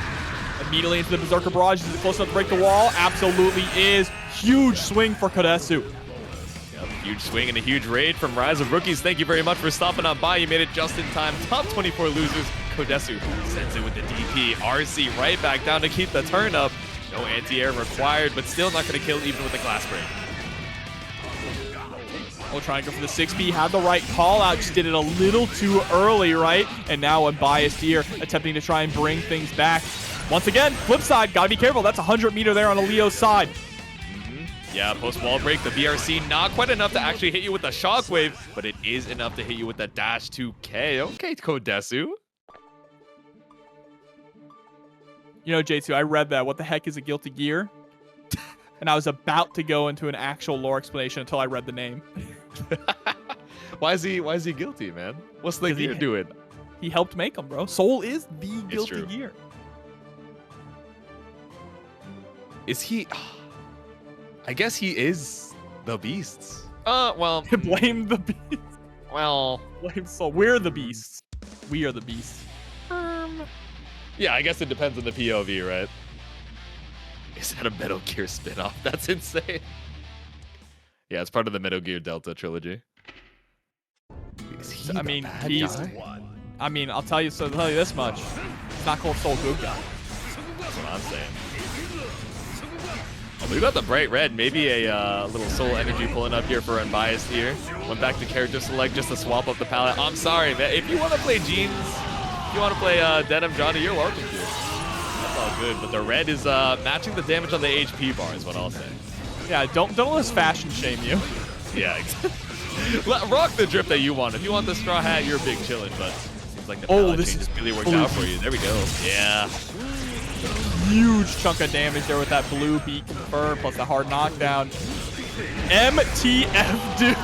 Immediately into the Berserker Barrage. Is it close enough to break the wall? Absolutely is. Huge swing for Kodesu. Yep, huge swing and a huge raid from Rise of Rookies. Thank you very much for stopping on by. You made it just in time. Top 24 losers. Kodesu sends it with the DP. RC right back down to keep the turn up. No anti-air required, but still not going to kill even with the glass break. Oh, trying to go for the 6B, had the right call out, just did it a little too early, right? And now Unbiased here, attempting to try and bring things back. Once again, flip side, gotta be careful. That's 100 meter there on Leo's side. Yeah, post wall break, the BRC, not quite enough to actually hit you with the shockwave, but it is enough to hit you with the dash 2K. Okay, Kodesu. You know, J2, I read that. What the heck is a Guilty Gear? And I was about to go into an actual lore explanation until I read the name. Why is he guilty, man? What's the gear doing? He helped make them, bro. Soul is the Guilty Gear. Is he? I guess he is the beasts. Well. Blame the beasts. Well. Blame Soul. We're the beasts. We are the beasts. Yeah, I guess it depends on the POV, right? Is that a Metal Gear spinoff? That's insane. Yeah, it's part of the Metal Gear Delta trilogy. Is he I mean, I'll tell you this much. It's not called Soul Good Guy. That's what I'm saying. Oh, we got the bright red. Maybe a little soul energy pulling up here for Unbiased here. Went back to character select just to swap up the palette. I'm sorry, man. If you want to play Jeans, if you want to play Denim Johnny, you're welcome to. That's all good. But the red is matching the damage on the HP bar is what I'll say. Yeah, don't let us fashion shame you. Yeah, exactly. Rock the drip that you want. If you want the straw hat, you're big chillin', but seems like the palette change just really worked out for you. There we go. Yeah. Huge chunk of damage there with that blue beat confirmed, plus the hard knockdown. MTF, dude.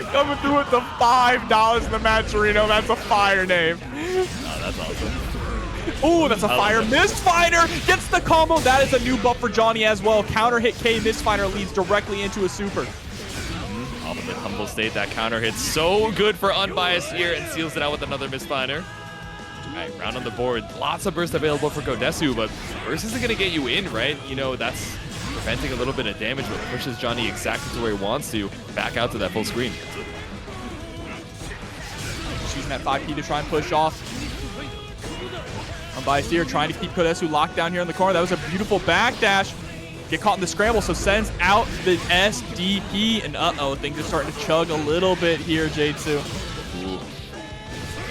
Coming through with the $5 in the match, Reno. That's a fire name. Oh, that's awesome. Oh, that's a fire. Mistfinder gets the combo. That is a new buff for Johnny as well. Counter hit K. Mistfinder leads directly into a super. Off of the tumble state, that counter hit so good for Unbiased here and seals it out with another Mistfinder. All right, round on the board. Lots of burst available for Kodesu, but burst isn't going to get you in, right? You know, that's preventing a little bit of damage, but pushes Johnny exactly to where he wants to, back out to that full screen. Just using that 5P to try and push off. Unbiased here trying to keep Kodesu locked down here in the corner. That was a beautiful backdash. Get caught in the scramble, so sends out the SDP. And uh-oh, things are starting to chug a little bit here, J2. Ooh.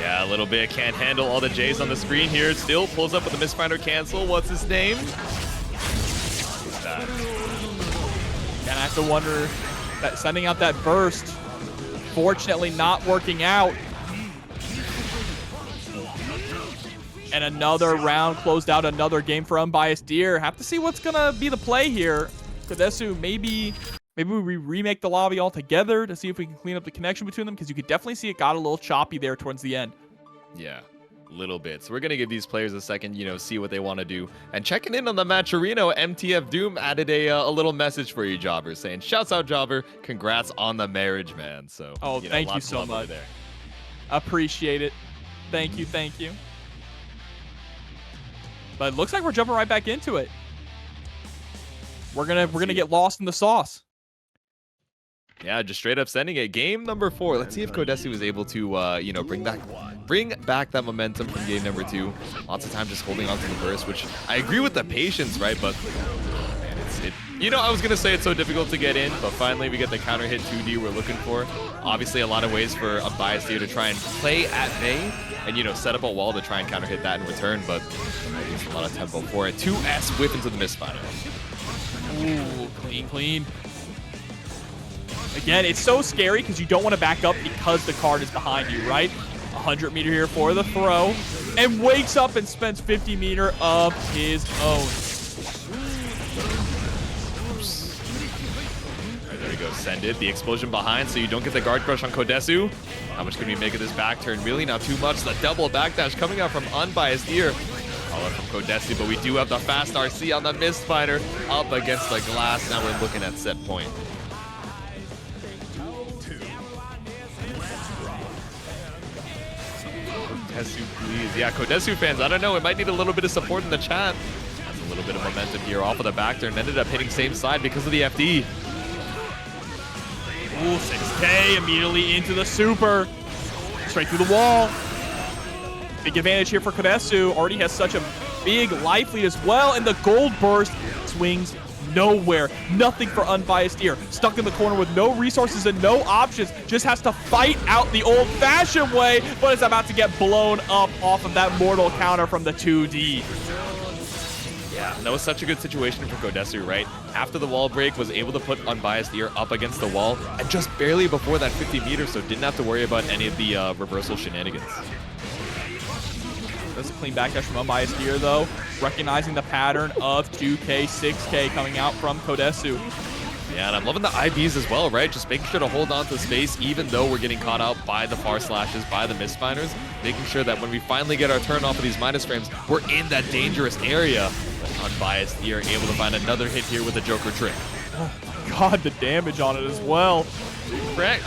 Yeah, a little bit. Can't handle all the J's on the screen here. Still pulls up with the Mistfinder cancel. What's his name? Who's that? And I have to wonder, that sending out that burst, fortunately not working out. And another round closed out, another game for Unbiased Deer. Have to see what's going to be the play here. Kodesu, maybe we remake the lobby altogether to see if we can clean up the connection between them, because you could definitely see it got a little choppy there towards the end. Yeah, a little bit. So we're going to give these players a second, see what they want to do. And checking in on the Matcherino, MTF Doom added a little message for you, Jobber, saying, shouts out, Jobber. Congrats on the marriage, man. So, thank you so much. There. Appreciate it. Thank you, thank you. But it looks like we're jumping right back into it. We're gonna get lost in the sauce. Yeah, just straight up sending it. Game number 4. Let's see if Kodesu is able to, bring back that momentum from game number 2. Lots of time just holding on to the burst, which I agree with the patience, right? But man, I was gonna say it's so difficult to get in, but finally we get the counter hit 2D we're looking for. Obviously, a lot of ways for Unbiased here to try and play at bay and set up a wall to try and counter hit that in return. But there's a lot of tempo for it. 2S whip into the misfire. Ooh, clean. Again, it's so scary because you don't want to back up because the card is behind you, right? 100 meter here for the throw, and wakes up and spends 50 meter of his own. Right, there we go. Send it. The explosion behind, so you don't get the guard crush on Kodesu. How much can we make of this back turn? Really not too much. The double backdash coming out from Unbiased here. All up from Kodesu, but we do have the fast RC on the Mistfighter up against the glass. Now we're looking at set point. Kodesu, please. Yeah, Kodesu fans, I don't know. It might need a little bit of support in the chat. Has a little bit of momentum here off of the back turn. Ended up hitting same side because of the FD. Ooh, 6K immediately into the super. Straight through the wall. Big advantage here for Kodesu. Already has such a big life lead as well. And the gold burst swings nowhere. Nothing for Unbiased here. Stuck in the corner with no resources and no options. Just has to fight out the old-fashioned way, but is about to get blown up off of that mortal counter from the 2D. Yeah, that was such a good situation for Kodesu, right? After the wall break, was able to put Unbiased ear up against the wall, and just barely before that 50 meters, so didn't have to worry about any of the reversal shenanigans. That's a clean backdash from Unbiased here, though. Recognizing the pattern of 2K, 6K coming out from Kodesu. Yeah, and I'm loving the IBs as well, right? Just making sure to hold on to space, even though we're getting caught out by the far slashes, by the misfiners. Making sure that when we finally get our turn off of these minus frames, we're in that dangerous area. But Unbiased here, able to find another hit here with a Joker trick. Oh my god, the damage on it as well. Correct.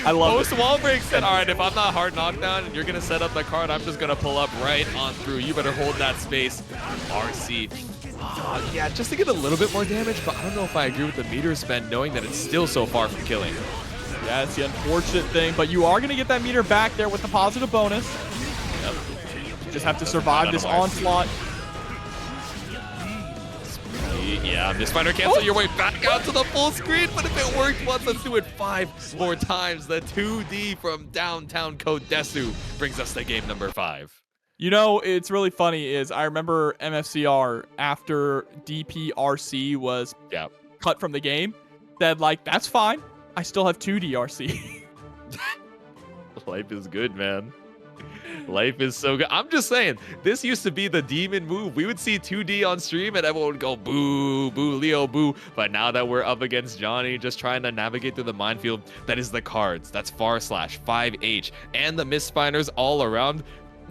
I love Post wall break said, all right, if I'm not hard knockdown and you're going to set up the card, I'm just going to pull up right on through. You better hold that space. RC. Yeah, just to get a little bit more damage, but I don't know if I agree with the meter spend, knowing that it's still so far from killing. Yeah, it's the unfortunate thing, but you are going to get that meter back there with the positive bonus. Yep. You just have to survive this onslaught. Yeah, Mistfighter cancel your way back out to the full screen, but if it worked once, let's do it 5 more times. The 2D from downtown Kodesu brings us to game number 5. It's really funny is I remember MFCR after DPRC was cut from the game, said that's fine. I still have 2DRC. Life is good, man. Life is so good. I'm just saying, this used to be the demon move. We would see 2D on stream and everyone would go, boo, boo, Leo, boo. But now that we're up against Johnny, just trying to navigate through the minefield, that is the cards. That's far slash, 5H, and the misfiners all around.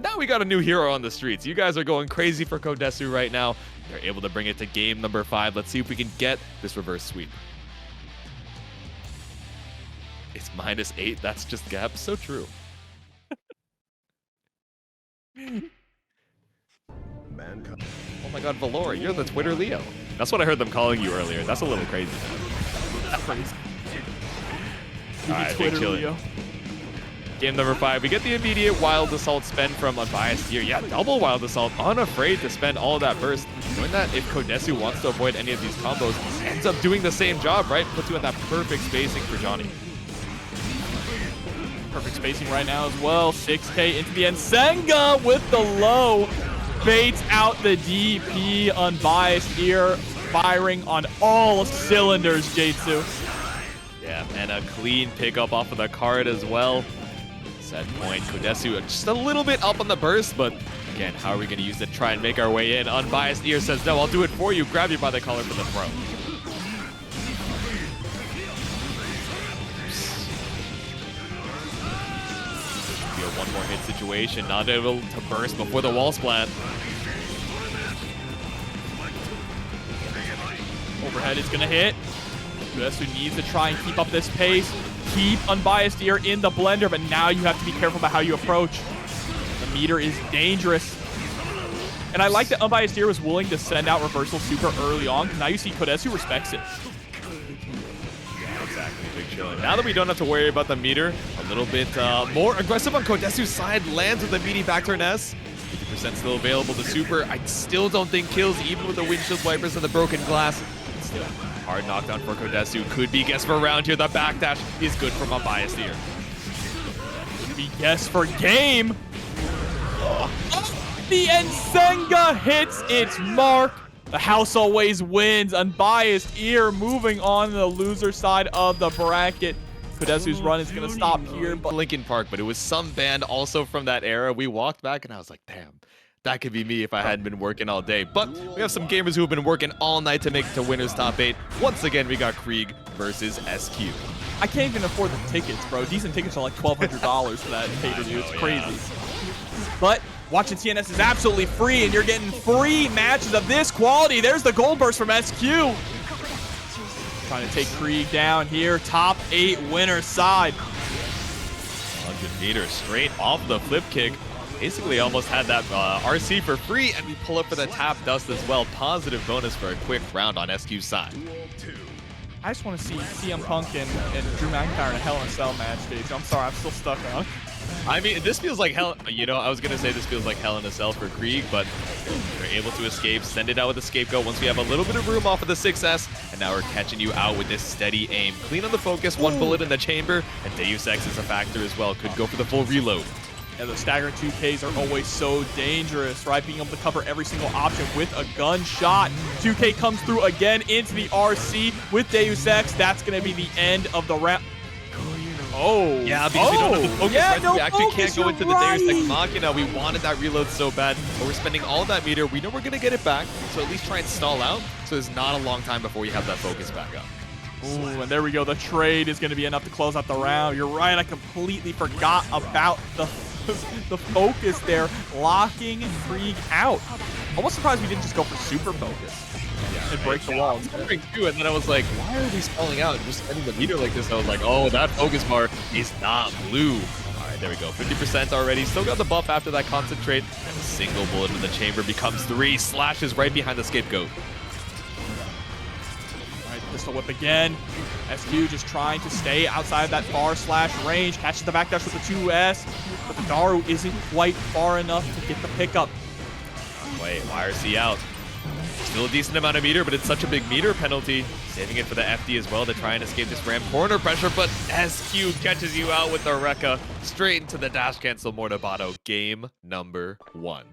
Now we got a new hero on the streets. You guys are going crazy for Kodesu right now. They're able to bring it to game number 5. Let's see if we can get this reverse sweep. It's -8. That's just gap. So true. Oh my god, Valora, you're the Twitter Leo. That's what I heard them calling you earlier. That's a little crazy. Crazy. Alright, Twitter Leo. Game number 5. We get the immediate Wild Assault spend from Unbiased here. Yeah, double Wild Assault. Unafraid to spend all of that burst. Knowing that if Kodesu wants to avoid any of these combos, ends up doing the same job, right? Puts you in that perfect spacing for Johnny. Perfect spacing right now as well. 6K into the end. Senga with the low. Baits out the DP. Unbiased here. Firing on all cylinders, J2. Yeah, and a clean pickup off of the card as well. Set point. Kodesu just a little bit up on the burst, but again, how are we going to use it to try and make our way in? Unbiased Ear says, no, I'll do it for you. Grab you by the collar for the throw. Be a one more hit situation. Not able to burst before the wall splat. Overhead is going to hit. Kodesu needs to try and keep up this pace. Keep Unbiased Ear in the blender, but now you have to be careful about how you approach. The meter is dangerous. And I like that Unbiased Ear was willing to send out reversal super early on, because now you see Kodesu respects it. Yeah, exactly. Big chill. Now that we don't have to worry about the meter, a little bit more aggressive on Kodesu's side, lands with the meaty back turn S. 50% still available to super. I still don't think kills, even with the windshield wipers and the broken glass. Still, hard knockdown for Kodesu. Could be guess for round here. The backdash is good from Unbiased Ear. Could be guess for game. The Ensenga hits its mark. The house always wins. Unbiased Ear moving on the loser side of the bracket. Kodesu's run is going to stop here. But Linkin Park, but it was some band also from that era. We walked back and I was like, damn. That could be me if I hadn't been working all day. But we have some gamers who have been working all night to make it to winner's top 8. Once again, we got Kreeg versus SQ. I can't even afford the tickets, bro. Decent tickets are like $1,200 for that pay-per-view. It's crazy. Yeah. But watching TNS is absolutely free, and you're getting free matches of this quality. There's the gold burst from SQ. Trying to take Kreeg down here. Top 8 winner side. 100 meters straight off the flip kick. Basically almost had that RC for free, and we pull up for the tap dust as well. Positive bonus for a quick round on SQ's side. I just want to see CM Punk and Drew McIntyre in a Hell in a Cell match, Dave. I'm sorry, I'm still stuck on. I mean, this feels like hell. You know, I was going to say this feels like Hell in a Cell for Kreeg, but we're able to escape, send it out with a scapegoat once we have a little bit of room off of the 6S, and now we're catching you out with this steady aim. Clean on the focus, one bullet in the chamber, and Deus Ex is a factor as well. Could go for the full reload. Yeah, the stagger 2Ks are always so dangerous, right? Being able to cover every single option with a gunshot. 2K comes through again into the RC with Deus Ex. That's going to be the end of the round. Oh. Yeah, because we don't have the focus, yeah, right? no We actually focus, can't go into right. the Deus Ex Machina. We wanted that reload so bad, but we're spending all that meter. We know we're going to get it back, so at least try and stall out, so there's not a long time before you have that focus back up. Ooh, and there we go. The trade is going to be enough to close out the round. You're right. I completely forgot about the focus there, locking Kreeg out. Almost surprised we didn't just go for super focus and break the wall. Too, and then I was like, why are these falling out and just spending the meter like this? I was like, oh, that focus bar is not blue. All right, there we go. 50% already. Still got the buff after that concentrate. And a single bullet in the chamber becomes 3. Slashes right behind the scapegoat. Pistol whip again. SQ just trying to stay outside of that far slash range. Catches the backdash with the 2S, but the Daru isn't quite far enough to get the pickup. Wait, YRC out. Still a decent amount of meter, but it's such a big meter penalty. Saving it for the FD as well to try and escape this ramp corner pressure, but SQ catches you out with the Rekka straight into the dash cancel Mortabato. Game number 1.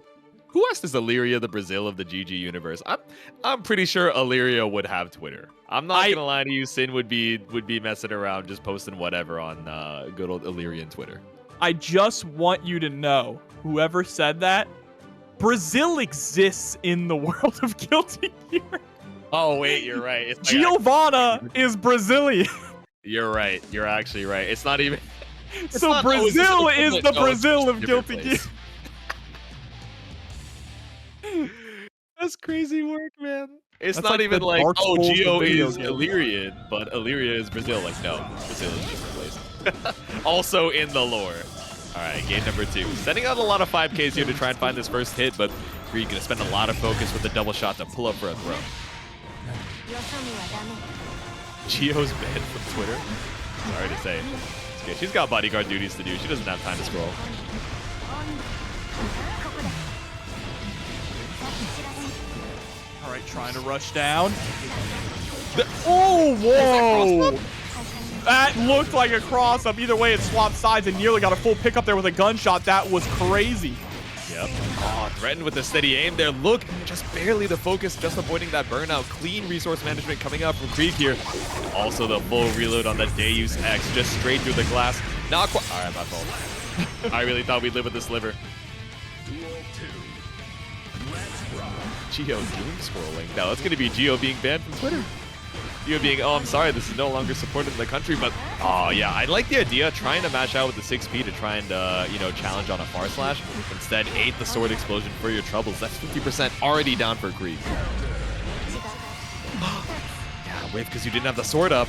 Who asked is Illyria the Brazil of the GG universe? I'm pretty sure Illyria would have Twitter. I'm not gonna lie to you, Sin would be messing around just posting whatever on good old Illyrian Twitter. I just want you to know, whoever said that, Brazil exists in the world of Guilty Gear. Oh wait, you're right. It's like Giovanna is Brazilian. You're right. You're actually right. It's not even. So not, Brazil is the Brazil of Guilty Gear. That's crazy work, man. It's That's not like even the like, Dark oh, Souls Geo of video is games. Illyrian, but Illyria is Brazil. Like, no, Brazil is just replaced. Also in the lore. All right, game number 2. Sending out a lot of 5Ks here to try and find this first hit, but Kreeg gonna spend a lot of focus with the double shot to pull up for a throw. Geo's banned from Twitter. Sorry to say. It's good. She's got bodyguard duties to do. She doesn't have time to scroll. All right, trying to rush down. Oh, whoa! That looked like a cross-up. Either way, it swapped sides and nearly got a full pickup there with a gunshot. That was crazy. Yep. Oh, threatened with a steady aim there. Look, just barely the focus, just avoiding that burnout. Clean resource management coming out from Kreeg here. Also the full reload on the Deus Ex, just straight through the glass. Not quite. All right, my fault. I really thought we'd live with this liver. Geo doom scrolling. Now that's going to be Geo being banned from Twitter. Geo being, oh, I'm sorry, this is no longer supported in the country, but oh yeah, I like the idea trying to mash out with the 6P to try and you know, challenge on a far slash. Instead, 8 the sword explosion for your troubles. That's 50% already down for Kreeg. Yeah, wait, because you didn't have the sword up.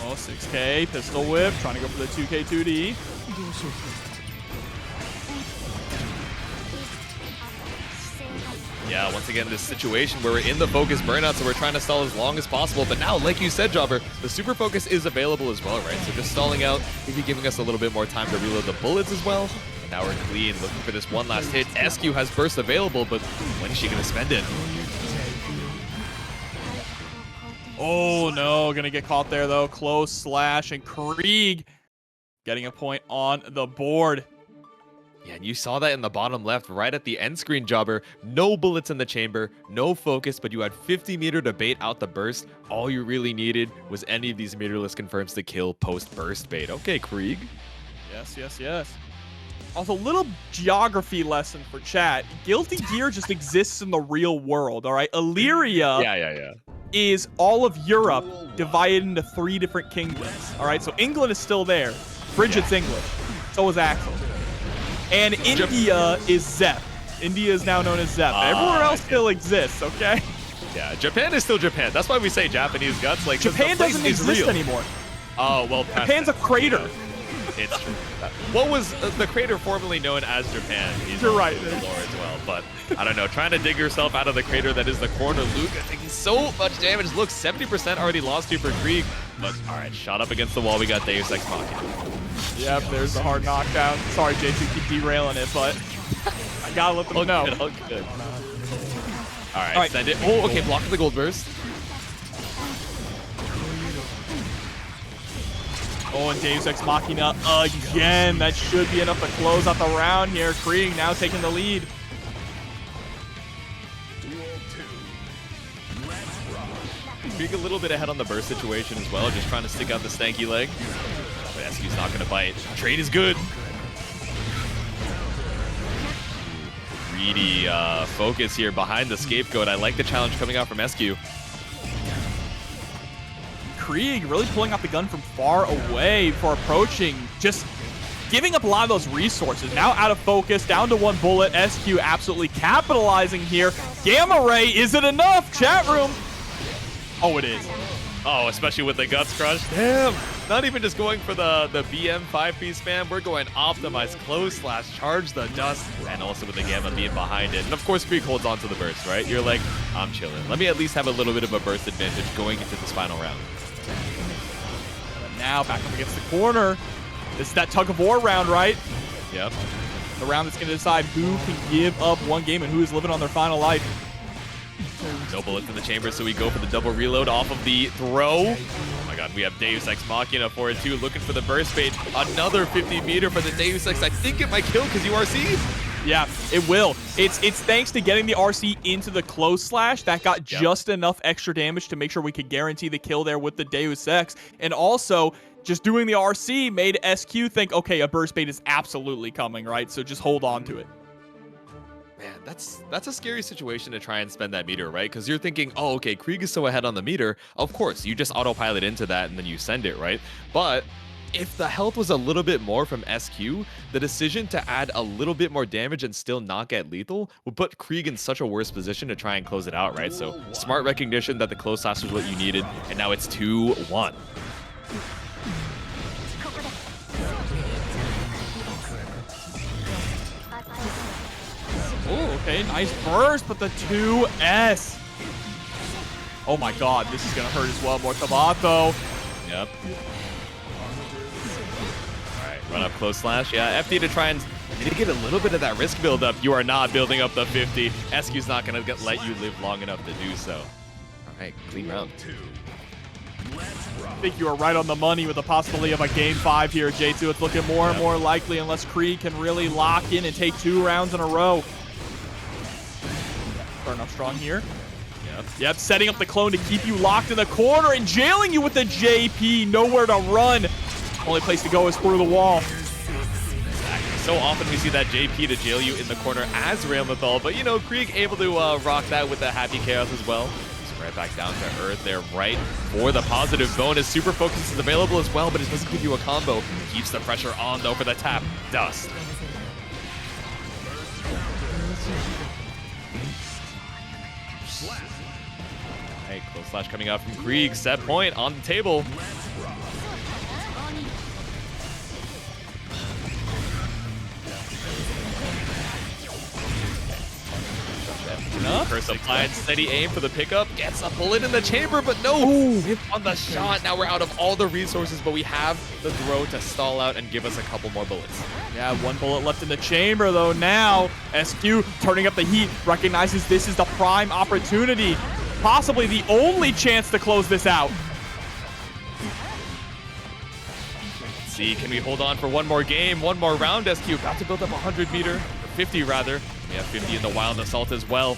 Oh, 6K, pistol whip, trying to go for the 2K 2D. Yeah, once again, this situation where we're in the focus burnout, so we're trying to stall as long as possible. But now, like you said, Jobber, the super focus is available as well, right? So just stalling out, maybe giving us a little bit more time to reload the bullets as well. And now we're clean, looking for this one last hit. SQ has burst available, but when is she going to spend it? Oh no, gonna get caught there though. Close slash, and Kreeg getting a point on the board. Yeah, and you saw that in the bottom left, right at the end screen, Jobber. No bullets in the chamber, no focus, but you had 50 meter to bait out the burst. All you really needed was any of these meterless confirms to kill post-burst bait. Okay, Kreeg. Yes, yes, yes. Also, little geography lesson for chat. Guilty Gear just exists in the real world, all right? Illyria Yeah. is all of Europe divided into 3 different kingdoms, all right? So England is still there. Bridget's English. So is Axel. And India is Zep. India is now known as Zep. Everywhere else still exists, okay? Yeah, Japan is still Japan. That's why we say Japanese guts. Like, Japan doesn't exist anymore. Oh, well, Japan's a crater. It's true. What was the crater formerly known as Japan? You're right. Lore as well, but I don't know. Trying to dig yourself out of the crater that is the corner. Luca taking so much damage. Look, 70% already lost here for Kreeg. But all right, shot up against the wall. We got Deus Ex Machina. Yep, there's the hard knockdown. Sorry, J2, keep derailing it, but I gotta let them know. All good. All right, send it. Oh, okay, block the gold burst. Oh, and Deus Ex Machina again. That should be enough to close out the round here. Kreeg now taking the lead. Kreeg a little bit ahead on the burst situation as well, just trying to stick out the stanky leg. But SQ's not going to bite. Trade is good. Greedy focus here behind the scapegoat. I like the challenge coming out from SQ. Kreeg really pulling out the gun from far away for approaching, just giving up a lot of those resources. Now out of focus, down to 1 bullet. SQ absolutely capitalizing here. Gamma Ray, is it enough? Chat room. Oh, it is. Oh, especially with the guts crush. Damn. Not even just going for the BM 5-piece spam. We're going optimize, close slash, charge the dust, and also with the Gamma being behind it. And of course, Kreeg holds on to the burst, right? You're like, I'm chilling. Let me at least have a little bit of a burst advantage going into this final round. But now back up against the corner. This is that tug of war round, right? Yep. The round that's going to decide who can give up 1 game and who is living on their final life. No bullets in the chamber, so we go for the double reload off of the throw. Oh my god, we have Deus Ex Machina for it too, looking for the burst bait. Another 50 meter for the Deus Ex. I think it might kill because URC. Yeah, it will. It's thanks to getting the RC into the close slash that got just enough extra damage to make sure we could guarantee the kill there with the Deus Ex. And also, just doing the RC made SQ think, okay, a burst bait is absolutely coming, right? So just hold on to it. Man, that's a scary situation to try and spend that meter, right? Because you're thinking, oh, okay, Kreeg is so ahead on the meter. Of course, you just autopilot into that and then you send it, right? But if the health was a little bit more from SQ, the decision to add a little bit more damage and still not get lethal would put Kreeg in such a worse position to try and close it out, right? So smart recognition that the close slash was what you needed, and now it's 2-1. Oh, okay, nice burst, but the 2S. Oh my god, this is gonna hurt as well. More Tabato. Yep. Alright, run up close slash. Yeah, FD to try and get a little bit of that risk build up. You are not building up the 50. SQ's not gonna let you live long enough to do so. Alright, clean round. I think you are right on the money with the possibility of a game 5 here, J2. It's looking more and more likely unless Kreeg can really lock in and take 2 rounds in a row. Starting off strong here. Yep, setting up the clone to keep you locked in the corner and jailing you with the JP. Nowhere to run. Only place to go is through the wall. Exactly. So often we see that JP to jail you in the corner as Ramlethal, but you know, Kreeg able to rock that with the Happy Chaos as well. So right back down to earth there, right for the positive bonus. Super Focus is available as well, but it doesn't give you a combo. Keeps the pressure on though for the tap. Dust. Alright, close slash coming out from Kreeg. Set point on the table. Curse applied, steady aim for the pickup. Gets a bullet in the chamber, but no whip on the shot. Now we're out of all the resources, but we have the throw to stall out and give us a couple more bullets. Yeah, one bullet left in the chamber though. Now SQ turning up the heat, recognizes this is the prime opportunity, possibly the only chance to close this out. Let's see, can we hold on for one more game, one more round? SQ about to build up 100 meter, or 50 rather. We have 50 in the Wild Assault as well.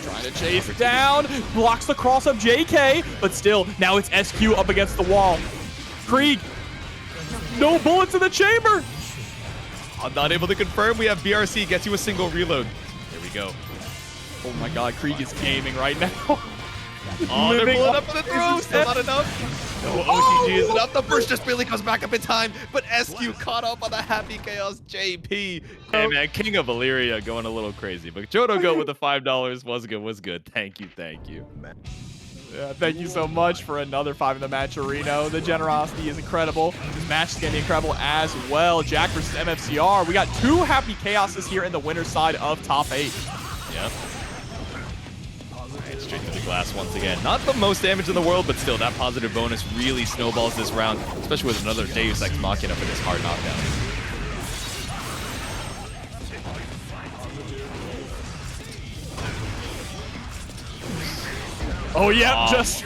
Trying to chase down, blocks the cross of JK, but still, now it's SQ up against the wall. Kreeg, no bullets in the chamber. I'm not able to confirm. We have BRC, gets you a single reload. There we go. Oh my god, Kreeg is gaming right now. Oh, they're pulling up for the throw. Still not enough. No OTG is enough. The burst just barely comes back up in time, but SQ caught up on the Happy Chaos JP. Hey man, King of Valyria going a little crazy, but Jodo Go with the $5 was good. Thank you. Yeah, thank you so much for another 5 in the match, Areno. The generosity is incredible. This match is going to be incredible as well. Jack versus MFCR. We got 2 Happy Chaoses here in the winner's side of top 8. Yep. Straight to the glass once again. Not the most damage in the world, but still, that positive bonus really snowballs this round, especially with another Deus Ex Machina for this hard knockdown. Oh, yeah, just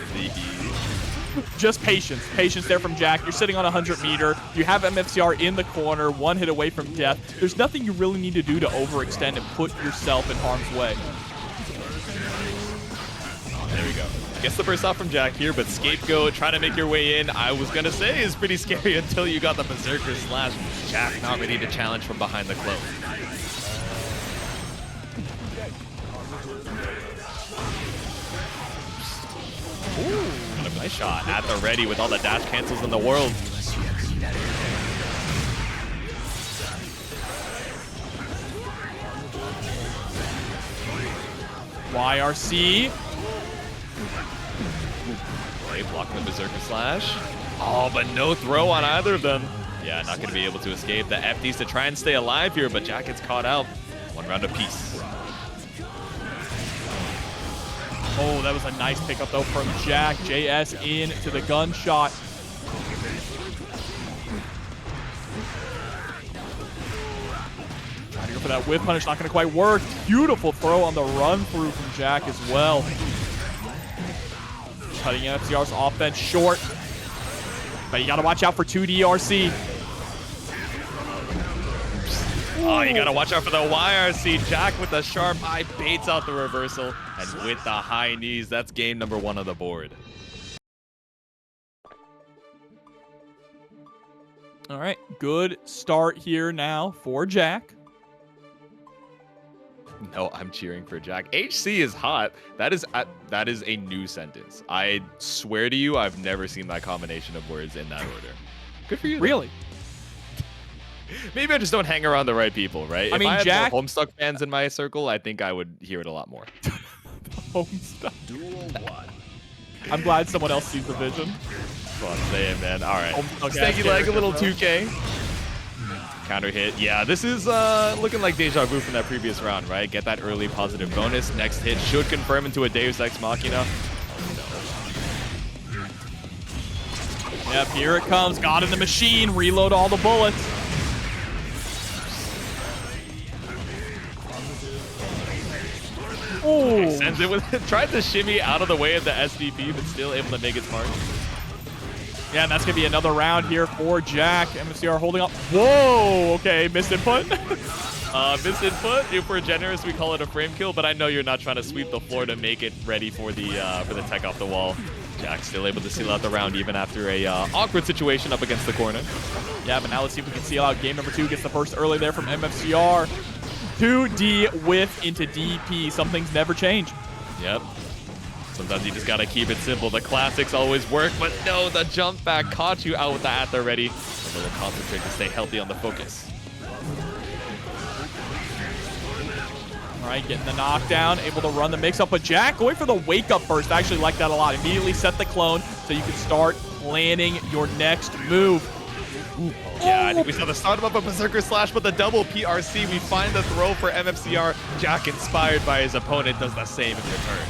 patience. Patience there from Jack. You're sitting on 100 meter. You have MFCR in the corner, 1 hit away from death. There's nothing you really need to do to overextend and put yourself in harm's way. There we go. Gets the burst off from Jack here, but Scapegoat trying to make your way in, I was going to say, is pretty scary until you got the Berserker slash. Jack not ready to challenge from behind the cloak. Ooh, nice shot at the ready with all the dash cancels in the world. YRC. Blocking the Berserker slash. Oh, but no throw on either of them. Yeah, not going to be able to escape. The FDs to try and stay alive here, but Jack gets caught out. 1 round apiece. Oh, that was a nice pickup though from Jack. JS into the gunshot. Trying to go for that whip punish, not going to quite work. Beautiful throw on the run through from Jack as well. Cutting MFCR's offense short. But you got to watch out for 2 DRC. Oh, you got to watch out for the YRC. Jack with the sharp eye baits out the reversal. And with the high knees, that's game number 1 of the board. All right, good start here now for Jack. No, I'm cheering for Jack. HC is hot. That is a new sentence. I swear to you, I've never seen that combination of words in that order. Good for you. Really? Maybe I just don't hang around the right people, right? I mean, if I had Jack... more Homestuck fans in my circle, I think I would hear it a lot more. Homestuck. Duel 1. I'm glad someone else sees the vision. That's what I'm saying, man. All right. Stanky leg, a little 2K. Counter hit. Yeah, this is looking like deja vu from that previous round, right? Get that early positive bonus. Next hit should confirm into a Deus Ex Machina. Yep, here it comes. Got in the machine. Reload all the bullets. Oh, Sends it with tried to shimmy out of the way of the SDP, but still able to make its mark. yeah, and that's going to be another round here for Jack. MFCR holding up. Whoa, okay, missed input. Misinput. If we're generous, we call it a frame kill, but I know you're not trying to sweep the floor to make it ready for the tech off the wall. Jack still able to seal out the round even after a awkward situation up against the corner. Yeah, but now let's see if we can seal out game number 2. Gets the first early there from MFCR. 2D whiff into DP. Some things never change. Yep. Sometimes you just gotta keep it simple. The classics always work, but no, the jump back caught you out with the at the ready. A little concentrate to stay healthy on the focus. All right, getting the knockdown, able to run the mix-up, but Jack going for the wake-up burst. I actually like that a lot. Immediately set the clone so you can start planning your next move. Ooh. Yeah, I think we saw the start of a Berserker Slash, but the double PRC, we find the throw for MFCR. Jack, inspired by his opponent, does the same in return.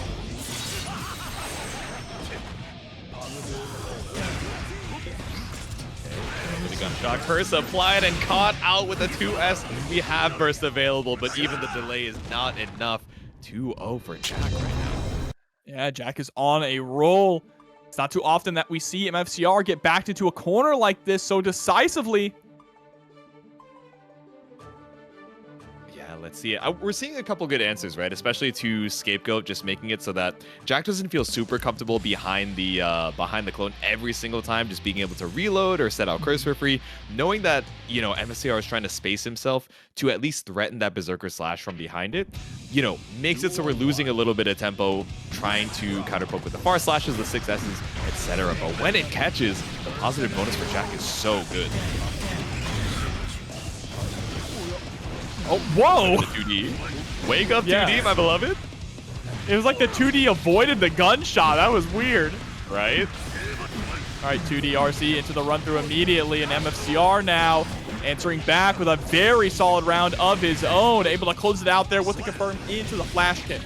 Gunshot burst applied and caught out with a 2S. We have burst available, but even the delay is not enough. 2-0 for Jack right now. Yeah, Jack is on a roll. It's not too often that we see MFCR get backed into a corner like this so decisively. Let's see it. We're seeing a couple good answers, right? Especially to Scapegoat, just making it so that Jack doesn't feel super comfortable behind the clone every single time, just being able to reload or set out cursor free, knowing that, you know, MFCR is trying to space himself to at least threaten that Berserker Slash from behind it, you know, makes it so we're losing a little bit of tempo, trying to counter poke with the far slashes, the 6S's, etc. But when it catches, the positive bonus for Jack is so good. Oh, whoa! The 2D. Wake up 2D, my beloved. It was like the 2D avoided the gunshot. That was weird. Right? All right, 2D RC into the run-through immediately, and MFCR now answering back with a very solid round of his own, able to close it out there with the confirm into the flash kick.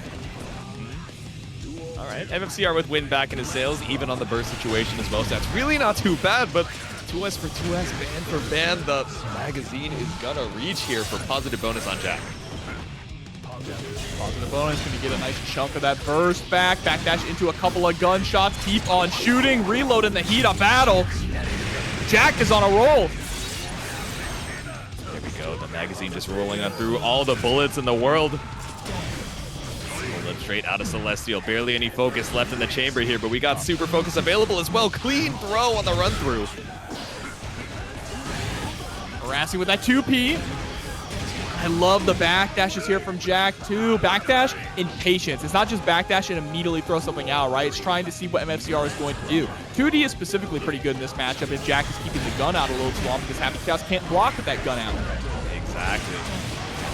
All right, MFCR with win back in his sails, even on the burst situation as well, so that's really not too bad, but 2S for 2S, ban for ban, the magazine is gonna reach here for positive bonus on Jack. Positive bonus, gonna get a nice chunk of that burst back. Backdash into a couple of gunshots. Keep on shooting. Reload in the heat of battle. Jack is on a roll. There we go. The magazine just rolling on through all the bullets in the world. Bullet straight out of Celestial. Barely any focus left in the chamber here, but we got super focus available as well. Clean throw on the run through. Harassing with that 2P. I love the backdashes here from Jack too. Backdash in patience. It's not just backdash and immediately throw something out, right? It's trying to see what MFCR is going to do. 2D is specifically pretty good in this matchup if Jack is keeping the gun out a little too long because Happy Cows can't block with that gun out. Exactly.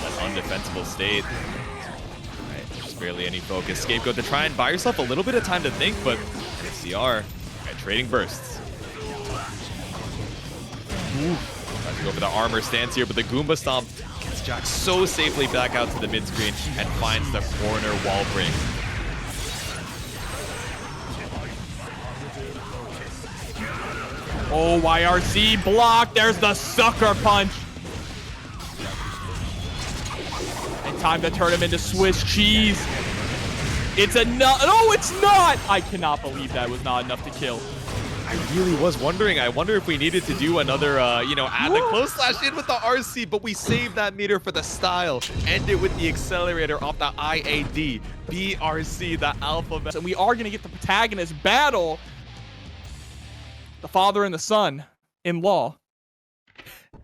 That undefensible state. Right, just barely any focus. Scapegoat to try and buy yourself a little bit of time to think, but MFCR trading bursts. Ooh. Let's go for the armor stance here, but the Goomba Stomp gets Jack so safely back out to the mid screen and finds the corner wall break. Oh, YRC block. There's the sucker punch. And time to turn him into Swiss cheese. It's enough. No, it's not. I cannot believe that was not enough to kill. I really was wondering. I wonder if we needed to do another, add the close slash in with the RC, but we saved that meter for the style. End it with the accelerator off the IAD. BRC, the alphabet. And we are going to get the protagonist battle. The father and the son-in-law.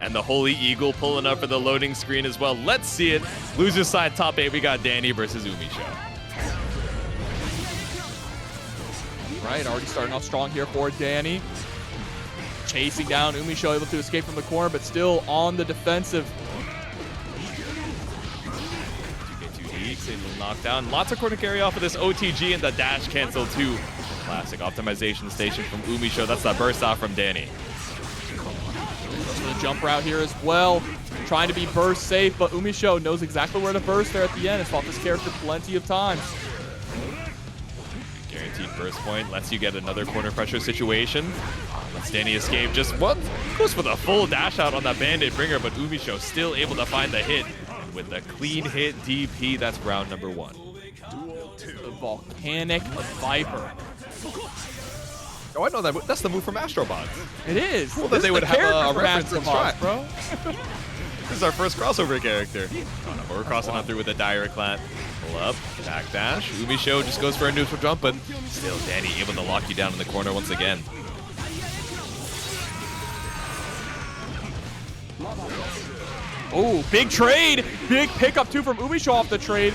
And the Holy Eagle pulling up for the loading screen as well. Let's see it. Loser side top 8, we got Dany versus UMISHO. Right, already starting off strong here for Dany. Chasing down UMISHO, able to escape from the corner, but still on the defensive. 2K2 able to knock down. Lots of corner carry off of this OTG and the dash cancel too. Classic optimization station from UMISHO. That's that burst off from Dany. Goes for the jump route here as well. Trying to be burst safe, but UMISHO knows exactly where to burst there at the end. Has fought this character plenty of times. Guaranteed burst point lets you get another corner pressure situation. Lets Dany escape just one. Goes for the full dash out on that Band-Aid bringer, but UMISHO still able to find the hit. And with the clean hit DP, that's round number 1. The Volcanic Viper. Oh, I know that. That's the move from Astrobots. It is. Cool that they would have a reference in Astrobots, strat. bro. This is our first crossover character. Oh no, but we're crossing on through with a dire clan. Pull up, backdash. UMISHO just goes for a neutral jump, but still Dany able to lock you down in the corner once again. Oh, big trade. Big pickup too from UMISHO off the trade.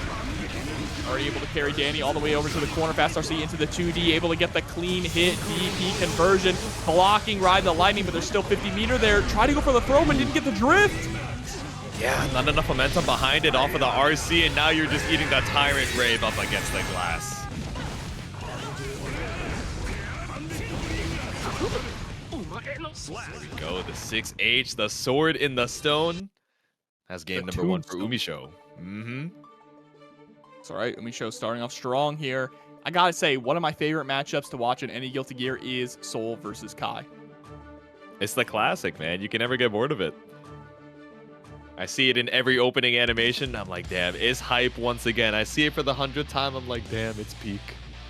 Already able to carry Dany all the way over to the corner. Fast RC into the 2D. Able to get the clean hit. DP conversion. Blocking, ride the lightning, but there's still 50 meter there. Try to go for the throw, but didn't get the drift. Yeah, not enough momentum behind it off of the RC, and now you're just eating that Tyrant Grave up against the glass. There we go, the 6H, the sword in the stone. That's game number 1 for UMISHO. It's all right, UMISHO starting off strong here. I gotta say, one of my favorite matchups to watch in any Guilty Gear is Soul versus Kai. It's the classic, man. You can never get bored of it. I see it in every opening animation. I'm like, damn, it's hype once again. I see it for the 100th time. I'm like, damn, it's peak.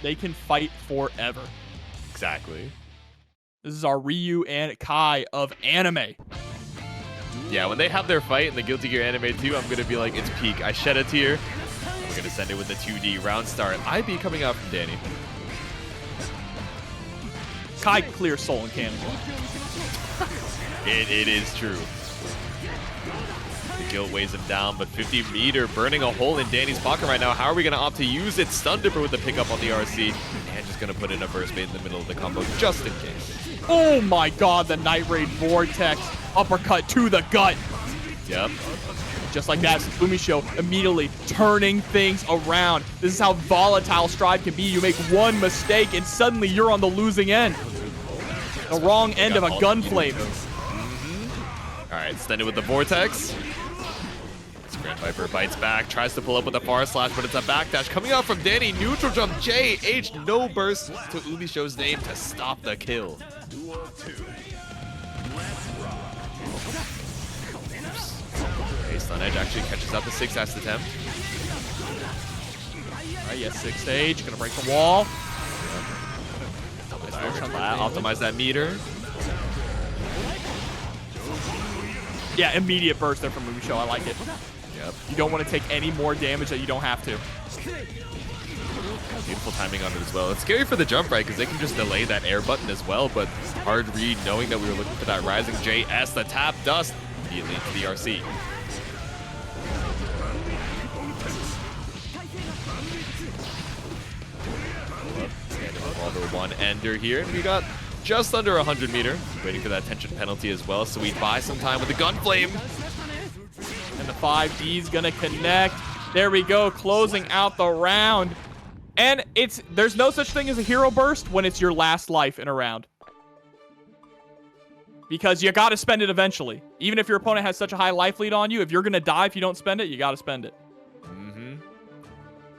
They can fight forever. Exactly. This is our Ryu and Kai of anime. Yeah, when they have their fight in the Guilty Gear anime too, I'm going to be like, it's peak. I shed a tear. We're going to send it with the 2D round start. A.B.A coming out from Dany. Kai clears Soul in canon. It is true. The guilt weighs him down, but 50 meter burning a hole in Dany's pocket right now. How are we going to opt to use it? Stun Dipper with the pickup on the RC. And just going to put in a burst bait in the middle of the combo just in case. Oh my god, the Night Raid Vortex. Uppercut to the gut. Yep. Just like that, UMISHO immediately turning things around. This is how volatile Stride can be. You make one mistake and suddenly you're on the losing end. The wrong end of a gun flame. All right, stunned with the Vortex. Grand Viper bites back, tries to pull up with a far slash, but it's a backdash coming out from Dany. Neutral jump, JH, no burst to UMISHO's name to stop the kill. Ace on edge actually catches out the 6S attempt. All right, yes, 6H, gonna break the wall. Optimize that meter. Yeah, immediate burst there from UMISHO, I like it. Yep. You don't want to take any more damage that you don't have to. Beautiful timing on it as well. It's scary for the jump, right? Because they can just delay that air button as well, but hard read knowing that we were looking for that rising JS. The tap dust immediately into the RC. Revolver one ender here. And we got just under 100 meter. Waiting for that tension penalty as well, so we buy some time with the gun flame. And the 5D's gonna connect. There we go, closing out the round. And there's no such thing as a hero burst when it's your last life in a round. Because you gotta spend it eventually. Even if your opponent has such a high life lead on you, if you're gonna die if you don't spend it, you gotta spend it.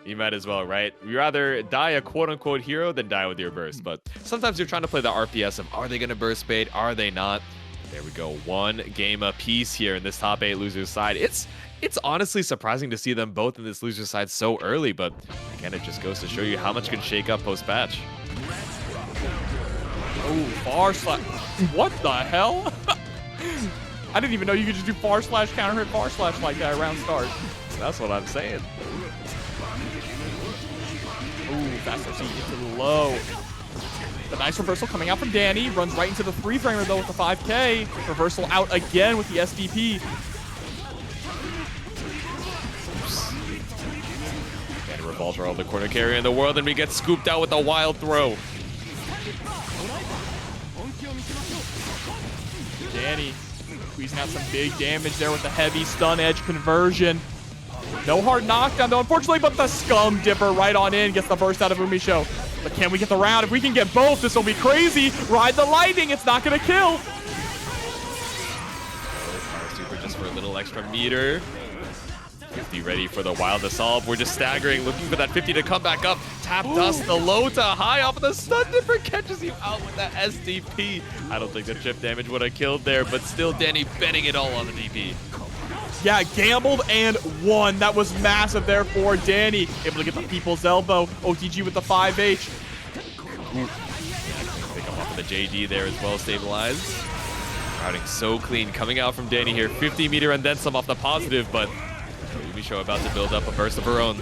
You might as well, right? You rather die a quote-unquote hero than die with your burst. But sometimes you're trying to play the RPS of, are they gonna burst bait? Are they not? There we go, one game apiece here in this top 8 losers side. It's honestly surprising to see them both in this loser side so early, but again, it just goes to show you how much can shake up post-patch. Oh, far slash. What the hell? I didn't even know you could just do far slash, counter hit, far slash like that around start. That's what I'm saying. Ooh, fast RC into the low. The nice reversal coming out from Dany. Runs right into the 3-framer though with the 5K. Reversal out again with the SDP. And Revolver all the corner carrier in the world, and we get scooped out with a wild throw. Dany squeezing out some big damage there with the heavy stun edge conversion. No hard knockdown though, unfortunately, but the Scum Dipper right on in gets the burst out of UMISHO. But can we get the round? If we can get both, this will be crazy. Ride the lightning, it's not gonna kill. Power Super just for a little extra meter. 50 ready for the wild assault. We're just staggering, looking for that 50 to come back up. Tap dust, the low to high off of the stun Dipper catches you out with that SDP. I don't think the chip damage would have killed there, but still Dany betting it all on the DP. Yeah, gambled and won. That was massive there for Dany. Able to get the people's elbow. OTG with the 5H. Pick him up with the JD there as well, stabilized. Routing so clean, coming out from Dany here. 50 meter and then some off the positive, but UMISHO about to build up a burst of her own.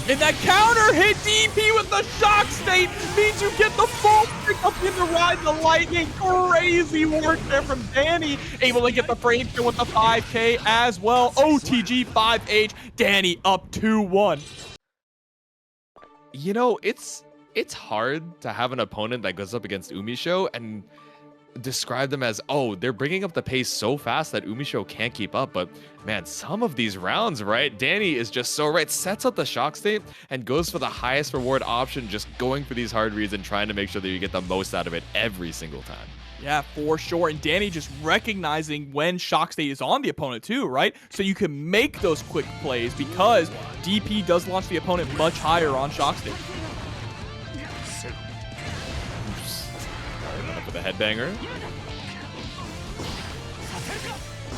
And that counter hit DP with the shock state means you get the full pick up in the ride the lightning. Crazy work there from Dany. Able to get the frame kill with the 5K as well. OTG 5H. Dany up 2-1. You know, it's hard to have an opponent that goes up against UMISHO and describe them as, oh, they're bringing up the pace so fast that UMISHO can't keep up. But man, some of these rounds, right? Dany is just so right, sets up the shock state and goes for the highest reward option, just going for these hard reads and trying to make sure that you get the most out of it every single time. Yeah, for sure. And Dany just recognizing when shock state is on the opponent too, right? So you can make those quick plays because DP does launch the opponent much higher on shock state. With a headbanger.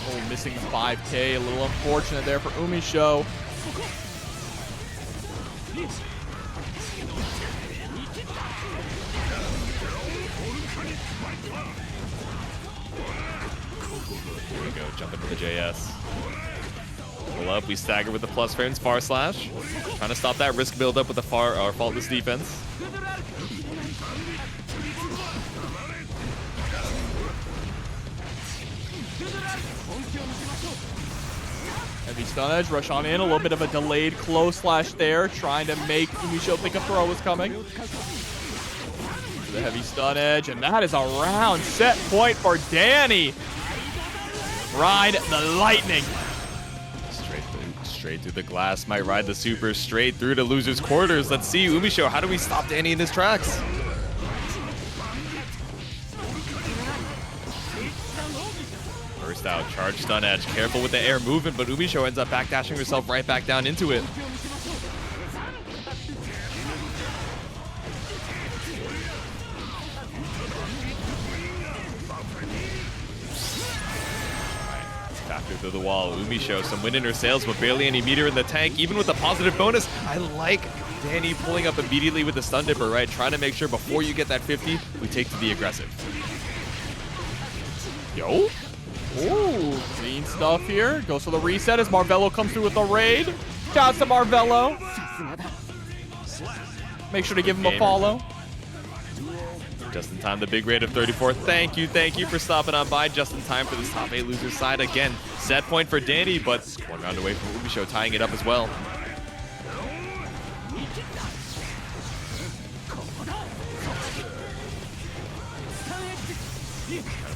Oh, missing the 5K. A little unfortunate there for UMISHO. Here we go, jump into the JS. Pull up, we stagger with the plus frames, far slash. Trying to stop that risk build up with the faultless defense. Heavy stun edge, rush on in, a little bit of a delayed close slash there, trying to make UMISHO think a throw was coming. The heavy stun edge, and that is a round set point for Dany. Ride the lightning. Straight through the glass, might ride the super straight through to loser's quarters. Let's see, UMISHO, how do we stop Dany in his tracks? Burst out, charge stun edge, careful with the air movement, but UMISHO ends up backdashing herself right back down into it. Factor through the wall, UMISHO, some wind in her sails, but barely any meter in the tank, even with the positive bonus. I like Dany pulling up immediately with the stun dipper, right? Trying to make sure before you get that 50, we take to the aggressive. Yo. Ooh, clean stuff here. Goes for the reset as Marvelo comes through with the raid. Shouts to Marvelo. Make sure to give him a follow. Just in time, the big raid of 34. Thank you for stopping on by just in time for this top 8 loser side. Again, set point for Dany, but one round away from UMISHO tying it up as well.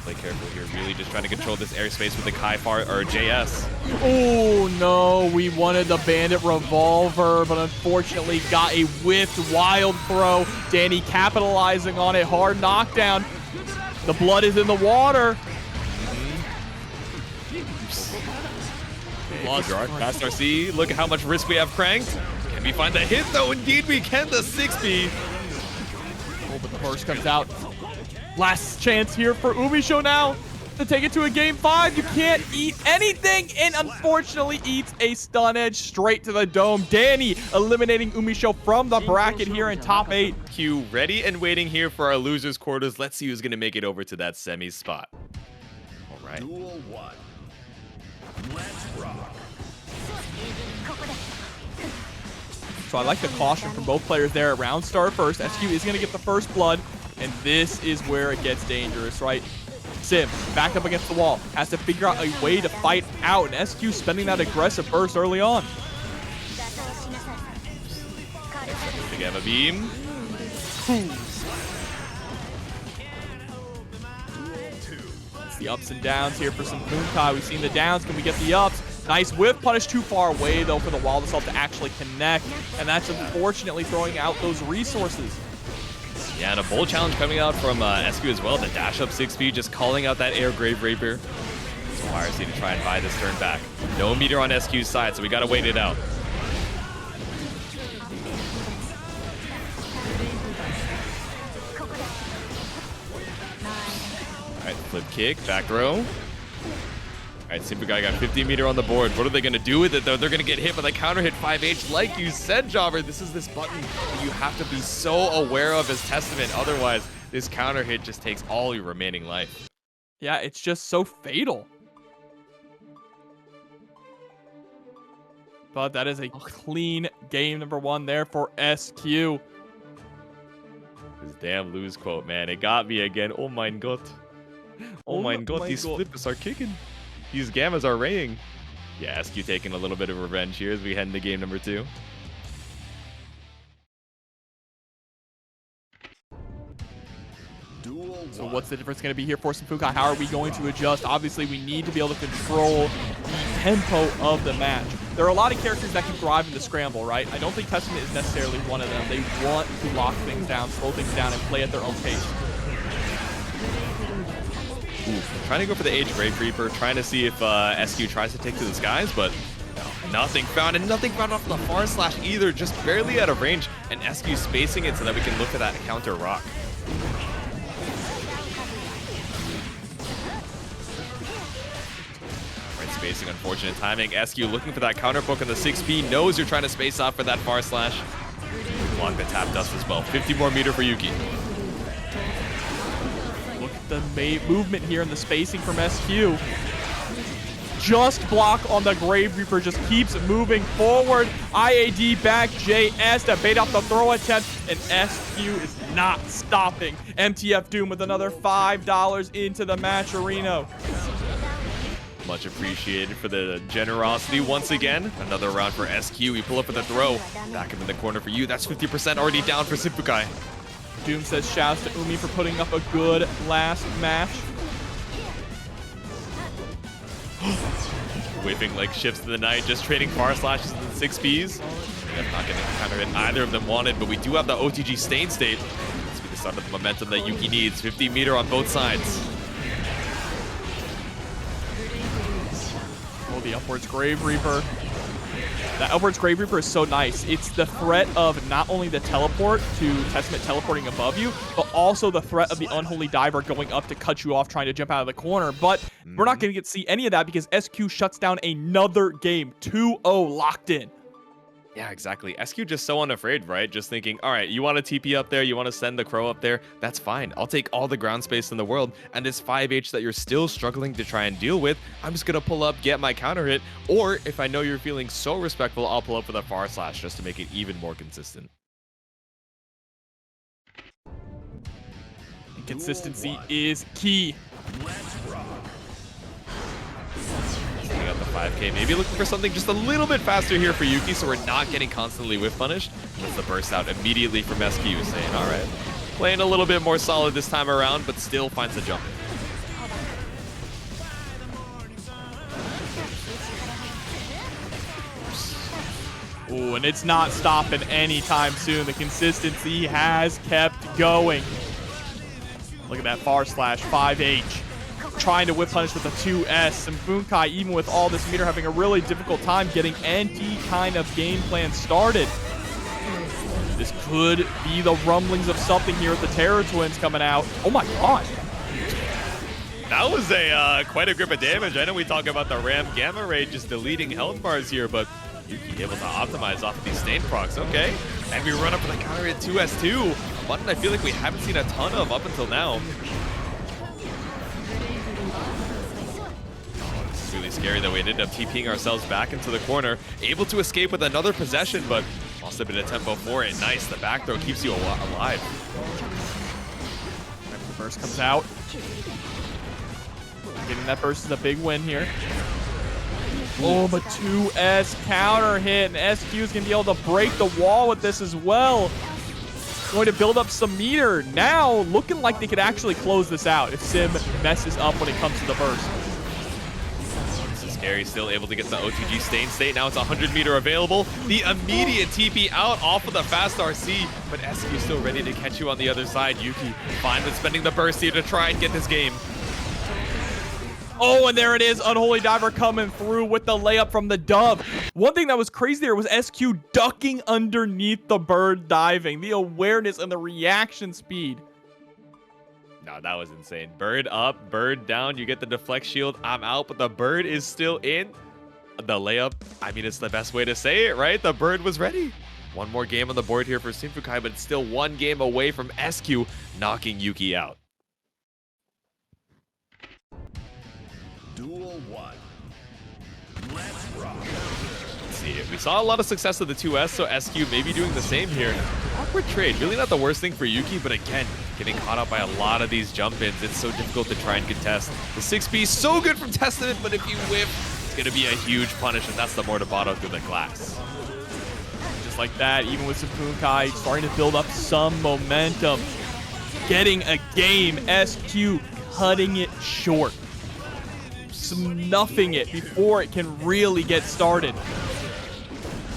Play careful here, really just trying to control this airspace with the Kai Far or JS. Oh no, we wanted the Bandit Revolver, but unfortunately got a whiffed wild throw. Dany capitalizing on it, hard knockdown. The blood is in the water. Lost past RC, look at how much risk we have cranked. Can we find the hit though? Indeed we can, the 6B. Oh, but the burst comes out. Last chance here for UMISHO now to take it to a game 5. You can't eat anything, and unfortunately eats a stun edge straight to the dome. Dany eliminating UMISHO from the bracket here in top 8. Q ready and waiting here for our losers quarters. Let's see who's gonna make it over to that semi spot. All right. Duel 1. Let's rock. So I like the caution from both players there. Round start first. SQ is going to get the first blood, and this is where it gets dangerous, right? Sim, back up against the wall, has to figure out a way to fight out, and SQ spending that aggressive burst early on. Big Emma beam. It's the ups and downs here for SYMPHUUKAI. We've seen the downs. Can we get the ups? Nice whip punish, too far away though for the Wild Assault to actually connect, and that's unfortunately throwing out those resources. Yeah, and a bold challenge coming out from SQ as well. The dash up 6B, just calling out that air Grave Rapier. So IRC to try and buy this turn back. No meter on SQ's side, so we gotta wait it out. All right, flip kick, back throw. All right, SYMPHUUKAI got 50 meter on the board. What are they going to do with it, though? They're going to get hit by the counter hit 5H. Like you said, Jobber, this is this button that you have to be so aware of as Testament. Otherwise, this counter hit just takes all your remaining life. Yeah, it's just so fatal. But that is a clean game number 1 there for SQ. This damn lose quote, man. It got me again. Oh mein Gott. Oh mein Gott, these flippers are kicking. These gammas are raying. Yeah, SQ taking a little bit of revenge here as we head into game number 2. So what's the difference going to be here for SYMPHUUKAI? How are we going to adjust? Obviously, we need to be able to control the tempo of the match. There are a lot of characters that can thrive in the scramble, right? I don't think Testament is necessarily one of them. They want to lock things down, slow things down, and play at their own pace. Trying to go for the Age Grave Reaper, trying to see if SQ tries to take to the skies, but nothing found, and nothing found off the far slash either, just barely out of range, and SQ spacing it so that we can look at that counter rock. Right spacing, unfortunate timing. SQ looking for that counter poke on the 6P, knows you're trying to space off for that far slash. Block the tap dust as well. 50 more meter for Yuki. Look at the movement here and the spacing from SQ. Just block on the Grave Reaper, just keeps moving forward. IAD back JS to bait out the throw attempt, and SQ is not stopping. MTF Doom with another $5 into the match arena. Much appreciated for the generosity once again. Another round for SQ. We pull up for the throw. Back him in the corner for you. That's 50% already down for SYMPHUUKAI. Doom says shouts to Umi for putting up a good last match. Whipping like ships to the night, just trading far slashes and 6Ps. I'm not going to counter it. Either of them wanted, but we do have the OTG Stain State. Let's be the start of the momentum that Yuki needs. 50 meter on both sides. Oh, the upwards Grave Reaper. That upwards Grave Reaper is so nice. It's the threat of not only the teleport to Testament teleporting above you, but also the threat of the Unholy Diver going up to cut you off trying to jump out of the corner. But we're not going to get to see any of that because SQ shuts down another game. 2-0 locked in. Yeah, exactly. SQ just so unafraid, right? Just thinking, all right, you want to TP up there, you want to send the Crow up there, that's fine. I'll take all the ground space in the world, and this 5H that you're still struggling to try and deal with, I'm just going to pull up, get my counter hit, or if I know you're feeling so respectful, I'll pull up for the far slash just to make it even more consistent. Consistency is key. Out the 5K, maybe looking for something just a little bit faster here for Yuki, so we're not getting constantly whiff punished. That's the burst out immediately from SQ, saying, all right, playing a little bit more solid this time around, but still finds the jump. Ooh, and it's not stopping anytime soon. The consistency has kept going. Look at that far slash 5H. Trying to whip punish with a 2S. And SYMPHUUKAI, even with all this meter, having a really difficult time getting any kind of game plan started. This could be the rumblings of something here with the Terror Twins coming out. Oh my god. That was a quite a grip of damage. I know we talk about the Ram Gamma Ray just deleting health bars here, but Yuki able to optimize off of these Stain procs. Okay. And we run up for the counter at 2S2. A button I feel like we haven't seen a ton of up until now. Really scary that we ended up TPing ourselves back into the corner. Able to escape with another possession, but lost a bit of tempo for it. Nice. The back throw keeps you alive. The burst comes out. Getting that burst is a big win here. Oh, but 2S counter hit, and SQ is going to be able to break the wall with this as well. Going to build up some meter. Now, looking like they could actually close this out if Sim messes up when it comes to the burst. Scary still able to get the OTG Stain State. Now it's 100 meter available. The immediate TP out off of the fast RC, but SQ still ready to catch you on the other side. Yuki fine with spending the burst here to try and get this game. Oh, and there it is. Unholy Diver coming through with the layup from the Dove. One thing that was crazy there was SQ ducking underneath the bird diving. The awareness and the reaction speed. No, that was insane. Bird up, bird down. You get the deflect shield. I'm out, but the bird is still in. The layup, I mean, it's the best way to say it, right? The bird was ready. One more game on the board here for SYMPHUUKAI, but it's still one game away from SQ knocking Yuki out. Duel 1. Let's rock. Let's see it. We saw a lot of success with the 2S, so SQ maybe doing the same here. Awkward trade. Really not the worst thing for Yuki, but again, getting caught up by a lot of these jump-ins. It's so difficult to try and contest. The 6B, so good from Testament, but if you whip, it's going to be a huge punish, and that's the Mortabato through the glass. Just like that, even with SYMPHUUKAI starting to build up some momentum. Getting a game, SQ cutting it short. Snuffing it before it can really get started.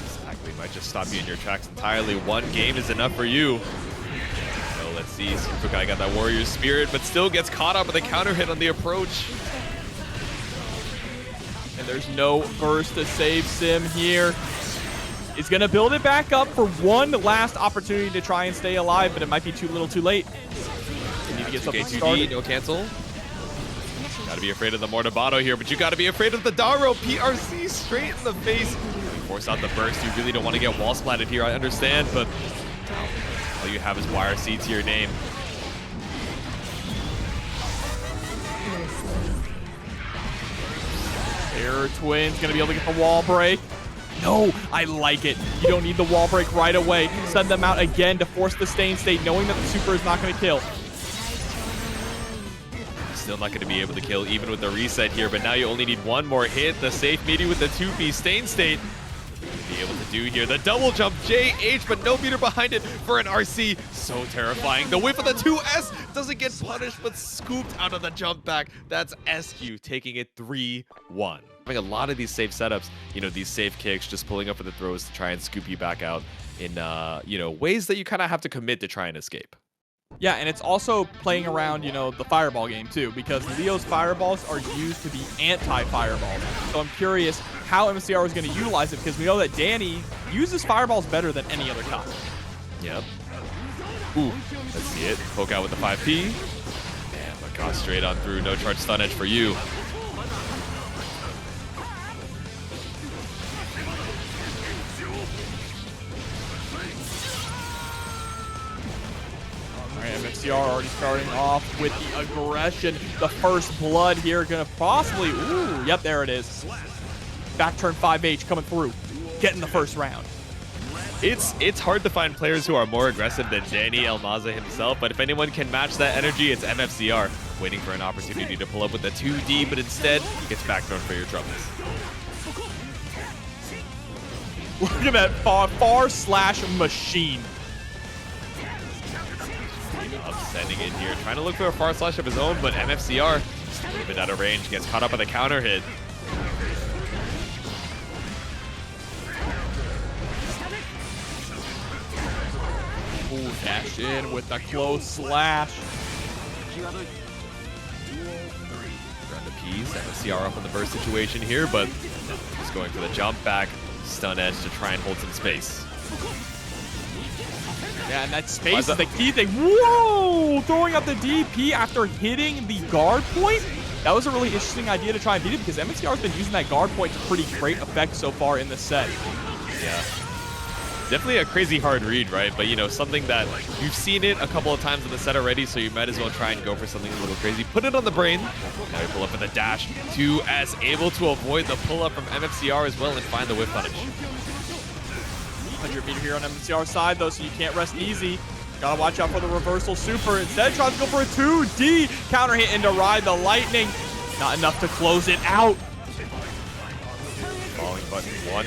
Exactly, might just stop you in your tracks entirely. One game is enough for you. So let's see, SYMPHUUKAI got that warrior spirit, but still gets caught up with a counter hit on the approach. And there's no burst to save Sim here. He's gonna build it back up for one last opportunity to try and stay alive, but it might be too little too late. You need to get something started. No cancel. Gotta be afraid of the Mortabato here, but you gotta be afraid of the Daro. PRC straight in the face. Force out the burst. You really don't want to get wall splatted here, I understand, but all you have is YRC to your name. Air Twin's gonna be able to get the wall break. No, I like it. You don't need the wall break right away. Send them out again to force the stay in state, knowing that the super is not gonna kill. Still not going to be able to kill even with the reset here, but now you only need one more hit. The safe meaty with the 2P stain state. Be able to do here the double jump JH, but no meter behind it for an RC. So terrifying. The whip of the 2S doesn't get punished, but scooped out of the jump back. That's SQ taking it 3-1. Having a lot of these safe setups, you know, these safe kicks, just pulling up for the throws to try and scoop you back out in, you know, ways that you kind of have to commit to try and escape. Yeah, and it's also playing around, you know, the fireball game too, because Leo's fireballs are used to be anti-fireballs. So I'm curious how MFCR is going to utilize it, because we know that Dany uses fireballs better than any other cop. Yep. Ooh, let's see it. Poke out with the 5P. And my God, straight on through. No charge stun edge for you. MFCR already starting off with the aggression. The first blood here gonna possibly, ooh, yep, there it is. Back turn 5H coming through, getting the first round. It's hard to find players who are more aggressive than Dany Elmaza himself, but if anyone can match that energy, it's MFCR. Waiting for an opportunity to pull up with the 2D, but instead gets back thrown for your troubles. Look at that far slash machine. Sending in here, trying to look for a far slash of his own, but MFCR a little bit out of range, gets caught up by the counter hit. Ooh, dash in with the close slash. Run the piece, MFCR up in the burst situation here, but just going for the jump back, stun edge to try and hold some space. Yeah, and that space is the key thing. Whoa! Throwing up the DP after hitting the guard point. That was a really interesting idea to try and beat it, because MFCR has been using that guard point to pretty great effect so far in the set. Yeah. Definitely a crazy hard read, right? But, you know, something that you've seen it a couple of times in the set already, so you might as well try and go for something a little crazy. Put it on the brain. Now you pull up in the dash. 2S able to avoid the pull-up from MFCR as well and find the whip punish. 100 meter here on MFCR's side, though, so you can't rest easy. Gotta watch out for the reversal super. Instead, tries to go for a 2D counter hit into Ride the Lightning. Not enough to close it out. Falling button 1.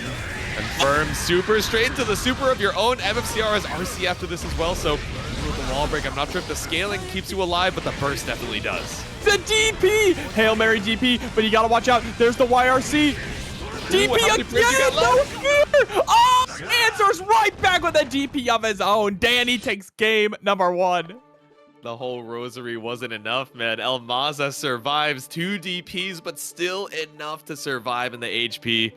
Confirm super straight into the super of your own. MFCR has RC after this as well, so with the wall break, I'm not sure if the scaling keeps you alive, but the burst definitely does. The DP! Hail Mary DP, but you gotta watch out. There's the YRC. DP again! No fear! Oh! Answers right back with a DP of his own. Dany takes game number 1. The whole rosary wasn't enough, man. Elmaza survives 2 DPs, but still enough to survive in the HP.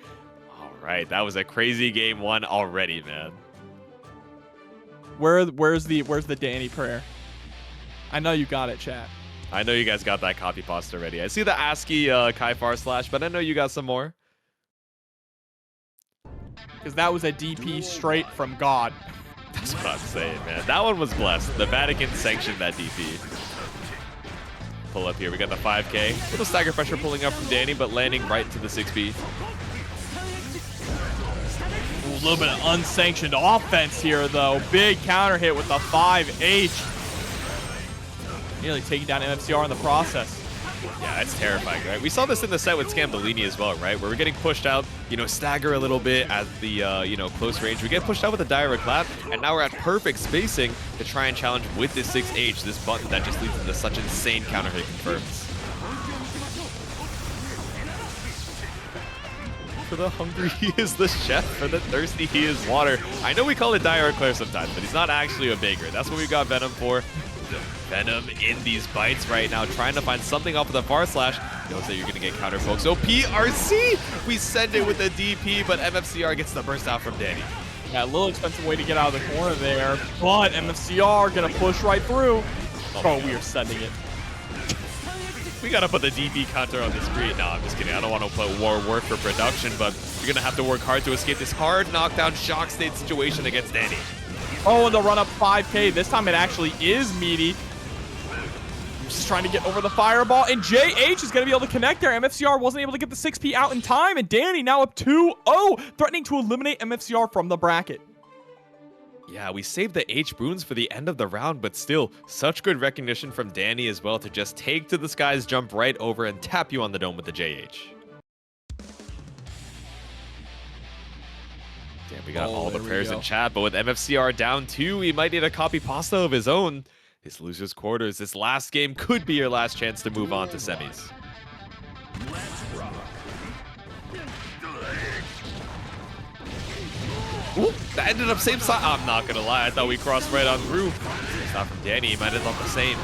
All right, that was a crazy game 1 already, man. Where's the Dany prayer? I know you got it, chat. I know you guys got that copy pasta already. I see the ASCII Kai far slash, but I know you got some more. Because that was a DP straight from God. That's what I'm saying, man. That one was blessed. The Vatican sanctioned that DP. pull up here. We got the 5K. Little stagger pressure pulling up from Dany, but landing right into the 6B. A little bit of unsanctioned offense here, though. Big counter hit with the 5H. Nearly taking down MFCR in the process. Yeah, it's terrifying, right? We saw this in the set with Scambolini as well, right? Where we're getting pushed out, you know, stagger a little bit at the, you know, close range. We get pushed out with a direct clap, and now we're at perfect spacing to try and challenge with this 6H, this button that just leads into such insane counter hit confirms. For the hungry, he is the chef. For the thirsty, he is water. I know we call it Dire Eclair sometimes, but he's not actually a baker. That's what we got Venom for. Venom in these bites right now, trying to find something off of the far slash. Knows that you're going to get counter pokes. Oh, PRC! We send it with the DP, but MFCR gets the burst out from Dany. Yeah, a little expensive way to get out of the corner there, but MFCR going to push right through. Oh, we are sending it. We got to put the DP counter on the screen. No, I'm just kidding. I don't want to put war work for production, but you're going to have to work hard to escape this hard knockdown shock state situation against Dany. Oh, and the run up 5K. This time it actually is meaty. Just trying to get over the fireball, and JH is going to be able to connect there. MFCR wasn't able to get the 6P out in time, and Dany now up 2-0, threatening to eliminate MFCR from the bracket. Yeah, we saved the H boons for the end of the round, but still, such good recognition from Dany as well to just take to the skies, jump right over, and tap you on the dome with the JH. Damn, we got all the prayers in chat, but with MFCR down 2, he might need a copy pasta of his own. His loser's quarters, this last game could be your last chance to move on to semis. Ooh, that ended up same side. I'm not gonna lie, I thought we crossed right on through. It's not from Dany, he might have thought the same.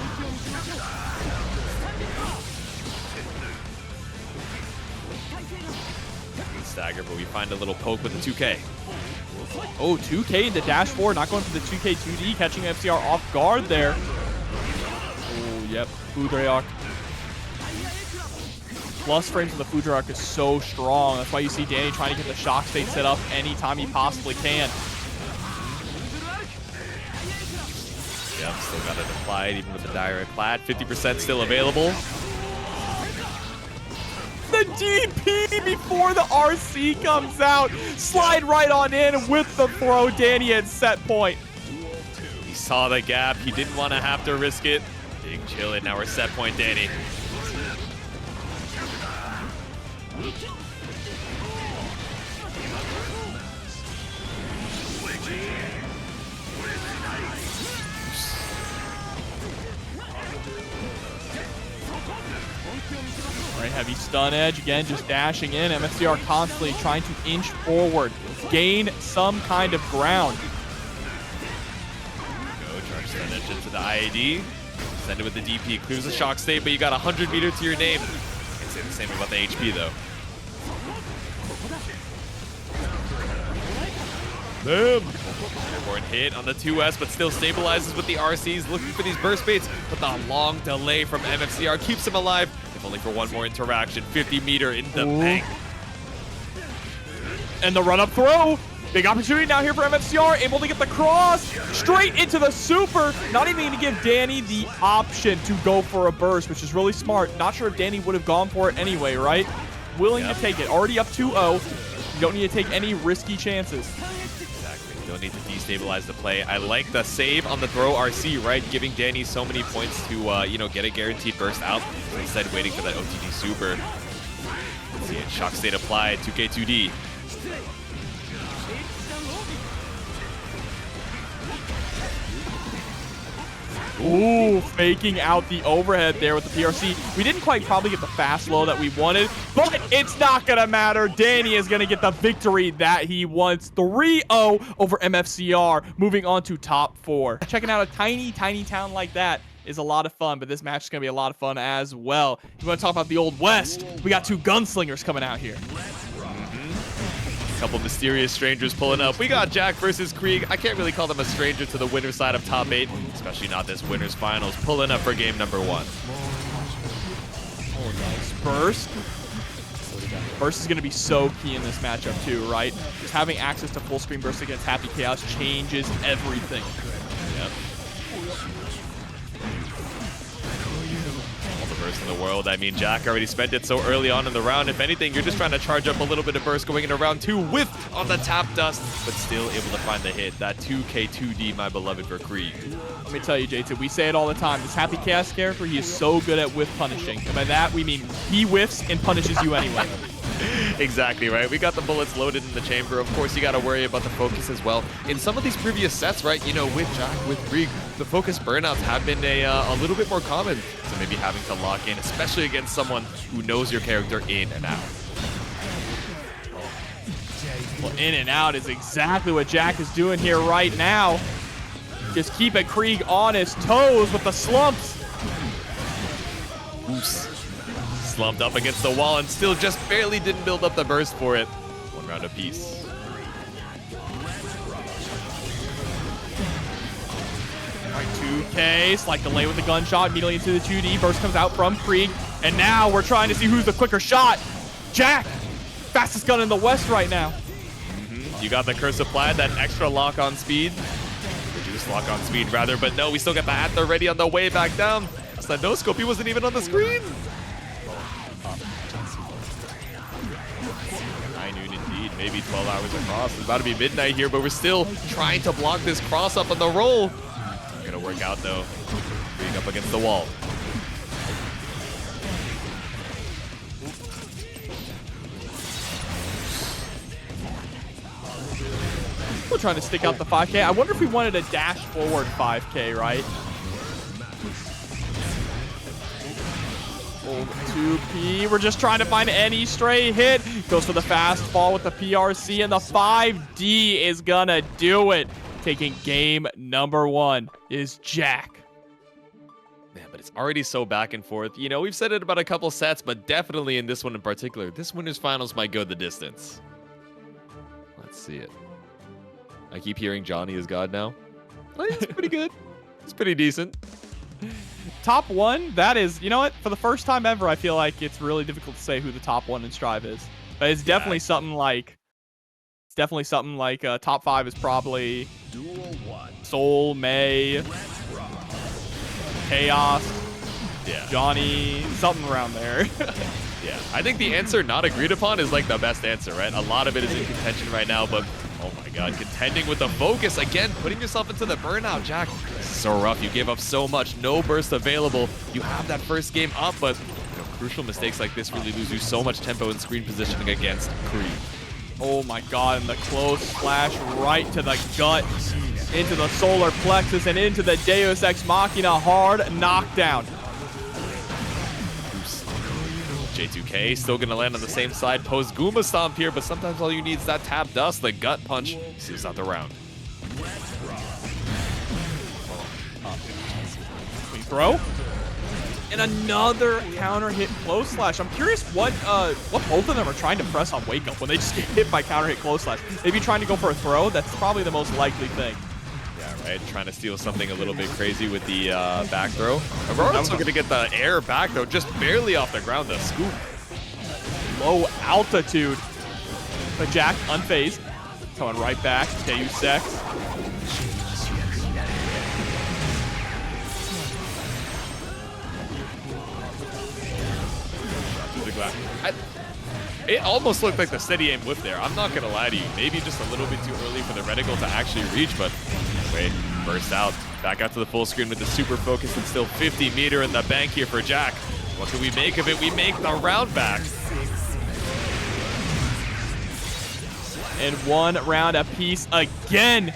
Good stagger, but we find a little poke with the 2K. Oh, 2K into dash 4, not going for the 2K 2D, catching FCR off guard there. Oh, yep, Foudre. Plus frames of the Foudre is so strong. That's why you see Dany trying to get the shock state set up anytime he possibly can. Yep, still got it applied, even with the direct plat. 50% still available. The DP before the RC comes out. Slide right on in with the throw. Dany at set point. He saw the gap. He didn't want to have to risk it. Big chill it. Now we're set point Dany. Very heavy stun edge. Again, just dashing in. MFCR constantly trying to inch forward. Gain some kind of ground. Go, charge stun edge into the IAD. Send it with the DP. Clears the shock state, but you got 100 meter to your name. Can't say the same about the HP, though. Boom! Airborne hit on the 2S, but still stabilizes with the RCs, looking for these burst baits, but the long delay from MFCR keeps him alive, if only for one more interaction. 50 meter in the bank. And the run-up throw. Big opportunity now here for MFCR, able to get the cross straight into the super. Not even going to give Dany the option to go for a burst, which is really smart. Not sure if Dany would have gone for it anyway, right? Willing to take it. Already up 2-0. You don't need to take any risky chances. Don't need to destabilize the play. I like the save on the throw RC, right? Giving Dany so many points to, you know, get a guaranteed burst out. Instead, waiting for that OTD super. Let's see it. Shock state applied. 2K2D. Ooh, faking out the overhead there with the PRC. We didn't quite probably get the fast low that we wanted, but it's not going to matter. Dany is going to get the victory that he wants. 3-0 over MFCR, moving on to top 4. Checking out a tiny, tiny town like that is a lot of fun, but this match is going to be a lot of fun as well. You want to talk about the Old West? We got 2 gunslingers coming out here. Couple mysterious strangers pulling up. We got Jack versus Kreeg. I can't really call them a stranger to the winner's side of top 8, especially not this winner's finals. Pulling up for game number 1. Oh, nice burst. Burst is going to be so key in this matchup too, right? Just having access to full screen burst against Happy Chaos changes everything. Yep. All the Burst in the world. I mean, Jack already spent it so early on in the round. If anything, you're just trying to charge up a little bit of burst going into round 2. Whiff on the tap dust, but still able to find the hit. That 2K 2D, my beloved, for Kreeg. Let me tell you, J2, we say it all the time. This Happy Chaos character, he is so good at whiff punishing. And by that, we mean he whiffs and punishes you anyway. Exactly, right? We got the bullets loaded in the chamber. Of course, you got to worry about the focus as well. In some of these previous sets, right, you know, with Jack, with Kreeg, the focus burnouts have been a little bit more common. So maybe having to lock in, especially against someone who knows your character in and out. Well, in and out is exactly what Jack is doing here right now. Just keeping Kreeg on his toes with the slumps. Oops. Slumped up against the wall and still just barely didn't build up the burst for it. 1 round apiece. All right, 2K, Slight delay with the gunshot, immediately into the 2D. Burst comes out from Kreeg, and now we're trying to see who's the quicker shot. Jack, fastest gun in the West right now. You got the Curse applied, that extra lock-on speed. Reduced lock-on speed, rather, but no, we still got the Antler ready on the way back down. That's that no-scope, he wasn't even on the screen. Maybe 12 hours across. It's about to be midnight here, but we're still trying to block this cross up on the roll. Not gonna work out though. Being up against the wall. We're trying to stick out the 5K. I wonder if we wanted a dash forward 5K, right? 2P, we're just trying to find any stray hit. Goes for the fast fall with the PRC, and the 5D is gonna do it. Taking game number 1 is Jack. Man, but it's already so back and forth. You know, we've said it about a couple sets, but definitely in this one in particular, this winners finals might go the distance. Let's see it. I keep hearing Johnny is God now. It's pretty good. It's pretty decent. Top 1, that is, you know what? For the first time ever, I feel like it's really difficult to say who the top 1 in Strive is. But it's definitely something like, top 5 is probably Soul, May, Chaos, Johnny, something around there. Yeah, I think the answer not agreed upon is like the best answer, right? A lot of it is in contention right now, but oh my god, contending with the focus again, putting yourself into the burnout, Jack. This is so rough. You gave up so much, no burst available. You have that first game up, but you know, crucial mistakes like this really lose you so much tempo and screen positioning against Kreeg. Oh my god, and the close slash right to the gut, into the solar plexus, and into the Deus Ex Machina hard knockdown. J2K still gonna land on the same side, post Goomba Stomp here, but sometimes all you need is that tap dust, the gut punch, seals out the round. We throw. And another counter hit close slash. I'm curious what both of them are trying to press on Wake Up when they just get hit by counter hit close slash. Maybe trying to go for a throw. That's probably the most likely thing. Yeah, right. Trying to steal something a little bit crazy with the back throw. Aurora's still gonna get the air back though, just barely off the ground. The scoop. Low altitude. But Jack unfazed. Coming right back. Deus Ex. It almost looked like the steady aim whip there. I'm not gonna lie to you. Maybe just a little bit too early for the reticle to actually reach, but wait, burst out. Back out to the full screen with the super focus and still 50 meter in the bank here for Jack. What can we make of it? We make the round back. And 1 round apiece again.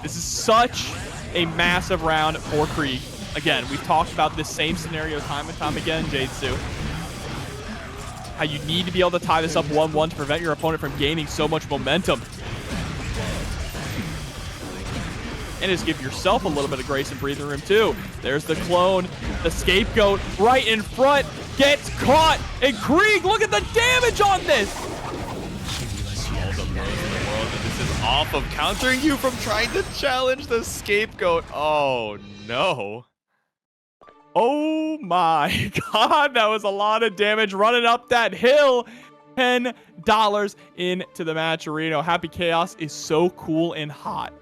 This is such a massive round for Kreeg. Again, we've talked about this same scenario time and time again, J2. How you need to be able to tie this up 1-1 to prevent your opponent from gaining so much momentum. And just give yourself a little bit of grace and breathing room too. There's the clone, the scapegoat right in front, gets caught, and Kreeg, look at the damage on this! All the blows in the world, and this is off of countering you from trying to challenge the scapegoat. Oh no. Oh my god, that was a lot of damage running up that hill. $10 into the match arena. Happy Chaos is so cool and hot.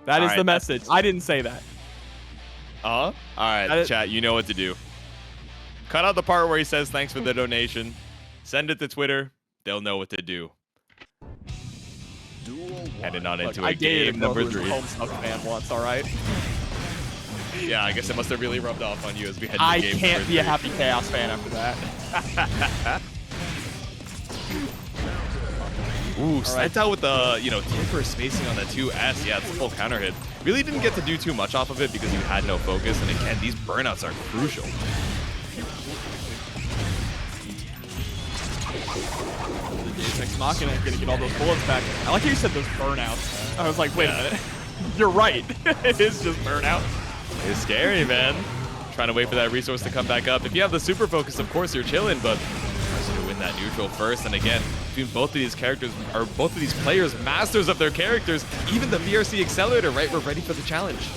That is the message. I didn't say that. All right, chat, you know what to do. Cut out the part where he says thanks for the donation. Send it to Twitter. They'll know what to do. Heading on into a game number 3. Homestuck fan once, all right? Yeah, I guess it must have really rubbed off on you as we head into game number 3. I can't be a Happy Chaos fan after that. Ooh, sent out with the, Tamper spacing on the 2S. Yeah, it's a full counter hit. Really didn't get to do too much off of it because you had no focus. And again, these burnouts are crucial. The Deus Ex Machina gonna get all those bullets back. I like how you said those burnouts. I was like, wait a minute. You're right. It is just burnout. It's scary, man. Trying to wait for that resource to come back up. If you have the super focus, of course, you're chilling, but to win that neutral first. And again, between both of these characters, or both of these players, masters of their characters, even the VRC Accelerator, right? We're ready for the challenge.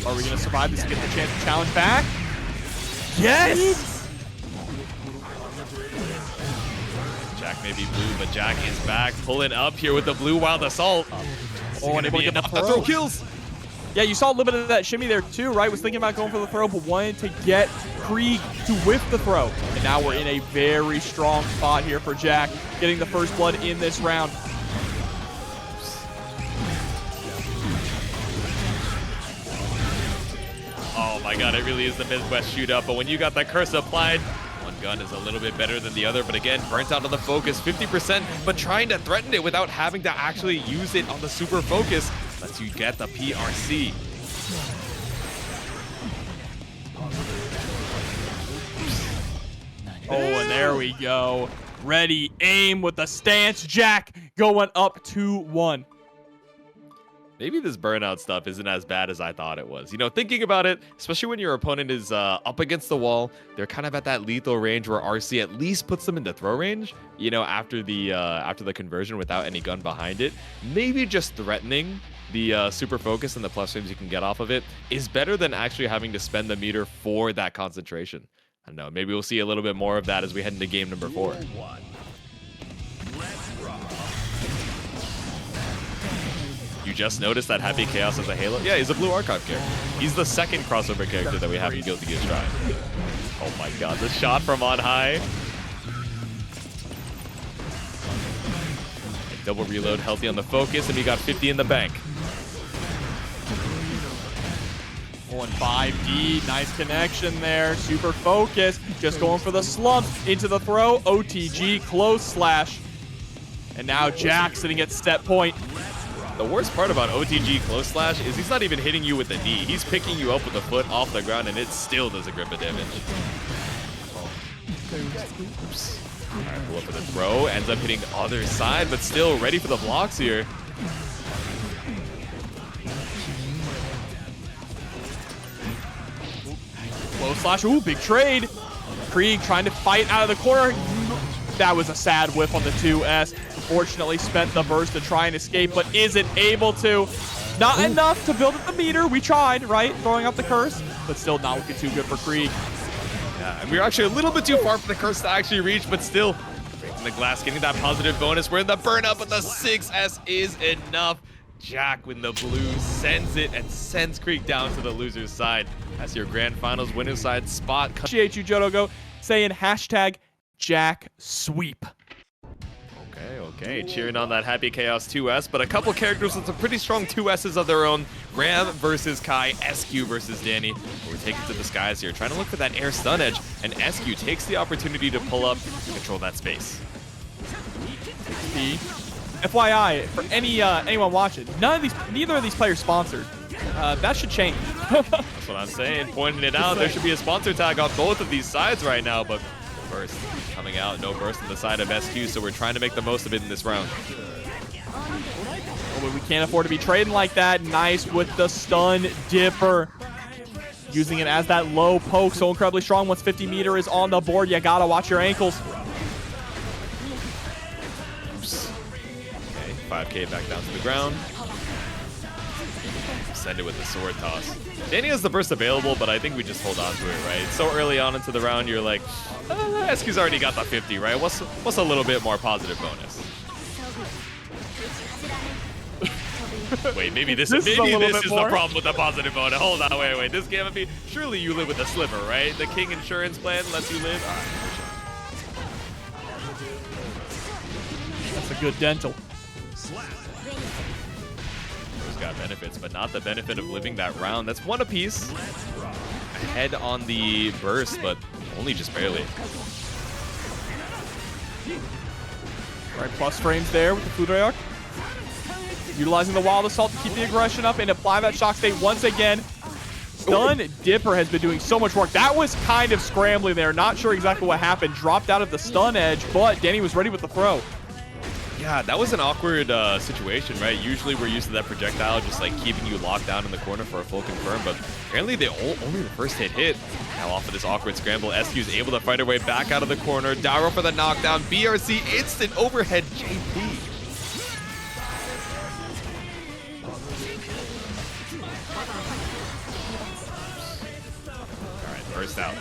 Are we going to survive this and get the chance to challenge back? Yes! Jack may be blue, but Jack is back, pulling up here with the blue wild assault. Oh, and able to get the throw kills. Yeah, you saw a little bit of that shimmy there too, right? Was thinking about going for the throw, but wanted to get Kreeg to whiff the throw. And now we're in a very strong spot here for Jack, getting the first blood in this round. Oh my god, it really is the Midwest shoot up, but when you got that curse applied, one gun is a little bit better than the other, but again, burnt out on the focus, 50%, but trying to threaten it without having to actually use it on the super focus lets you get the PRC. Oh, and there we go. Ready, aim with the stance. Jack going up 2-1. Maybe this burnout stuff isn't as bad as I thought it was. Thinking about it, especially when your opponent is up against the wall, they're kind of at that lethal range where RC at least puts them into throw range, after the conversion without any gun behind it. Maybe just threatening the super focus and the plus frames you can get off of it is better than actually having to spend the meter for that concentration. I don't know, maybe we'll see a little bit more of that as we head into game number 4. You just noticed that Happy Chaos has a Halo? Yeah, he's a blue archive character. He's the second crossover character that we have in Guilty Gear Strive. Oh my god, the shot from on high. Double reload, healthy on the focus, and he got 50 in the bank. Oh, and 5D, nice connection there. Super focus, just going for the slump into the throw. OTG, close slash. And now Jack sitting at step point. The worst part about OTG close slash is he's not even hitting you with the knee. He's picking you up with the foot off the ground, and it still does a grip of damage. Oops. All right, pull up for the throw. Ends up hitting other side, but still ready for the blocks here. Close slash. Ooh, big trade. Kreeg trying to fight out of the corner. That was a sad whiff on the 2S. Unfortunately, spent the burst to try and escape, but isn't able to. Not enough to build up the meter. We tried, right? Throwing up the curse, but still not looking too good for Kreeg. Yeah, and we were actually a little bit too far for the curse to actually reach, but still breaking the glass, getting that positive bonus. We're in the burnout, but the 6S is enough. Jack with the blue sends it and sends Kreeg down to the loser's side. That's your grand finals winner side spot. Appreciate you, Jodogo, saying hashtag Jack sweep. Okay, cheering on that Happy Chaos 2S, but a couple characters with some pretty strong 2S's of their own. Ram versus Kai, SQ versus Dany. We're taking to the skies here, trying to look for that air stun edge, and SQ takes the opportunity to pull up and control that space. FYI, for anyone watching, neither of these players sponsored. That should change. That's what I'm saying, pointing it out. There should be a sponsor tag on both of these sides right now, but burst coming out, no burst on the side of SQ, so we're trying to make the most of it in this round. Oh, but we can't afford to be trading like that. Nice with the stun dipper. Using it as that low poke, so incredibly strong. Once 50 meter is on the board, you gotta watch your ankles. Oops. Okay, 5K back down to the ground. Send it with the sword toss. Dany has the burst available, but I think we just hold on to it, right? So early on into the round, you're like, SQ's already got the 50, right? What's a little bit more positive bonus? Wait, maybe this This is is a little the bit more. problem with the positive bonus. Hold on, wait. This can't be. Surely you live with a sliver, right? The King insurance plan lets you live. All right. That's a good dental. Those got benefits, but not the benefit of living that round. That's one apiece. Ahead on the burst, but only just barely. All right, plus frames there with the Fudoyak. Utilizing the Wild Assault to keep the aggression up and apply that shock state once again. Stun Dipper has been doing so much work. That was kind of scrambling there. Not sure exactly what happened. Dropped out of the stun edge, but Dany was ready with the throw. Yeah, that was an awkward situation, right? Usually we're used to that projectile just like keeping you locked down in the corner for a full confirm, but apparently only the first hit. Now off of this awkward scramble, SQ is able to fight her way back out of the corner. Daryl for the knockdown. BRC instant overhead JP. All right, first out.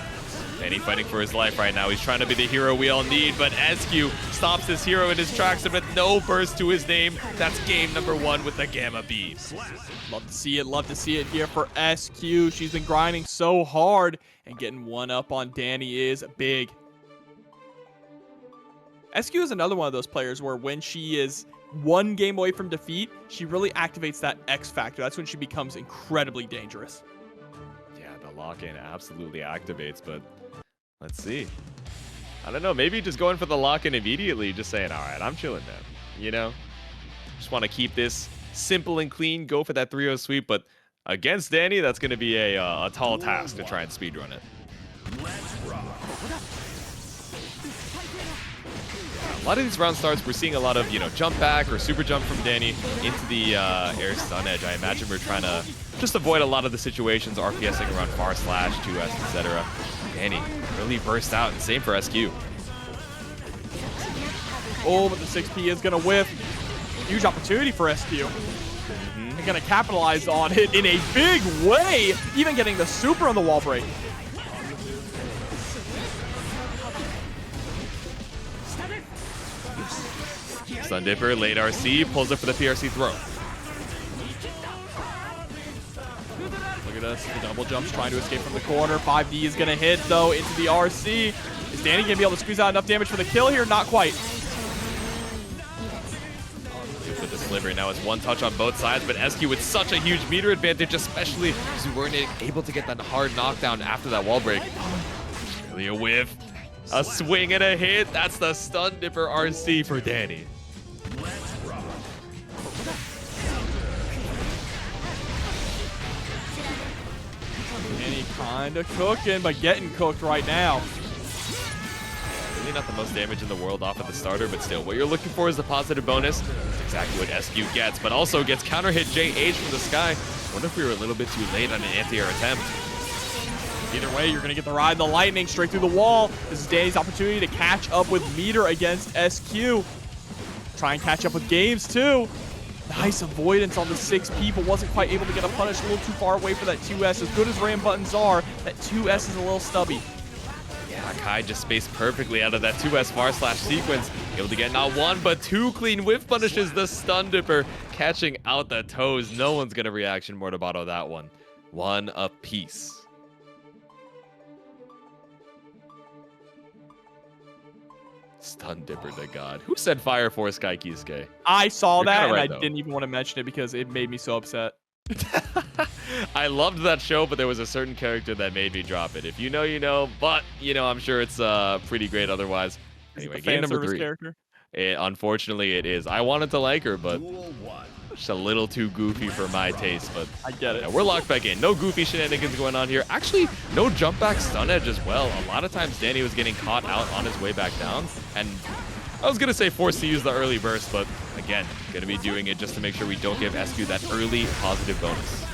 Dany fighting for his life right now. He's trying to be the hero we all need, but SQ stops his hero in his tracks with no burst to his name. That's game number 1 with the Gamma Beam. Love to see it. Love to see it here for SQ. She's been grinding so hard, and getting one up on Dany is big. SQ is another one of those players where when she is one game away from defeat, she really activates that X factor. That's when she becomes incredibly dangerous. Yeah, the lock-in absolutely activates, but let's see. I don't know, maybe just going for the lock-in immediately, just saying, all right, I'm chilling now, you know? Just want to keep this simple and clean, go for that 3-0 sweep, but against Dany, that's going to be a tall task to try and speedrun it. A lot of these round starts, we're seeing a lot of, jump back or super jump from Dany into the air stun edge. I imagine we're trying to just avoid a lot of the situations, RPSing around far slash, 2S, etc. Dany really burst out, and same for SQ. Oh, but the 6P is going to whiff. Huge opportunity for SQ. They're going to capitalize on it in a big way, even getting the super on the wall break. Stun Dipper, late RC, pulls up for the PRC throw. Look at us, the double jumps trying to escape from the corner. 5D is going to hit, though, into the RC. Is Dany going to be able to squeeze out enough damage for the kill here? Not quite. With the sliver, now it's one touch on both sides, but SQ with such a huge meter advantage, especially because we weren't able to get that hard knockdown after that wall break. Really a whiff, a swing and a hit. That's the Stun Dipper RC for Dany. Dany kind of cooking, but getting cooked right now. Really not the most damage in the world off of the starter, but still, what you're looking for is the positive bonus. That's exactly what SQ gets, but also gets counter hit JH from the sky. Wonder if we were a little bit too late on an anti-air attempt. Either way, you're going to get the ride, the lightning straight through the wall. This is Dany's opportunity to catch up with meter against SQ. Try and catch up with games, too. Nice avoidance on the 6P, but wasn't quite able to get a punish. A little too far away for that 2S. As good as RAM buttons are, that 2S is a little stubby. Yeah, Kai just spaced perfectly out of that 2S far slash sequence. Able to get not one, but 2 clean whiff punishes. The Stun Dipper catching out the toes. No one's going to reaction Mortabato that one. One apiece. Stun Dipper to God. Who said Fire Force Kai Kisuke? I saw You're that, kinda and right, I though. didn't even want to mention it because it made me so upset. I loved that show, but there was a certain character that made me drop it. If you know, you know, but, I'm sure it's pretty great otherwise. Anyway, game number 3. Character? Unfortunately, it is. I wanted to like her, but Duel 1. just a little too goofy for my taste. But I get it. yeah, we're locked back in. No goofy shenanigans going on here. Actually, no jump back stun edge as well. A lot of times, Dany was getting caught out on his way back down. And I was going to say forced to use the early burst, but again, going to be doing it just to make sure we don't give SQ that early positive bonus.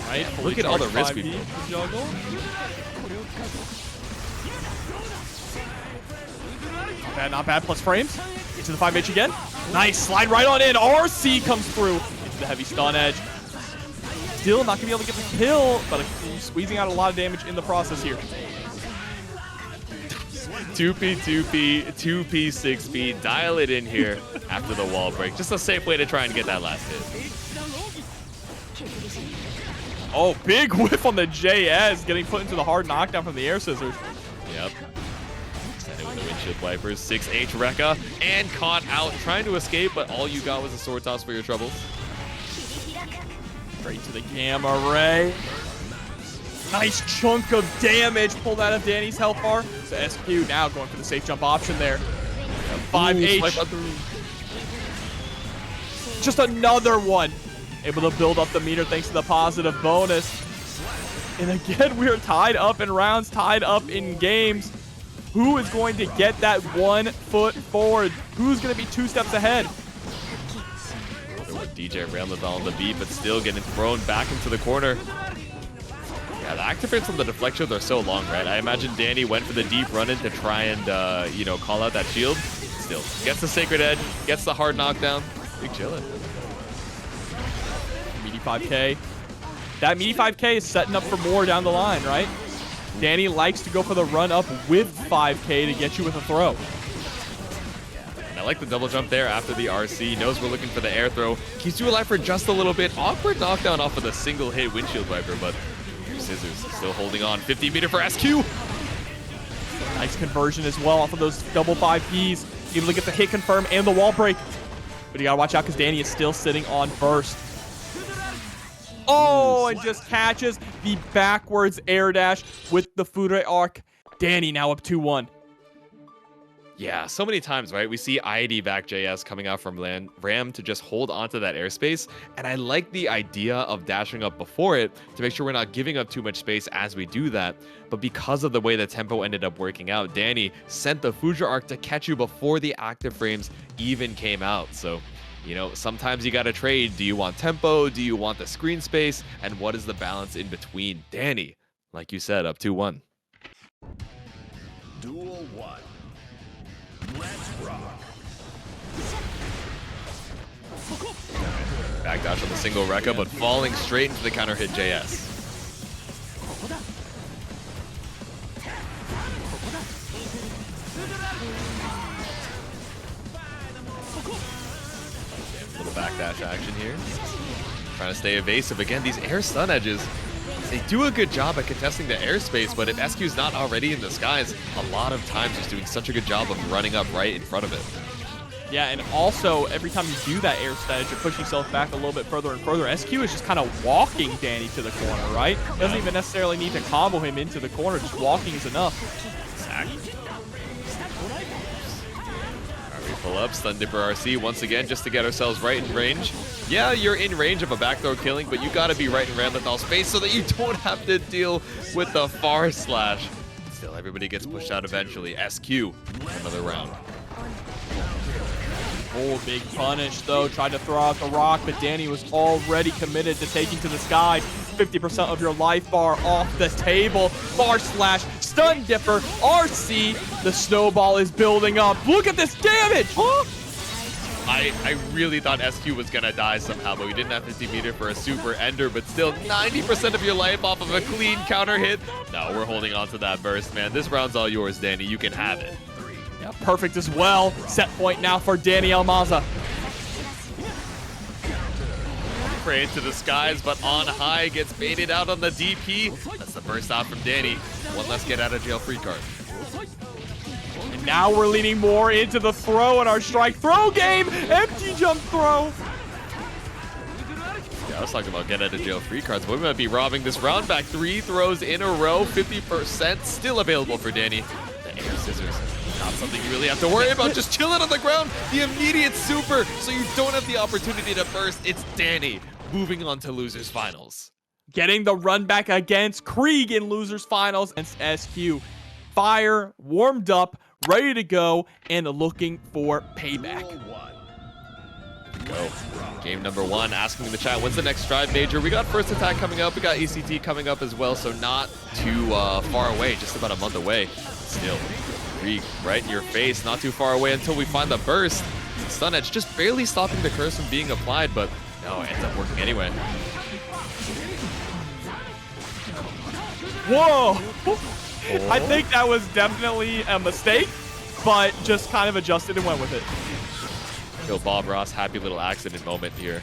Right, Look at all the risk we 5D took. to juggle. Not bad, not bad. Plus frames. Into the 5H again. Nice, slide right on in. RC comes through into the heavy stun edge. still not going to be able to get the kill, but squeezing out a lot of damage in the process here. 2P, 2P, 2P, 6P. Dial it in here after the wall break. Just a safe way to try and get that last hit. Oh, big whiff on the JS, getting put into the hard knockdown from the air scissors. Yep. Send it with the windshield wipers. 6H Rekka and caught out, trying to escape, but all you got was a sword toss for your troubles. Straight to the gamma ray. Nice chunk of damage pulled out of Dany's health bar. So SQ now going for the safe jump option there. 5H. Just another one. Able to build up the meter thanks to the positive bonus. And again, we are tied up in rounds, tied up in games. Who is going to get that 1 foot forward? Who's going to be 2 steps ahead? With DJ Ramlethal on the beat, but still getting thrown back into the corner. Yeah, the active frames on the deflections are so long, right? I imagine Dany went for the deep run-in to try and, you know, call out that shield. Still, gets the Sacred Edge, gets the hard knockdown. Big chillin'. Meaty 5K. That meaty 5K is setting up for more down the line, right? Dany likes to go for the run-up with 5K to get you with a throw. And I like the double jump there after the RC. Knows we're looking for the air throw. Keeps you alive for just a little bit. Awkward knockdown off of the single hit windshield wiper, but Scissors still holding on. 50 meter for SQ. Nice conversion as well off of those double 5Ps. Able to get the hit confirm and the wall break. But you gotta watch out because Dany is still sitting on burst. Oh, and just catches the backwards air dash with the Fure arc. Dany now up 2-1. Yeah, so many times, right? We see ID back JS coming out from Ram to just hold onto that airspace. And I like the idea of dashing up before it to make sure we're not giving up too much space as we do that. But because of the way the tempo ended up working out, Dany sent the Fuja arc to catch you before the active frames even came out. So, you know, sometimes you got to trade. Do you want tempo? Do you want the screen space? And what is the balance in between? Dany, like you said, up 2-1. Duel 1. Let's rock. Backdash on the single Rekka, but falling straight into the counter hit JS. Little backdash action here. Trying to stay evasive. Again, these air stun edges, they do a good job at contesting the airspace, but if SQ's not already in the skies, a lot of times he's doing such a good job of running up right in front of it. Yeah, and also, every time you do that air stage, you're pushing yourself back a little bit further and further. SQ is just kind of walking Dany to the corner, right? Doesn't even necessarily need to combo him into the corner. Just walking is enough. Exactly. Alright, we pull up. Stun Dipper RC once again just to get ourselves right in range. Yeah, you're in range of a back throw killing, but you got to be right in Ramlethal's space so that you don't have to deal with the far slash. Still, everybody gets pushed out eventually. SQ, another round. Oh, big punish, though. Tried to throw out the rock, but Dany was already committed to taking to the sky. 50% of your life bar off the table. Bar slash, stun dipper, RC. The snowball is building up. Look at this damage! Huh? I really thought SQ was going to die somehow, but we didn't have 50 meter for a super ender, but still 90% of your life off of a clean counter hit. No, we're holding on to that burst, man. This round's all yours, Dany. You can have it. Yeah, perfect as well. Set point now for Dany Almaza. Pray into the skies, but on high gets baited out on the DP. That's the burst out from Dany. One less get out of jail free card. And now we're leaning more into the throw in our strike throw game. Empty jump throw. Yeah, I was talking about get out of jail free cards, but we might be robbing this round back. 3 throws in a row, 50% still available for Dany. The air scissors, not something you really have to worry about. Just chill it on the ground. The immediate super, so you don't have the opportunity to burst. It's Dany moving on to losers finals. Getting the run back against Kreeg in losers finals and SQ. Fire, warmed up, ready to go, and looking for payback. Go. Game number 1, asking in the chat, when's the next Strive Major? We got First Attack coming up, we got ECT coming up as well, so not too far away, just about a month away. Still, Kreeg right in your face, not too far away until we find the burst. Stun Edge just barely stopping the curse from being applied, but no, it ends up working anyway. Whoa! I think that was definitely a mistake, but just kind of adjusted and went with it. Yo, Bob Ross, happy little accident moment here.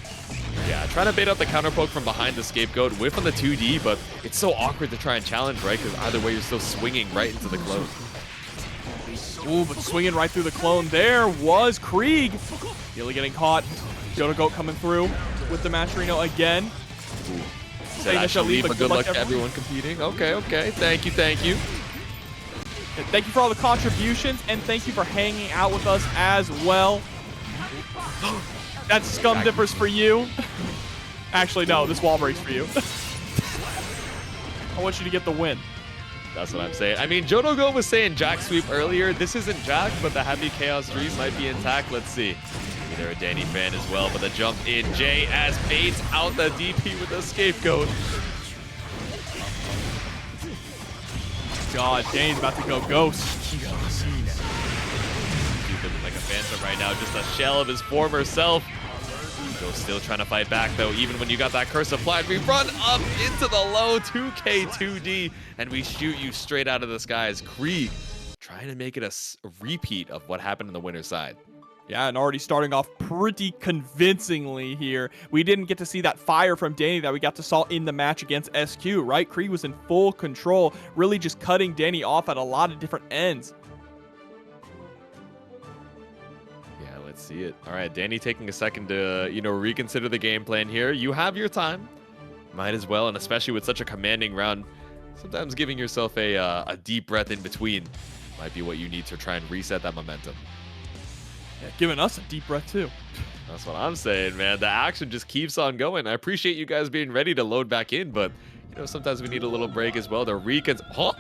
Yeah, trying to bait out the counter poke from behind the scapegoat, whiff on the 2D, but it's so awkward to try and challenge, right? Because either way, you're still swinging right into the clone. Ooh, but swinging right through the clone there was Kreeg. Nearly getting caught. Yoda Goat coming through with the Macherino again. Saying that shall leave a good luck to everyone competing. Okay, okay. Thank you, thank you. And thank you for all the contributions, and thank you for hanging out with us as well. That's Scum Dippers for you. Actually, no, this wall breaks for you. I want you to get the win. That's what I'm saying. I mean, Jodogo was saying Jack sweep earlier. This isn't Jack, but the Happy Chaos Dream might be intact. Let's see. They're a Dany fan as well, but the jump in. JS baits out the DP with the scapegoat. God, Dany's about to go ghost. Like a phantom right now, just a shell of his former self. Ghost still trying to fight back though, even when you got that curse applied. We run up into the low 2K 2D, and we shoot you straight out of the skies. Kreeg trying to make it a repeat of what happened on the winner's side. Yeah, and already starting off pretty convincingly here. We didn't get to see that fire from Dany that we got to saw in the match against SQ, right? Kreeg was in full control, really just cutting Dany off at a lot of different ends. Yeah, let's see it. All right, Dany taking a second to, reconsider the game plan here. You have your time. Might as well, and especially with such a commanding round, sometimes giving yourself a deep breath in between might be what you need to try and reset that momentum. Yeah, giving us a deep breath too. That's what I'm saying, man. The action just keeps on going. I appreciate you guys being ready to load back in, but sometimes we need a little break as well. The recons. Huh?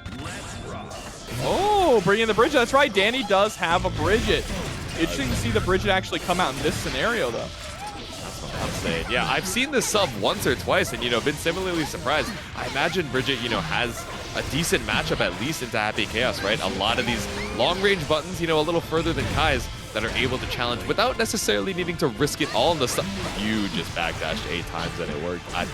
Oh, bringing the Bridget. That's right. Dany does have a Bridget. Interesting to see the Bridget actually come out in this scenario, though. That's what I'm saying. Yeah, I've seen this sub once or twice and, been similarly surprised. I imagine Bridget, has a decent matchup at least into Happy Chaos, right? A lot of these long-range buttons, a little further than Kai's, that are able to challenge without necessarily needing to risk it all in the stuff. You just backdashed 8 times and it worked. I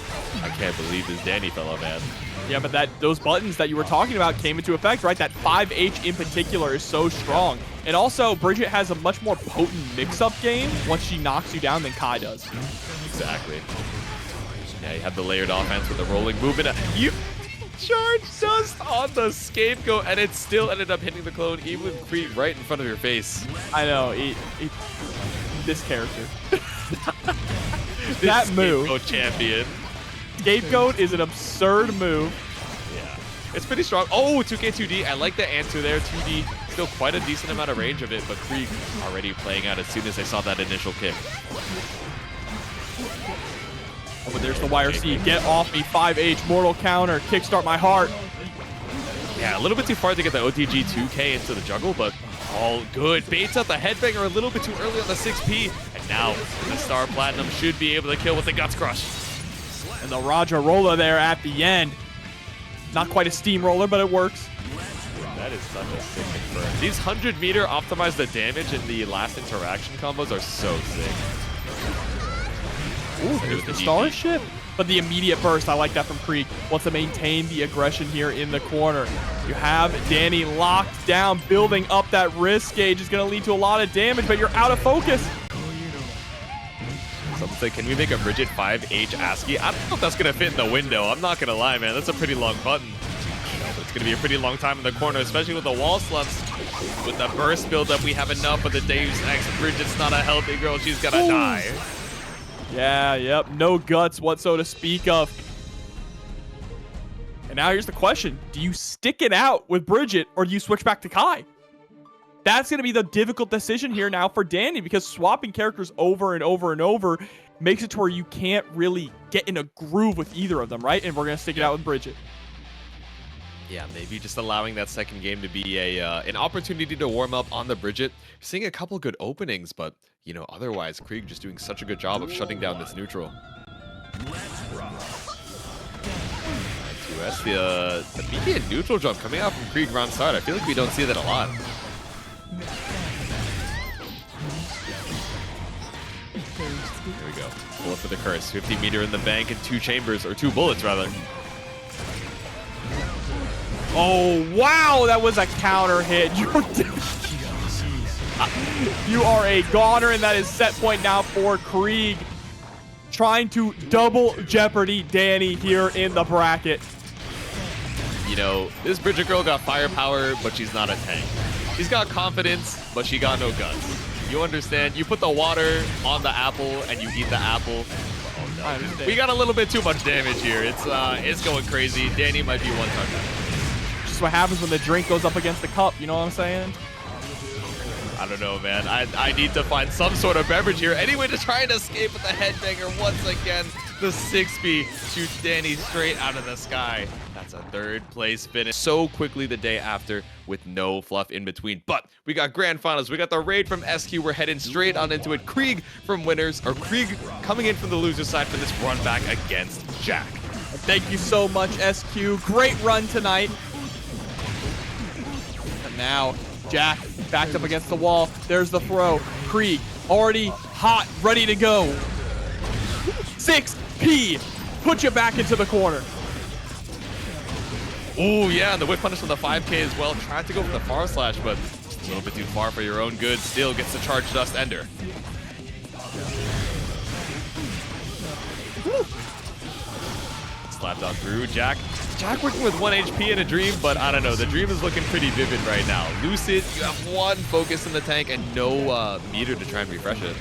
can't believe this Dany fellow, man. Yeah, but those buttons that you were talking about came into effect, right? That 5H in particular is so strong. And also, Bridget has a much more potent mix-up game once she knocks you down than Kai does. Exactly. Yeah, you have the layered offense with the rolling movement. You charge just on the scapegoat, and it still ended up hitting the clone, even with Kreeg right in front of your face. I know. This character. That move. Scapegoat champion. Scapegoat is an absurd move. Yeah. It's pretty strong. Oh, 2K2D. I like the answer there. 2D, still quite a decent amount of range of it, but Kreeg already playing out as soon as I saw that initial kick. Oh, but there's the YRC. Get off me. 5H. Mortal counter. Kickstart my heart. Yeah, a little bit too far to get the OTG 2K into the jungle, but all good. Baits out the headbanger a little bit too early on the 6P. And now the Star Platinum should be able to kill with the Guts Crush. And the Roger Roller there at the end. Not quite a steamroller, but it works. That is such a sick confirm. These 100-meter optimize the damage and the last interaction combos are so sick. Ooh, here's the Starship. But the immediate burst, I like that from Kreeg. Wants to maintain the aggression here in the corner. You have Dany locked down, building up that risk gauge. Is going to lead to a lot of damage, but you're out of focus. Someone say, can we make a Bridget 5H ASCII? I don't know if that's going to fit in the window. I'm not going to lie, man. That's a pretty long button. But it's going to be a pretty long time in the corner, especially with the wall slumps. With the burst buildup, we have enough of the Deus Ex. Bridget's not a healthy girl. She's going to die. Yeah, yep. No guts whatsoever to speak of. And now here's the question. Do you stick it out with Bridget or do you switch back to Kai? That's going to be the difficult decision here now for Dany, because swapping characters over and over and over makes it to where you can't really get in a groove with either of them, right? And we're going to stick it out with Bridget. Yeah, maybe just allowing that second game to be an opportunity to warm up on the Bridget. Seeing a couple good openings, but, otherwise, Kreeg just doing such a good job of shutting down this neutral. That's the median neutral jump coming out from Kreeg round start. I feel like we don't see that a lot. Here we go. Bullet for the curse. 50 meter in the bank and 2 chambers, or 2 bullets rather. Oh, wow, that was a counter hit. You are a goner, and that is set point now for Kreeg. Trying to double jeopardy Dany here in the bracket. You know, this Bridget girl got firepower, but she's not a tank. She's got confidence, but she got no guts. You understand? You put the water on the apple, and you eat the apple. Oh, no. I understand. We got a little bit too much damage here. It's going crazy. Dany might be one touchdown. Just what happens when the drink goes up against the cup, you know what I'm saying? I don't know, man. I need to find some sort of beverage here. Anyway, to try and escape with the headbanger once again. The 6B shoots Dany straight out of the sky. That's a third place finish so quickly the day after with no fluff in between. But we got grand finals. We got the raid from SQ. We're heading straight on into it. Kreeg from winners, or Kreeg coming in from the loser side for this run back against Jack. Thank you so much, SQ. Great run tonight. And now, Jack backed up against the wall. There's the throw. Kreeg already hot, ready to go. 6P, put you back into the corner. Oh, yeah, and the whip punish from the 5K as well. Tried to go for the far slash, but just a little bit too far for your own good. Still gets the charge dust ender. Slapped on through. Jack working with 1 HP and a dream, but I don't know. The dream is looking pretty vivid right now. Lucid, you have 1 focus in the tank and no meter to try and refresh it.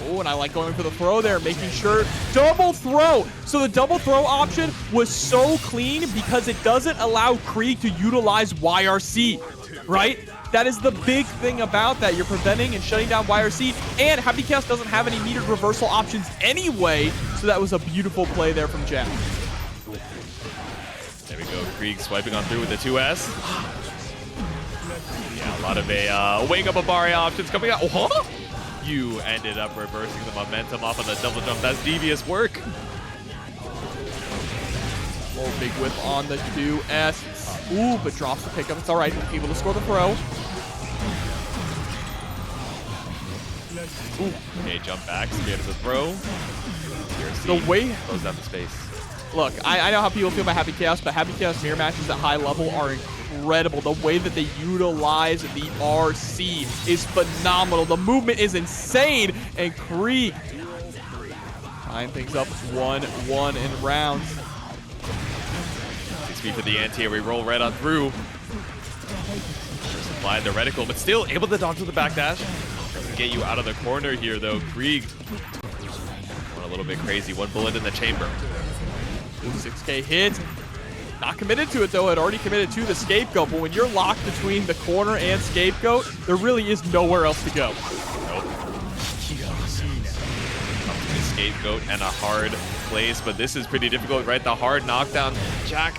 Oh, and I like going for the throw there, making sure. Double throw. So the double throw option was so clean because it doesn't allow Kreeg to utilize YRC, right? That is the big thing about that. You're preventing and shutting down YRC, and Happy Chaos doesn't have any metered reversal options anyway, so that was a beautiful play there from Jack. There we go. Kreeg swiping on through with the 2S. Yeah, a lot of weighing up A.B.A options coming out. Oh, huh? You ended up reversing the momentum off of the double jump. That's devious work. Oh, big whip on the 2S. Ooh, but drops the pickup. It's all right. Able to score the throw. Ooh. Okay, jump back, scared of the throw. The way goes down to space. Look, I know how people feel about Happy Chaos, but Happy Chaos mirror matches at high level are incredible. The way that they utilize the RC is phenomenal. The movement is insane, and Kreeg tying things up 1-1 in rounds. 6B for the anti-air. We roll right on through. Applied the reticle, but still able to dodge with the backdash. Doesn't get you out of the corner here, though. Kreeg went a little bit crazy. 1 bullet in the chamber. 6K hit. Not committed to it, though. Had already committed to the scapegoat. But when you're locked between the corner and scapegoat, there really is nowhere else to go. Nope. The scapegoat and a hard place, but this is pretty difficult, right? The hard knockdown. Jack,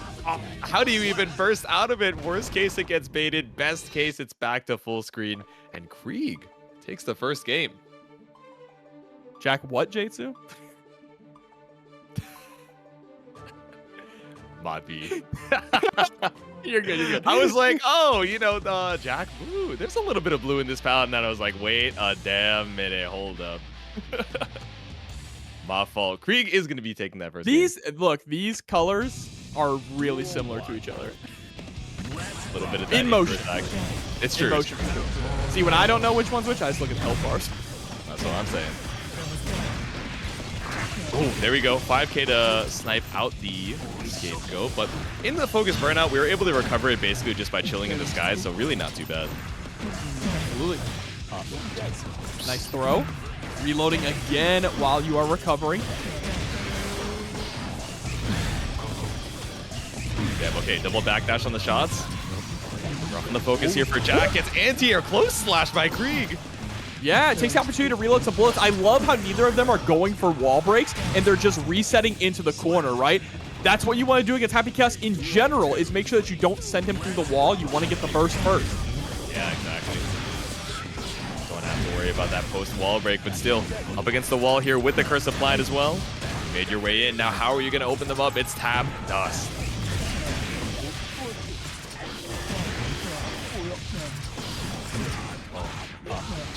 how do you even burst out of it? Worst case, it gets baited. Best case, it's back to full screen. And Kreeg takes the first game. Jack, what, Jatsu? Might be. You're good, you're good. I was like, oh, you know, Jack, ooh, there's a little bit of blue in this palette. And then I was like, wait a damn minute, hold up. My fault. Kreeg is going to be taking that first game. Look, these colors are really similar to each other. A little bit of that in motion. It's true. In motion. See, when I don't know which one's which, I just look at the health bars. That's what I'm saying. Oh, there we go. 5K to snipe out the scapegoat. But in the focus burnout, we were able to recover it basically just by chilling in the sky. So really not too bad. Absolutely. Nice throw. Reloading again while you are recovering. Damn, okay, double backdash on the shots. Dropping the focus here for Jack. It's anti-air close slash by Kreeg. Yeah, it takes the opportunity to reload some bullets. I love how neither of them are going for wall breaks, and they're just resetting into the corner, right? That's what you want to do against Happy Chaos in general, is make sure that you don't send him through the wall. You want to get the burst first. Yeah, exactly. Don't have to worry about that post-wall break, but still, up against the wall here with the curse applied as well. You made your way in. Now, how are you going to open them up? It's tap dust.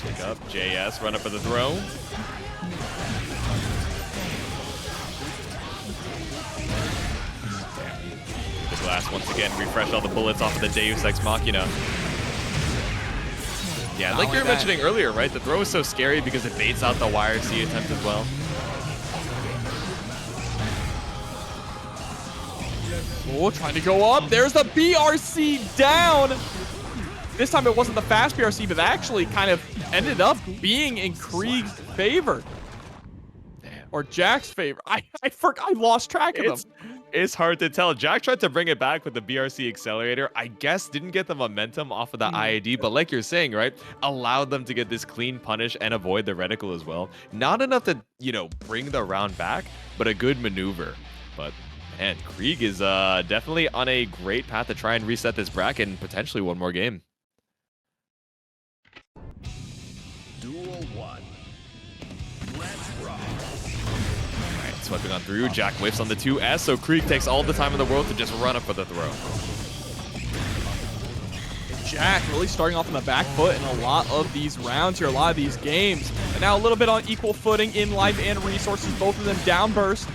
Take up, JS, run up for the throw. The glass once again, refresh all the bullets off of the Deus Ex Machina. Yeah, like you were mentioning earlier, right? The throw is so scary because it baits out the YRC attempt as well. Oh, trying to go up. There's the BRC down. This time it wasn't the fast BRC, but that actually kind of ended up being in Kreeg's favor. Or Jack's favor. I lost track of them. It's hard to tell. Jack tried to bring it back with the BRC accelerator. I guess didn't get the momentum off of the IAD, but like you're saying, right, allowed them to get this clean punish and avoid the reticle as well. Not enough to, you know, bring the round back, but a good maneuver. But man, Kreeg is definitely on a great path to try and reset this bracket and potentially one more game. Duel 1. Let's rock. Swiping on through, Jack whiffs on the 2S, so Kreeg takes all the time in the world to just run up for the throw. Jack really starting off on the back foot in a lot of these rounds here, a lot of these games. And now a little bit on equal footing in life and resources, both of them down burst.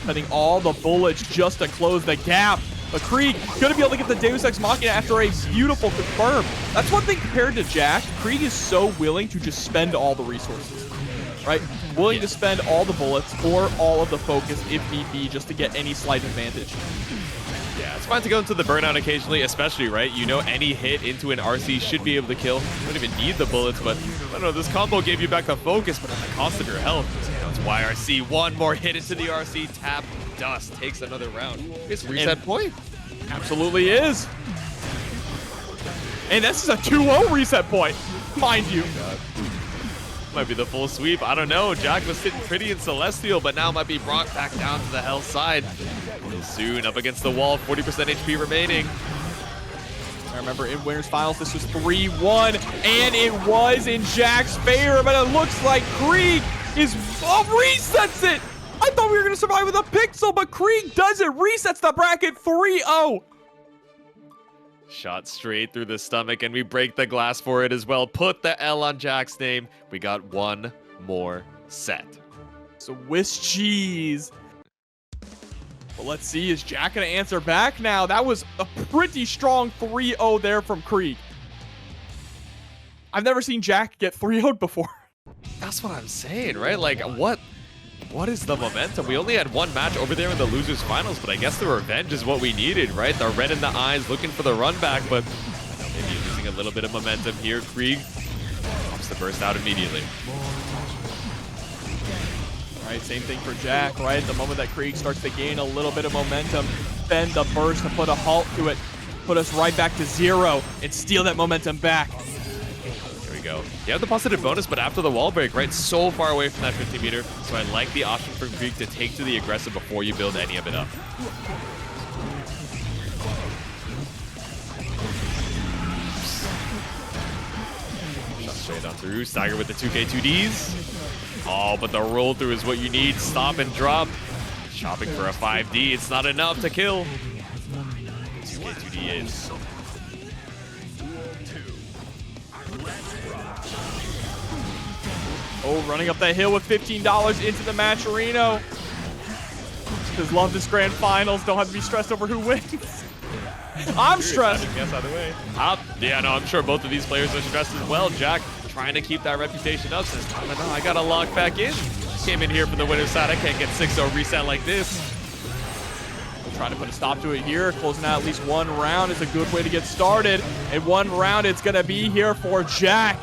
Spending all the bullets just to close the gap. But Kreeg gonna be able to get the Deus Ex Machina after a beautiful confirm. That's one thing compared to Jack. Kreeg is so willing to just spend all the resources, right? Willing to spend all the bullets or all of the focus if need be just to get any slight advantage. Yeah, it's fine to go into the burnout occasionally, especially, right? You know, any hit into an RC should be able to kill. You don't even need the bullets, but I don't know, this combo gave you back the focus, but at the cost of your health. Now it's YRC, one more hit into the RC, tap, dust, takes another round. It's reset point. Absolutely is. And this is a 2-0 reset point, mind you. Might be the full sweep. I don't know. Jack was sitting pretty in Celestial, but now might be brought back down to the health side. Soon up against the wall, 40% HP remaining. I remember in Winners Finals, this was 3-1, and it was in Jack's favor, but it looks like Kreeg is resets it. I thought we were going to survive with a pixel, but Kreeg does it. Resets the bracket 3-0. Shot straight through the stomach, and we break the glass for it as well. Put the L on Jack's name. We got one more set. Swiss cheese. But let's see, is Jack going to answer back now? That was a pretty strong 3-0 there from Kreeg. I've never seen Jack get 3-0'd before. That's what I'm saying, right? Like, what is the momentum? We only had one match over there in the losers finals, but I guess the revenge is what we needed, right? The red in the eyes looking for the run back, but maybe losing a little bit of momentum here. Kreeg pops the burst out immediately. All right, same thing for Jack, right? The moment that Kreeg starts to gain a little bit of momentum, bend the burst to put a halt to it, put us right back to 0 and steal that momentum back. Go. You have the positive bonus, but after the wall break, right, so far away from that 50 meter. So I like the option for Kreeg to take to the aggressive before you build any of it up. Shot straight on through. Stagger with the 2K2Ds. Oh, but the roll through is what you need. Stop and drop. Shopping for a 5D. It's not enough to kill. 2K2D is. Oh, running up that hill with $15 into the match, Reno. Because love this grand finals. Don't have to be stressed over who wins. I'm stressed. Yes, either way. Yeah, no, I'm sure both of these players are stressed as well. Jack trying to keep that reputation up. Says, no, I gotta log back in. Came in here for the winner's side. I can't get 6-0 reset like this. Trying to put a stop to it here. Closing out at least one round is a good way to get started. And one round it's gonna be here for Jack.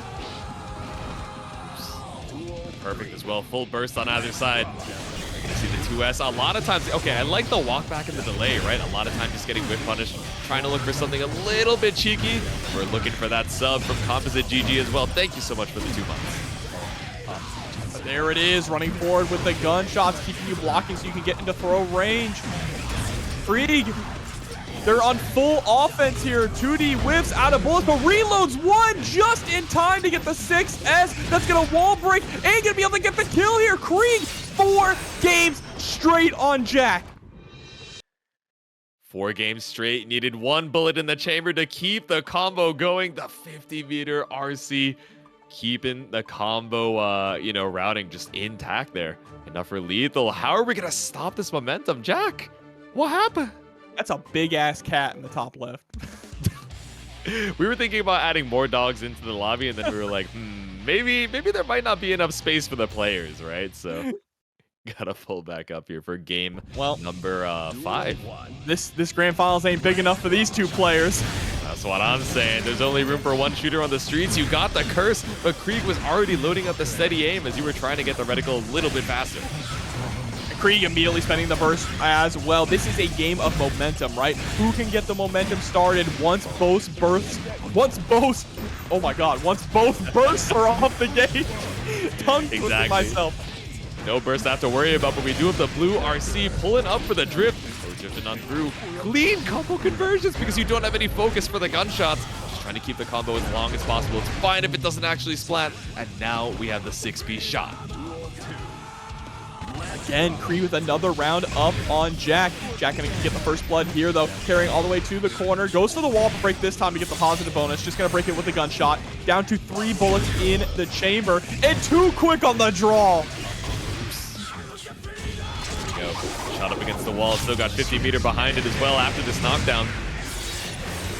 Perfect as well. Full burst on either side. You see the 2S. A lot of times, okay, I like the walk back and the delay, right? A lot of times just getting whip punished, trying to look for something a little bit cheeky. We're looking for that sub from Composite GG as well. Thank you so much for the 2 months. But there it is, running forward with the gunshots, keeping you blocking so you can get into throw range. Kreeg, they're on full offense here. 2D whiffs out of bullets, but reloads one just in time to get the 6S. That's gonna wall break and gonna be able to get the kill here. Kreeg, 4 games straight on Jack. 4 games straight. Needed 1 bullet in the chamber to keep the combo going. The 50-meter RC keeping the combo, routing just intact there. Enough for lethal. How are we gonna stop this momentum, Jack? What happened? That's a big-ass cat in the top left. We were thinking about adding more dogs into the lobby, and then we were like, maybe there might not be enough space for the players, right? So gotta pull back up here for game number 5. This grand finals ain't big enough for these two players. That's what I'm saying. There's only room for one shooter on the streets. You got the curse, but Kreeg was already loading up the steady aim as you were trying to get the reticle a little bit faster. Kreeg immediately spending the burst as well. This is a game of momentum, right? Who can get the momentum started once both bursts are off the gate? Tongue twisting myself. No burst I have to worry about, but we do have the blue RC pulling up for the drift. We're drifting on through. Clean combo conversions because you don't have any focus for the gunshots. Just trying to keep the combo as long as possible. It's fine if it doesn't actually splat. And now we have the 6-piece shot. Again, Kreeg with another round up on Jack. Jack gonna get the first blood here, though. Carrying all the way to the corner. Goes for the wall break this time to get the positive bonus. Just gonna break it with a gunshot. Down to 3 bullets in the chamber. And too quick on the draw. There we go. Shot up against the wall. Still got 50 meter behind it as well after this knockdown.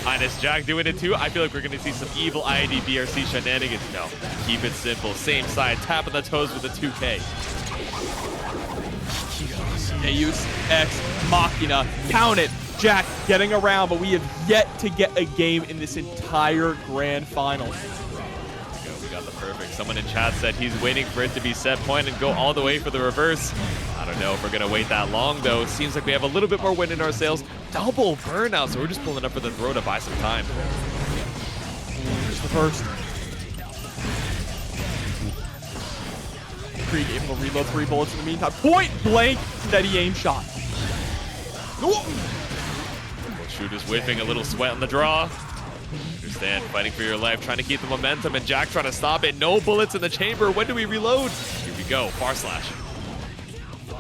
Minus Jack doing it too. I feel like we're gonna see some evil IAD BRC shenanigans. No, keep it simple. Same side, tapping the toes with a 2K. Deus Ex Machina. Count it. Jack getting around, but we have yet to get a game in this entire grand final. We got the perfect. Someone in chat said he's waiting for it to be set point and go all the way for the reverse. I don't know if we're going to wait that long, though. It seems like we have a little bit more wind in our sails. Double burnout, so we're just pulling up for the throw to buy some time. Here's the first. Kreeg able to reload 3 bullets in the meantime. Point blank, steady aim shot. Both shooters whiffing a little sweat on the draw. Understand, fighting for your life, trying to keep the momentum, and Jack trying to stop it. No bullets in the chamber. When do we reload? Here we go, far slash.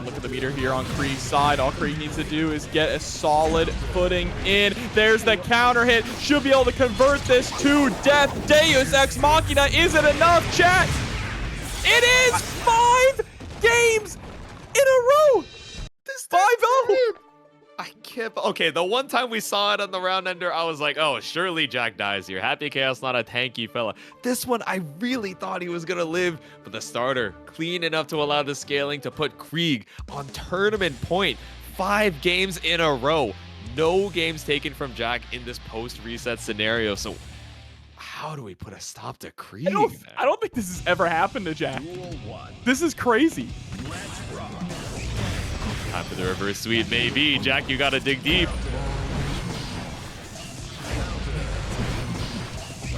Look at the meter here on Kreeg's side. All Kreeg needs to do is get a solid footing in. There's the counter hit. Should be able to convert this to death. Deus Ex Machina. Is it enough, chat? It is 5 games in a row. This 5-0. I can't. Okay, the one time we saw it on the round ender, I was like, oh, surely Jack dies here. Happy Chaos, not a tanky fella. This one, I really thought he was going to live. But the starter, clean enough to allow the scaling to put Kreeg on tournament point. 5 games in a row. No games taken from Jack in this post-reset scenario. So how do we put a stop to Kreeg? I don't think this has ever happened to Jack. This is crazy. Time for the reverse sweep, maybe. Jack, you gotta dig deep.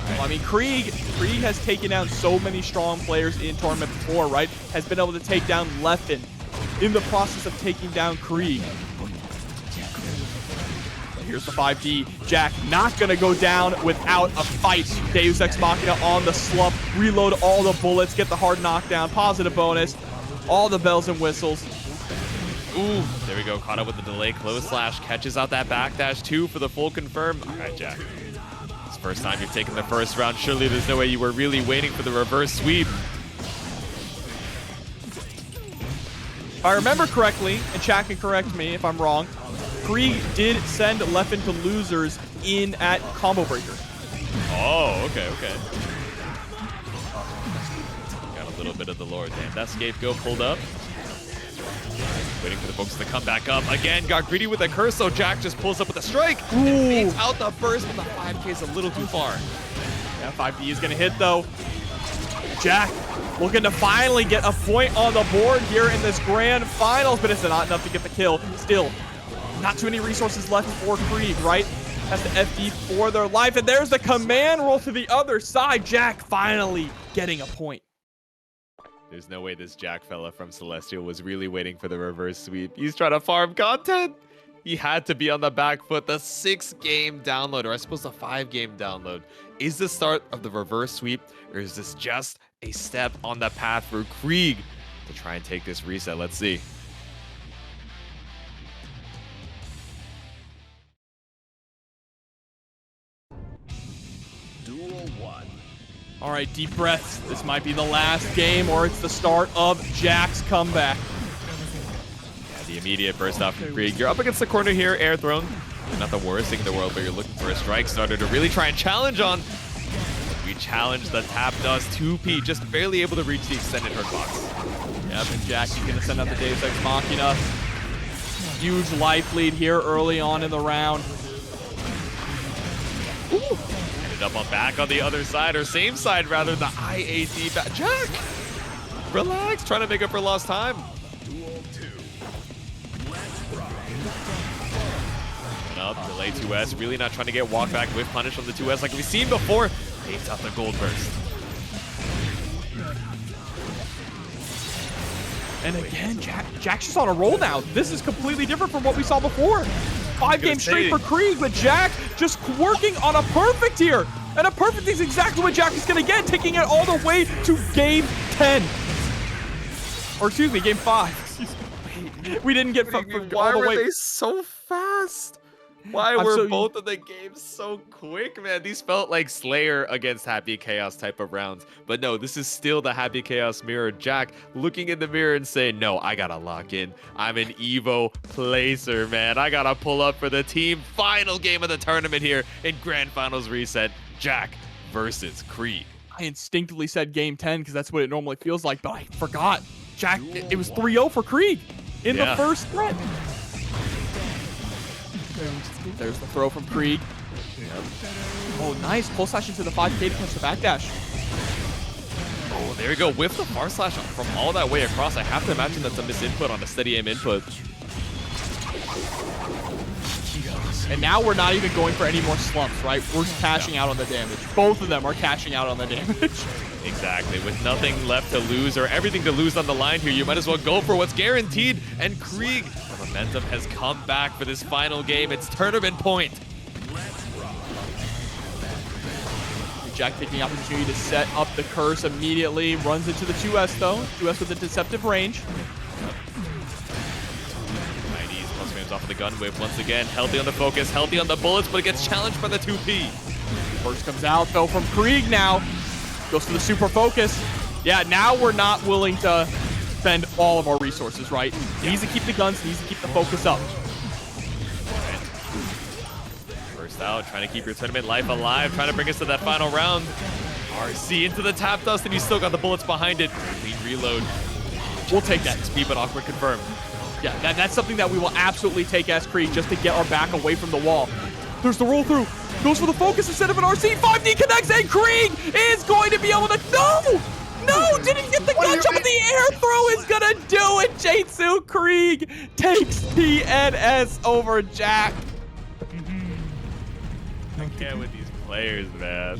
Well, I mean, Kreeg has taken down so many strong players in tournament before, right? Has been able to take down Leffen in the process of taking down Kreeg. Here's the 5D. Jack not gonna go down without a fight. Deus Ex Machina on the slump. Reload all the bullets, get the hard knockdown, positive bonus, all the bells and whistles. Ooh, there we go. Caught up with the delay. Close slash. Catches out that backdash too for the full confirm. All right, Jack. It's the first time you've taken the first round. Surely there's no way you were really waiting for the reverse sweep. If I remember correctly, and chat can correct me if I'm wrong, Kreeg did send Leffen to losers in at Combo Breaker. Oh, okay. Got a little bit of the lore. Damn, that scapegoat pulled up. Waiting for the folks to come back up. Again, got greedy with a curse, so Jack just pulls up with a strike. And beats out the burst, but the 5K is a little too far. Yeah, 5D is going to hit, though. Jack looking to finally get a point on the board here in this grand finals, but it's not enough to get the kill. Still, not too many resources left for Kreeg, right? Has to FD for their life, and there's the command roll to the other side. Jack finally getting a point. There's no way this Jack fella from Celestial was really waiting for the reverse sweep. He's trying to farm content. He had to be on the back foot. The 6-game download, or I suppose the 5-game download, is the start of the reverse sweep, or is this just a step on the path for Kreeg to try and take this reset? Let's see. Duel 1. All right, deep breaths. This might be the last game, or it's the start of Jack's comeback. The The immediate burst out from Kreeg. You're up against the corner here, air thrown. Not the worst thing in the world, but you're looking for a strike starter to really try and challenge on. We challenge the tap dust 2P, just barely able to reach the extended hurt box. Yep, and Jackie's gonna send out the Deus Ex Machina. Huge life lead here early on in the round. Ooh. Ended up back on the other side, or same side rather, the IAD back. Jack! Relax, trying to make up for lost time. Duel 2. Let's rock. Up, delay 2S, really not trying to get walk back with punish on the 2S like we've seen before. Takes out the gold burst. And again, Jack's just on a roll now. This is completely different from what we saw before. 5 games straight for Kreeg, but Jack just working on a perfect here. And a perfect is exactly what Jack is going to get, taking it all the way to game 10. Or excuse me, game 5. We didn't get from Why all the were way. they so fast? Why were both of the games so quick, man? These felt like Slayer against Happy Chaos type of rounds. But no, this is still the Happy Chaos mirror. Jack looking in the mirror and saying, no, I gotta lock in. I'm an Evo placer, man. I gotta pull up for the team. Final game of the tournament here in Grand Finals reset. Jack versus Kreeg. I instinctively said game 10 because that's what it normally feels like, but I forgot. Jack, it was 3-0 for Kreeg in the first threat. There's the throw from Kreeg. Oh, nice. Pull slash into the 5K to catch the backdash. Oh, there we go. With the far slash from all that way across. I have to imagine that's a misinput on a steady aim input. And now we're not even going for any more slumps, right? We're cashing out on the damage. Both of them are cashing out on the damage. Exactly. With nothing left to lose or everything to lose on the line here, you might as well go for what's guaranteed. And Kreeg, the momentum has come back for this final game. It's tournament point. Jack taking the opportunity to set up the curse immediately. Runs into the 2S though. 2S with a deceptive range. Off of the gun whip once again. Healthy on the focus, healthy on the bullets, but it gets challenged by the 2P. First comes out though from Kreeg now. Goes for the super focus. Yeah, now we're not willing to spend all of our resources, right? Needs to keep the guns, needs to keep the focus up. First out, trying to keep your tournament life alive, trying to bring us to that final round. RC into the tap dust, and you still got the bullets behind it. Clean reload. We'll take that. Speed but awkward confirmed. Yeah, that's something that we will absolutely take as Kreeg just to get our back away from the wall. There's the roll through. Goes for the focus instead of an RC. 5D connects, and Kreeg is going to be able to... No, didn't get the gun jump, but the air throw is going to do it. J2 Kreeg takes TNS over Jack. I can't with these players, man.